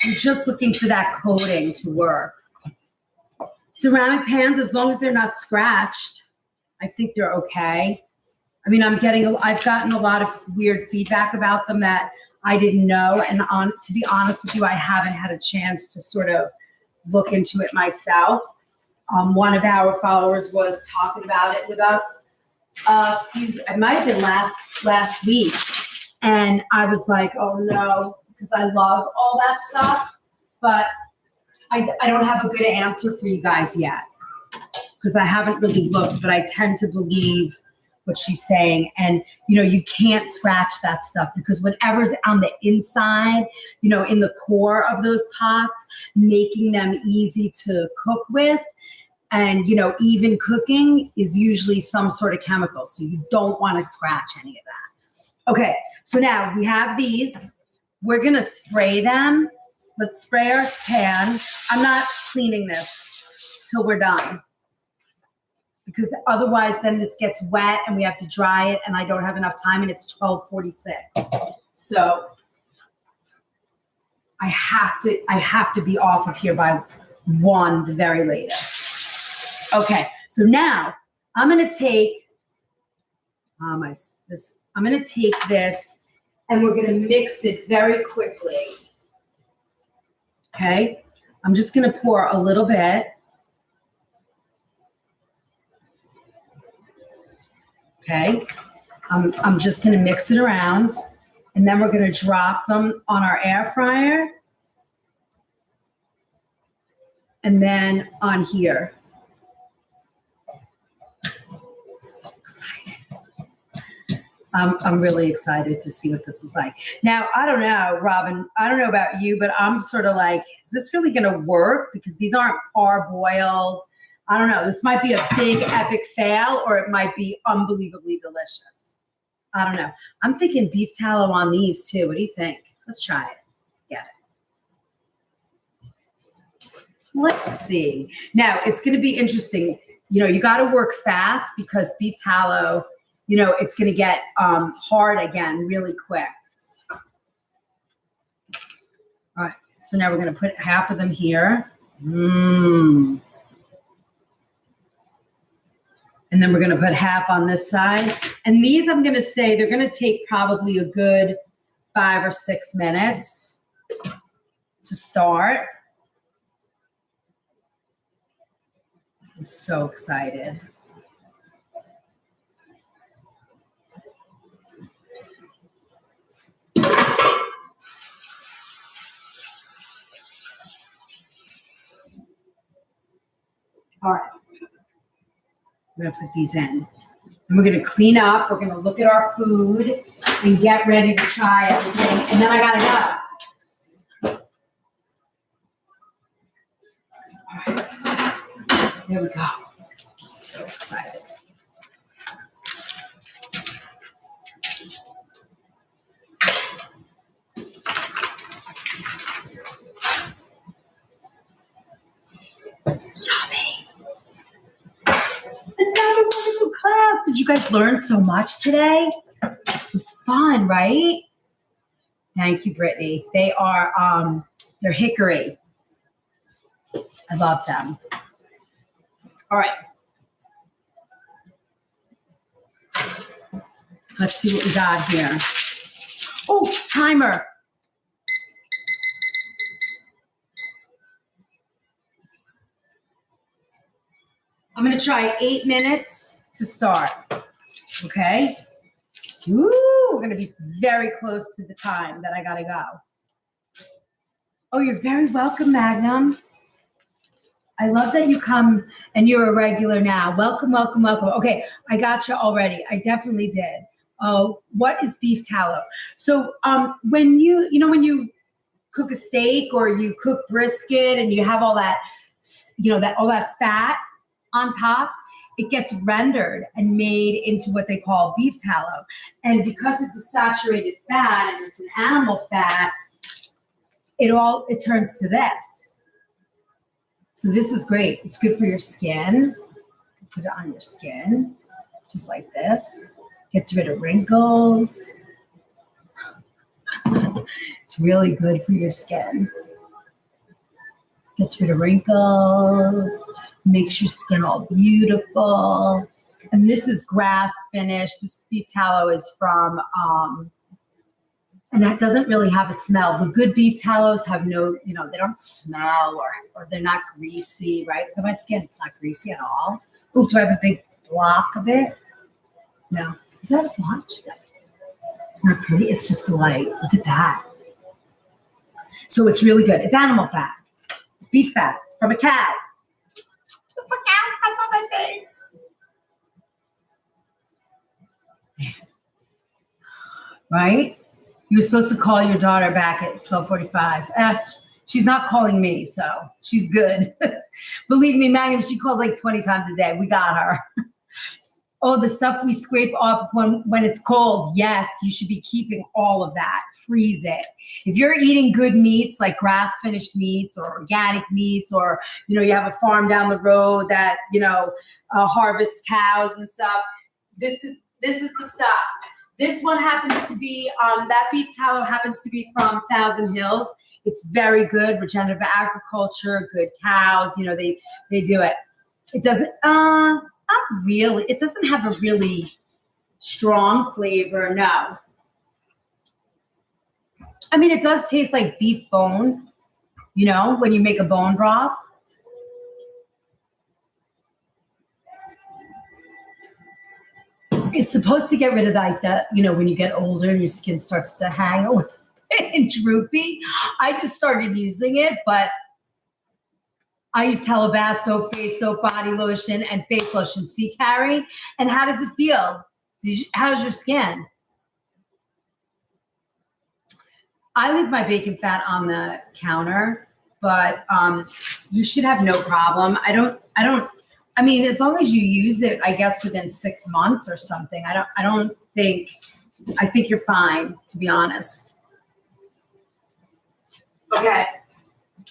You're just looking for that coating to work. Ceramic pans, as long as they're not scratched, I think they're okay. I mean, I've gotten a lot of weird feedback about them that I didn't know. And to be honest with you, I haven't had a chance to sort of look into it myself. One of our followers was talking about it with us it might have been last week. And I was like, oh no, because I love all that stuff. But I don't have a good answer for you guys yet because I haven't really looked, but I tend to believe what she's saying. And, you can't scratch that stuff because whatever's on the inside, in the core of those pots, making them easy to cook with and, even cooking is usually some sort of chemical. So you don't want to scratch any of that. Okay, so now we have these. We're going to spray them. Let's spray our pan. I'm not cleaning this till we're done because otherwise then this gets wet and we have to dry it and I don't have enough time and it's 12:46. So I have to be off of here by 1, the very latest. Okay, so now I'm going to take this and we're going to mix it very quickly. Okay, I'm just going to pour a little bit. Okay, I'm just going to mix it around, and then we're going to drop them on our air fryer, and then on here. I'm so excited. I'm really excited to see what this is like. Now, I don't know, Robin, I don't know about you, but I'm sort of like, is this really going to work? Because these aren't parboiled. I don't know. This might be a big epic fail or it might be unbelievably delicious. I don't know. I'm thinking beef tallow on these too. What do you think? Let's try it. Get it. Let's see. Now, it's going to be interesting. You got to work fast because beef tallow, it's going to get hard again really quick. All right. So now we're going to put half of them here. And then we're going to put half on this side. And these, I'm going to say, they're going to take probably a good 5 or 6 minutes to start. I'm so excited. All right. I'm going to put these in. And we're going to clean up. We're going to look at our food and get ready to try everything. And then I got to go. All right. There we go. So excited. class. Did you guys learn so much today? This was fun, right? Thank you, Brittany. They are, they're hickory. I love them. All right. Let's see what we got here. Oh, timer. I'm going to try 8 minutes to start. Okay. Ooh, we're going to be very close to the time that I got to go. Oh, you're very welcome, Magnum. I love that you come and you're a regular now. Welcome, welcome, welcome. Okay, I got you already. I definitely did. Oh, what is beef tallow? So when when you cook a steak or you cook brisket and you have all that, all that fat on top, it gets rendered and made into what they call beef tallow. And because it's a saturated fat and it's an animal fat, it turns to this. So this is great. It's good for your skin. Put it on your skin, just like this. Gets rid of wrinkles. It's really good for your skin. Gets rid of wrinkles, makes your skin all beautiful. And this is grass finished. This beef tallow is from, and that doesn't really have a smell. The good beef tallows have no, they don't smell or they're not greasy, right? Look at my skin, it's not greasy at all. Ooh, do I have a big block of it? No. Is that a blotch? It's not pretty, it's just the light. Look at that. So it's really good. It's animal fat. It's beef fat from a cow. Just put cow stuff on my face. Right? You were supposed to call your daughter back at 12:45. She's not calling me, so she's good. Believe me, Magnum, she calls like 20 times a day. We got her. Oh, the stuff we scrape off when it's cold. Yes, you should be keeping all of that. Freeze it. If you're eating good meats like grass-finished meats or organic meats, or you have a farm down the road that harvests cows and stuff, this is the stuff. This one happens to be that beef tallow happens to be from Thousand Hills. It's very good, regenerative agriculture, good cows. They do it. It doesn't. Not really. It doesn't have a really strong flavor, no. I mean, it does taste like beef bone, when you make a bone broth. It's supposed to get rid of when you get older and your skin starts to hang a little bit and droopy. I just started using it, but I use Telebath soap, face soap, body lotion, and face lotion. See, Carrie? And how does it feel? How's your skin? I leave my bacon fat on the counter, but you should have no problem. I mean, as long as you use it, I guess within 6 months or something, I think you're fine, to be honest. Okay,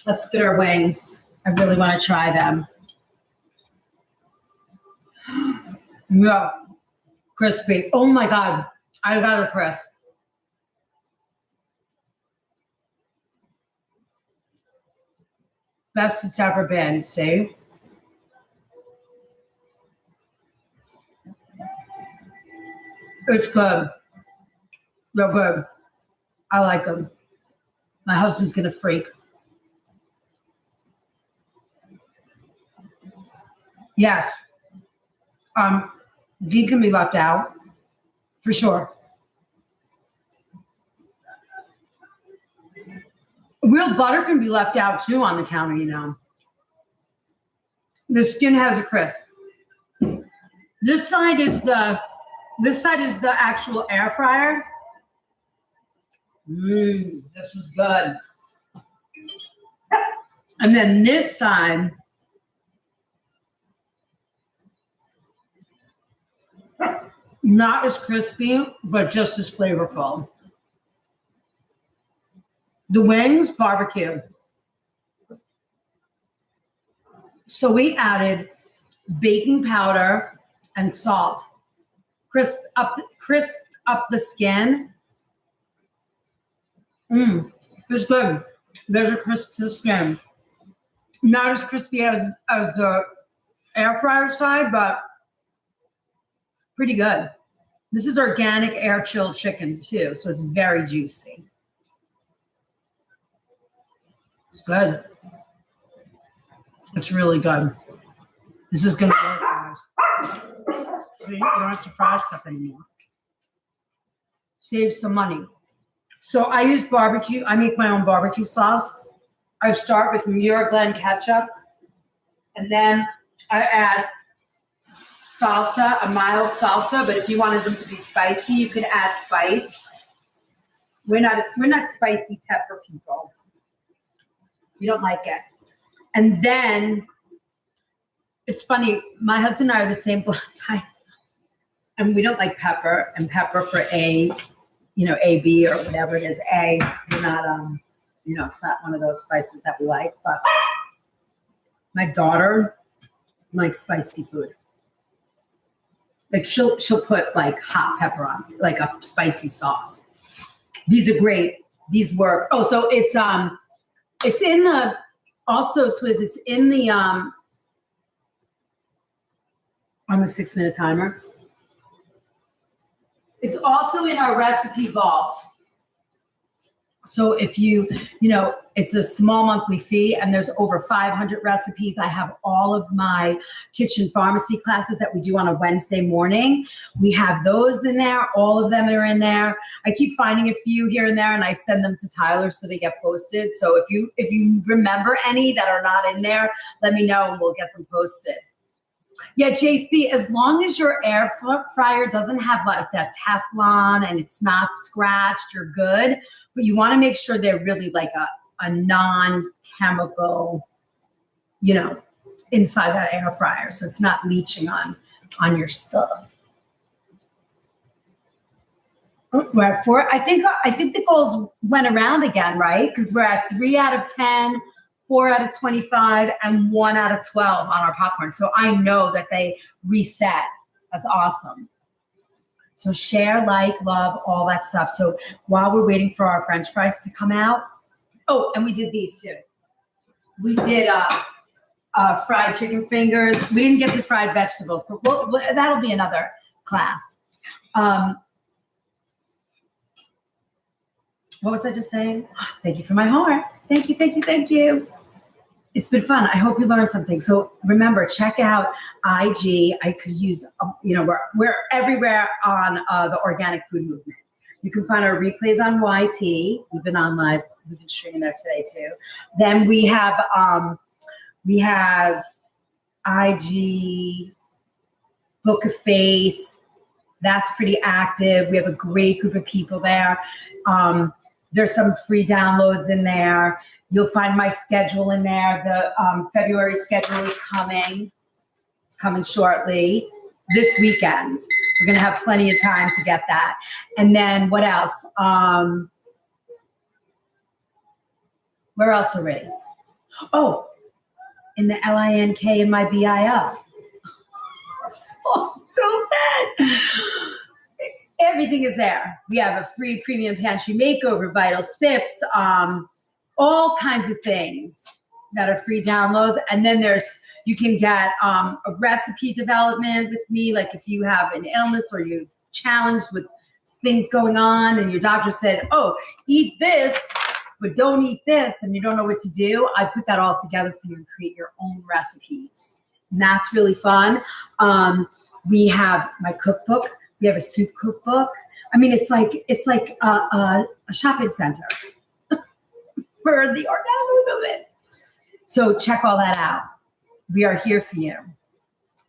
let's get our wings. I really want to try them. Yeah, crispy. Oh my God, I got a crisp. Best it's ever been, see? It's good. Real good. I like them. My husband's gonna freak. Yes. Ghee can be left out, for sure. Real butter can be left out too on the counter, The skin has a crisp. This side is the actual air fryer. This was good. And then this side, not as crispy, but just as flavorful. The wings, barbecue. So we added baking powder and salt. Crisped up the skin. It's good. There's a crisp to the skin. Not as crispy as the air fryer side, but pretty good. This is organic air chilled chicken too, so it's very juicy. It's good. It's really good. This is gonna work, guys. See, you don't have to fry stuff anymore. Save some money. So I use barbecue. I make my own barbecue sauce. I start with Muir Glen ketchup, and then I add salsa, a mild salsa. But if you wanted them to be spicy, you could add spice. We're not spicy pepper people. We don't like it. And then it's funny. My husband and I are the same blood type, and we don't like pepper. And pepper for A, AB or whatever it is. A, we're not it's not one of those spices that we like. But my daughter likes spicy food. Like she'll put like hot pepper on, like a spicy sauce. These are great. These work. Oh, so it's in the also Swizz. It's in the on the 6-minute timer. It's also in our recipe vault. So if it's a small monthly fee and there's over 500 recipes. I have all of my kitchen pharmacy classes that we do on a Wednesday morning. We have those in there. All of them are in there. I keep finding a few here and there and I send them to Tyler so they get posted. So if you remember any that are not in there, let me know and we'll get them posted. Yeah, JC, as long as your air fryer doesn't have like that Teflon and it's not scratched, you're good. But you want to make sure they're really like a non-chemical, inside that air fryer. So it's not leaching on your stuff. We're at 4. I think the goals went around again, right? Because we're at 3 out of 10. 4 out of 25 and 1 out of 12 on our popcorn. So I know that they reset. That's awesome. So share, like, love, all that stuff. So while we're waiting for our French fries to come out. Oh, and we did these too. We did fried chicken fingers. We didn't get to fried vegetables, but that'll be another class. What was I just saying? Thank you for my heart. Thank you, thank you, thank you. It's been fun. I hope you learned something. So remember, check out IG. I could use, we're everywhere on the organic food movement. You can find our replays on YT. We've been on live. We've been streaming there today too. Then we have IG, Book a Face. That's pretty active. We have a great group of people there. There's some free downloads in there. You'll find my schedule in there. The February schedule is coming. It's coming shortly. This weekend. We're going to have plenty of time to get that. And then what else? Where else are we? Oh, in the LINK in my BIO. So stupid. Everything is there. We have a free premium pantry makeover, vital sips, all kinds of things that are free downloads. And then you can get a recipe development with me. Like if you have an illness or you're challenged with things going on and your doctor said, oh, eat this, but don't eat this, and you don't know what to do, I put that all together for you and create your own recipes. And that's really fun. We have my cookbook. We have a soup cookbook. I mean, it's like a shopping center for the organic movement. So check all that out. We are here for you.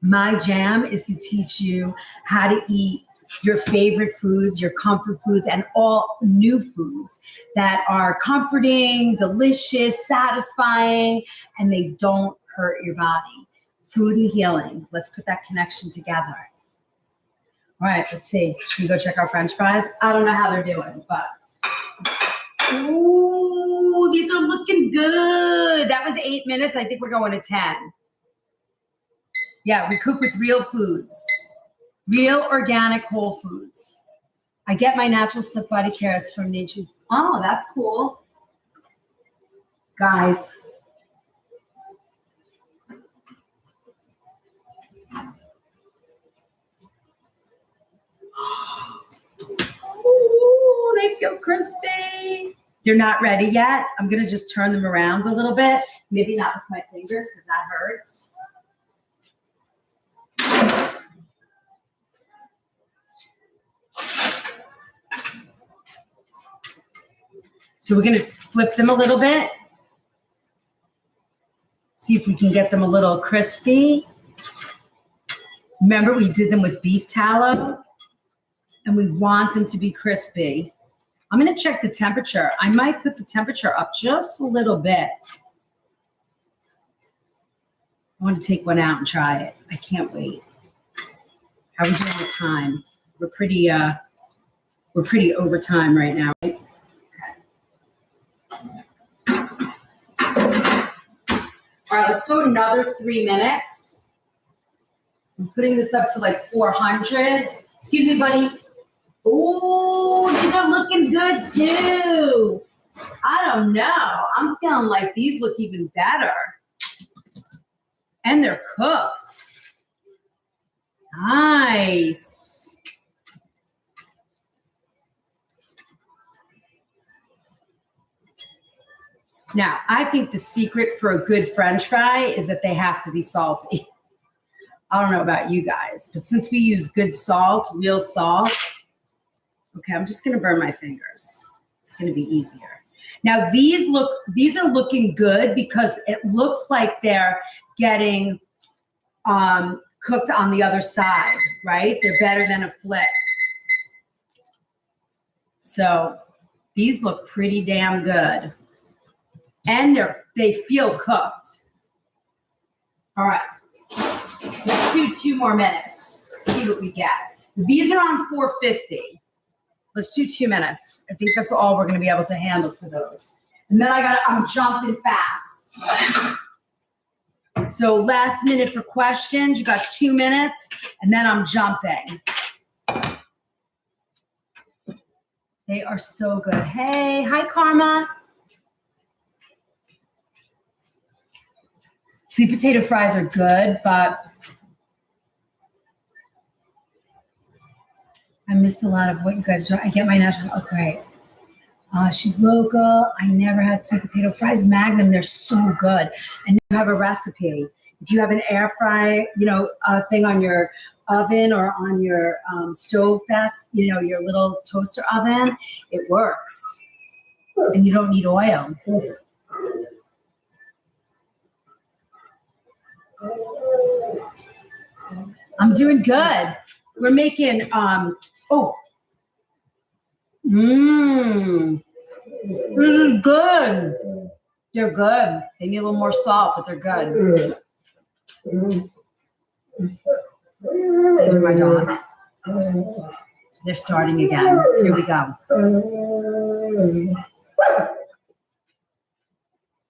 My jam is to teach you how to eat your favorite foods, your comfort foods, and all new foods that are comforting, delicious, satisfying, and they don't hurt your body. Food and healing. Let's put that connection together. All right, let's see. Should we go check our French fries? I don't know how they're doing, but ooh, these are looking good. That was 8 minutes. I think we're going to 10. Yeah, we cook with real foods. Real organic whole foods. I get my natural stuffed body carrots from Nature's. Oh, that's cool. Guys. Ooh, they feel crispy. They're not ready yet. I'm gonna just turn them around a little bit. Maybe not with my fingers because that hurts. So we're gonna flip them a little bit. See if we can get them a little crispy. Remember, we did them with beef tallow, and we want them to be crispy. I'm gonna check the temperature. I might put the temperature up just a little bit. I want to take one out and try it. I can't wait. How are we doing with time? We're pretty over time right now, right? All right, let's go another 3 minutes. I'm putting this up to like 400. Excuse me, buddy. Oh, these are looking good too. I don't know. I'm feeling like these look even better. And they're cooked. Nice. Now, I think the secret for a good French fry is that they have to be salty. I don't know about you guys, but since we use good salt, real salt, okay, I'm just gonna burn my fingers. It's gonna be easier. Now these are looking good because it looks like they're getting cooked on the other side, right? They're better than a flip. So these look pretty damn good. And they feel cooked. All right, let's do 2 more minutes. See what we get. These are on 450. Let's do 2 minutes. I think that's all we're gonna be able to handle for those. And then I'm jumping fast. So last minute for questions, you got 2 minutes, and then I'm jumping. They are so good. Hey, hi Karma. Sweet potato fries are good, but I missed a lot of what you guys do. I get my natural, oh great. She's local. I never had sweet potato fries. Magnum, they're so good. I never have a recipe. If you have an air fry, thing on your oven or on your stove best, your little toaster oven, it works. And you don't need oil. I'm doing good. We're making, this is good. They're good. They need a little more salt, but they're good. These are my dogs. They're starting again. Here we go.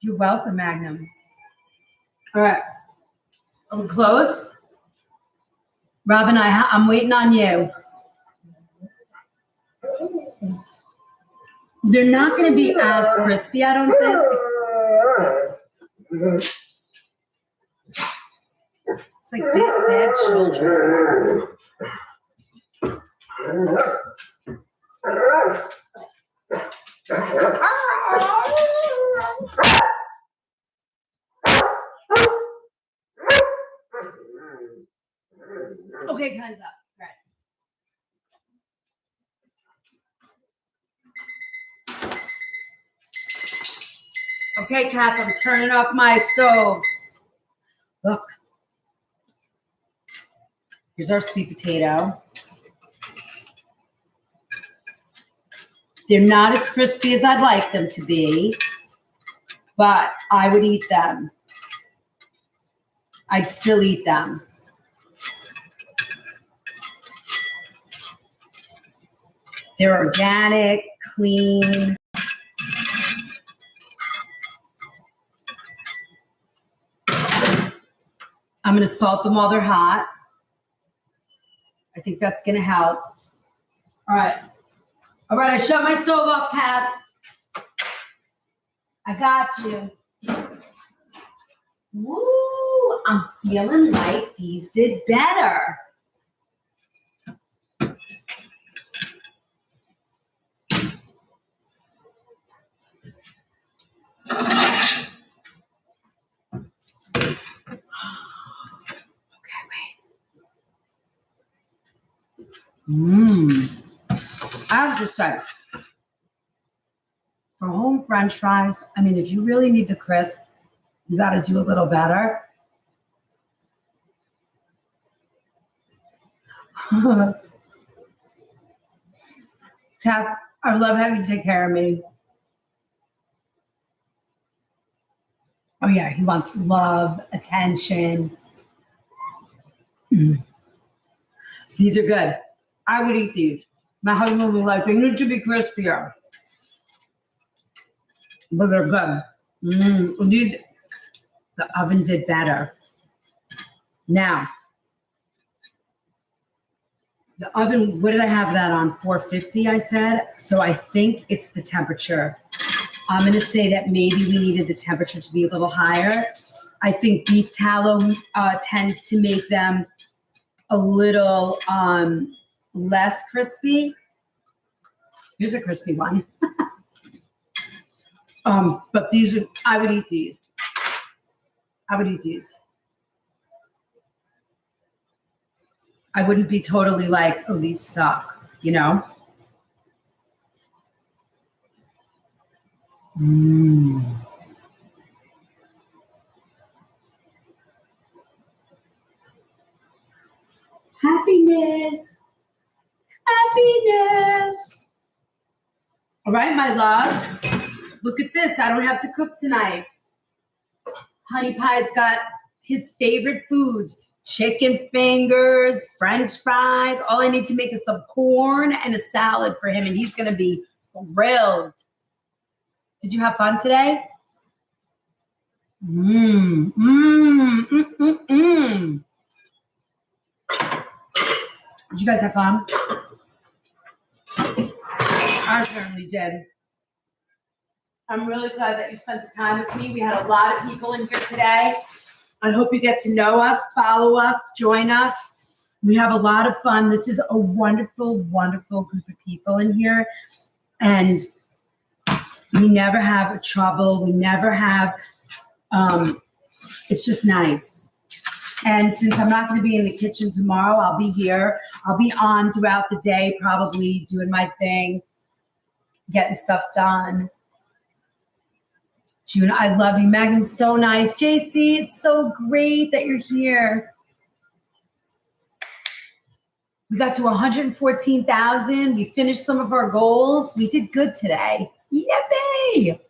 You're welcome, Magnum. All right. Are we close? Robin, I'm waiting on you. They're not going to be as crispy, I don't think. It's like bad children. Okay, time's up. Right. Okay, Kath, I'm turning off my stove. Look. Here's our sweet potato. They're not as crispy as I'd like them to be, but I would eat them. I'd still eat them. They're organic, clean. I'm going to salt them while they're hot. I think that's going to help. All right. I shut my stove off, Tab. I got you. Woo, I'm feeling like these did better. I have to say, for home French fries, I mean, if you really need the crisp, you got to do a little better. Cap, I love having you take care of me. Oh yeah, he wants love, attention. These are good. I would eat these. My husband would be like, they need to be crispier. But they're good. These, the oven did better. Now, the oven, what did I have that on? 450, I said. So I think it's the temperature. I'm going to say that maybe we needed the temperature to be a little higher. I think beef tallow tends to make them a little less crispy. Here's a crispy one. But these, I would eat these. I would eat these. I wouldn't be totally like, oh, these suck, you know? Happiness. Happiness. All right, my loves. Look at this. I don't have to cook tonight. Honey Pie's got his favorite foods. Chicken fingers, French fries. All I need to make is some corn and a salad for him, and he's going to be thrilled. Did you have fun today? Did you guys have fun? I certainly did. I'm really glad that you spent the time with me. We had a lot of people in here today. I hope you get to know us, follow us, join us. We have a lot of fun. This is a wonderful, wonderful group of people in here. And we never have trouble. We never have, it's just nice. And since I'm not going to be in the kitchen tomorrow, I'll be here. I'll be on throughout the day, probably doing my thing, getting stuff done. June, I love you. Magnum's so nice. JC, it's so great that you're here. We got to 114,000. We finished some of our goals. We did good today. Yippee!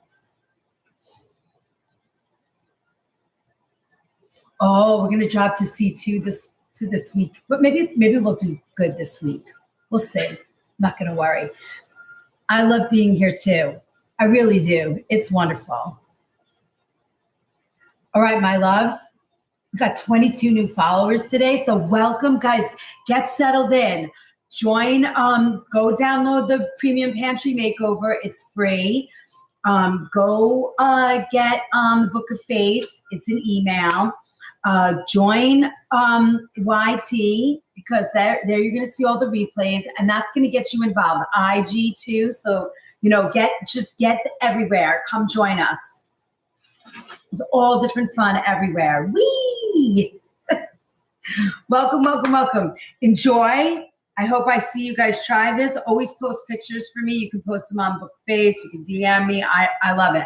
Oh, we're gonna drop to C2 this week, but maybe we'll do good this week. We'll see. I'm not gonna worry. I love being here too. I really do. It's wonderful. All right, my loves. We got 22 new followers today, so welcome, guys. Get settled in. Join. Go download the Premium Pantry Makeover. It's free. Go get the Book of Face. It's an email. Join YT because there you're going to see all the replays, and that's going to get you involved. IG too. So get everywhere. Come join us. It's all different fun everywhere. Whee! Welcome, welcome, welcome. Enjoy. I hope I see you guys try this. Always post pictures for me. You can post them on Bookface. You can DM me. I love it.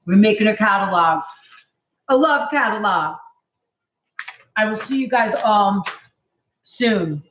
We're making a catalog. A love catalog. I will see you guys all soon.